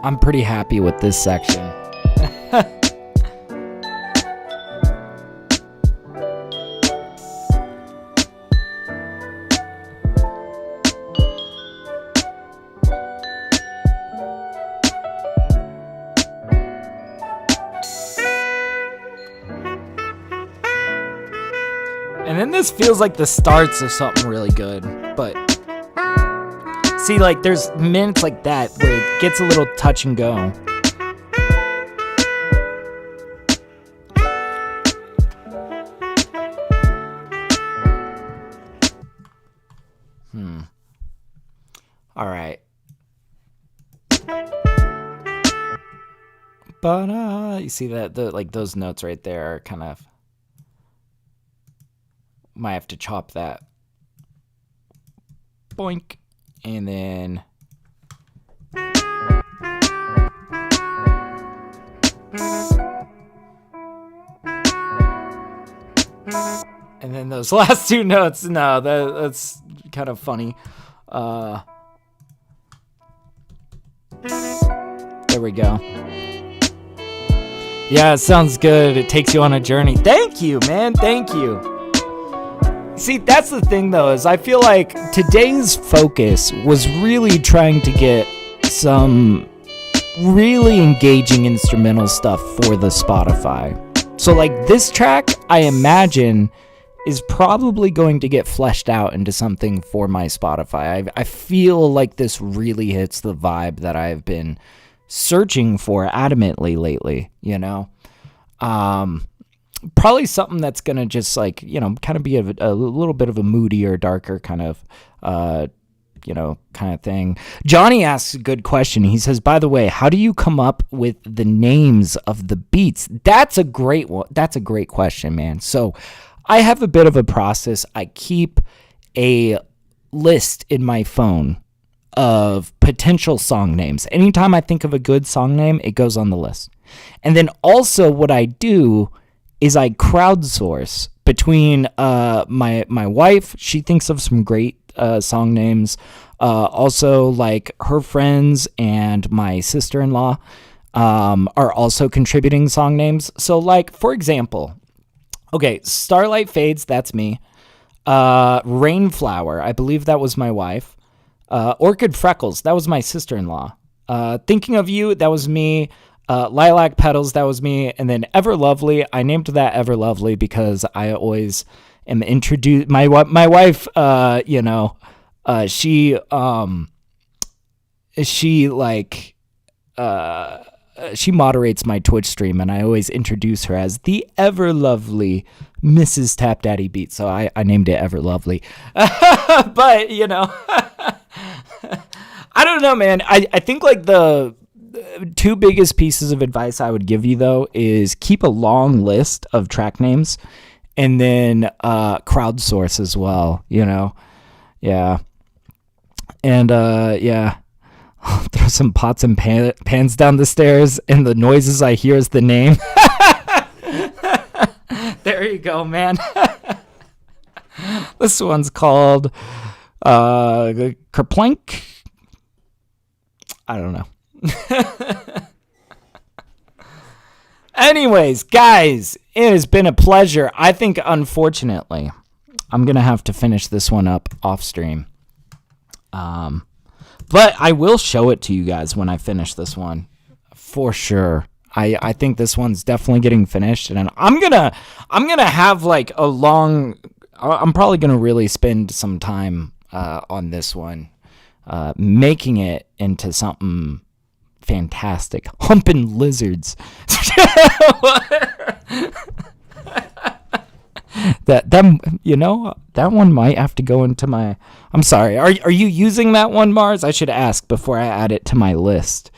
I'm pretty happy with this section. And then this feels like the starts of something really good, but see, like, there's minutes like that where it gets a little touch and go. All right. But you see that like those notes right there are kind of, might have to chop that. Boink. And then those last two notes, no, that's kind of funny. There we go. Yeah, it sounds good. It takes you on a journey. Thank you, man. Thank you. See, that's the thing, though, is I feel like today's focus was really trying to get some really engaging instrumental stuff for the Spotify. So, like, this track, I imagine, is probably going to get fleshed out into something for my Spotify. I feel like this really hits the vibe that I've been searching for adamantly lately, you know? Probably something that's going to just like, you know, kind of be a little bit of a moodier, darker kind of, kind of thing. Johnny asks a good question. He says, by the way, how do you come up with the names of the beats? That's a great one. That's a great question, man. So I have a bit of a process. I keep a list in my phone of potential song names. Anytime I think of a good song name, it goes on the list. And then also what I do is I crowdsource between my wife. She thinks of some great song names. Also, like, her friends and my sister-in-law are also contributing song names. So, like, for example, okay, Starlight Fades, that's me. Rainflower, I believe that was my wife. Orchid Freckles, that was my sister-in-law. Thinking of You, that was me. Lilac Petals, that was me. And then Ever Lovely, I named that Ever Lovely because I always am introduced. My wife, she moderates my Twitch stream, and I always introduce her as the Ever Lovely Mrs. TapDaddyBeats. So I named it Ever Lovely. But, you know, I don't know, man. I think like the two biggest pieces of advice I would give you, though, is keep a long list of track names and then crowdsource as well, you know? Yeah. And, yeah. Throw some pots and pans down the stairs, and the noises I hear is the name. There you go, man. This one's called Kerplink. I don't know. Anyways, guys, it has been a pleasure. I think, unfortunately, I'm going to have to finish this one up off stream. But I will show it to you guys when I finish this one. For sure. I think this one's definitely getting finished. And I'm gonna have like a long... I'm probably going to really spend some time on this one. Making it into something fantastic. Humping lizards. that one might have to go into my... I'm sorry. Are you using that one, Mars? I should ask before I add it to my list.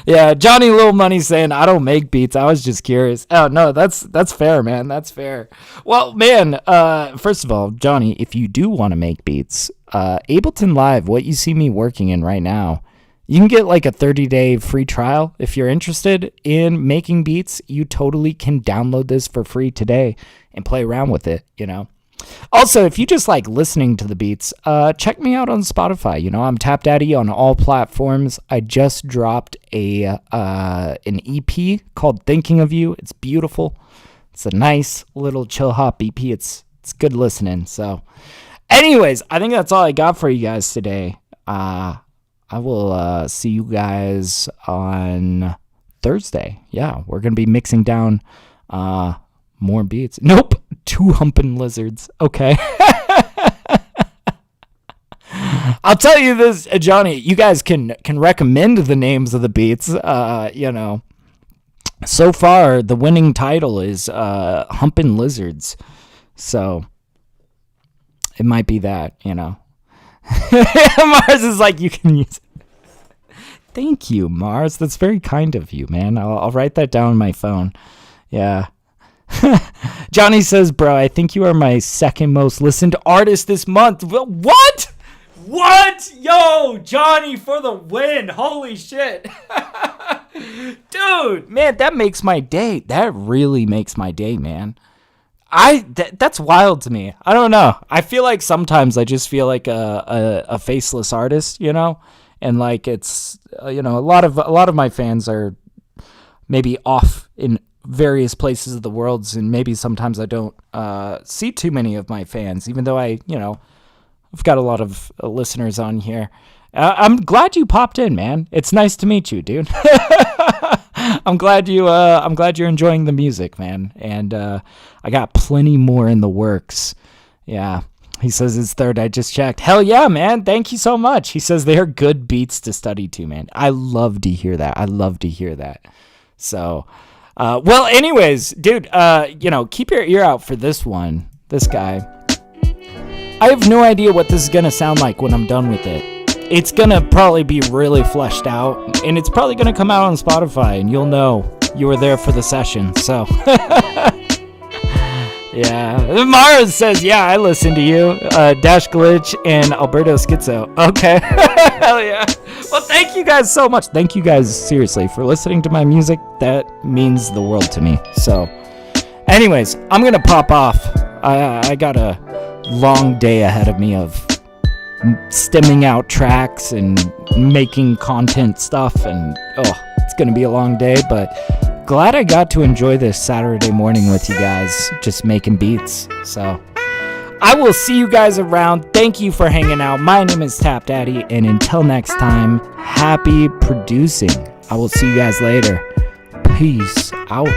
Yeah, Johnny Little Money saying I don't make beats. I was just curious. Oh no, that's fair, man. That's fair. Well, man, first of all, Johnny, if you do want to make beats, Ableton Live, what you see me working in right now, you can get like a 30-day free trial. If you're interested in making beats, you totally can download this for free today and play around with it, Also, if you just like listening to the beats, check me out on Spotify. I'm TapDaddy on all platforms. I just dropped an EP called Thinking of You. It's beautiful. It's a nice little chill hop EP. It's good listening. So anyways, I think that's all I got for you guys today. I will see you guys on Thursday. Yeah, we're going to be mixing down more beats. Nope, 2 humping lizards. Okay. I'll tell you this, Johnny, you guys can recommend the names of the beats. So far, the winning title is Humping Lizards. So it might be that, Mars is like, you can use it. Thank you, Mars. That's very kind of you, man. I'll write that down on my phone. Yeah. Johnny says, bro, I think you are my second most listened artist this month. What? Yo, Johnny for the win. Holy shit. Dude, man, that makes my day. That really makes my day, man. That's wild to me. I don't know. I feel like sometimes I just feel like a faceless artist, and like it's a lot of my fans are maybe off in various places of the world, and maybe sometimes I don't see too many of my fans, even though I've got a lot of listeners on here. I'm glad you popped in, man. It's nice to meet you, dude. I'm glad you're enjoying the music, man. And I got plenty more in the works. Yeah. He says it's third. I just checked. Hell yeah, man. Thank you so much. He says they are good beats to study to, man. I love to hear that. So, well, anyways, dude, keep your ear out for this one. This guy. I have no idea what this is going to sound like when I'm done with it. It's going to probably be really fleshed out, and it's probably going to come out on Spotify, and you'll know you were there for the session, so. Yeah. Mara says, yeah, I listen to you. Dash Glitch and Alberto Schizo. Okay. Hell yeah. Well, thank you guys so much. Thank you guys, seriously, for listening to my music. That means the world to me. So, anyways, I'm going to pop off. I got a long day ahead of me of stemming out tracks and making content stuff, and it's gonna be a long day, but glad I got to enjoy this Saturday morning with you guys, just making beats. So I will see you guys around. Thank you for hanging out. My name is TapDaddy, and until next time, happy producing. I will see you guys later. Peace out.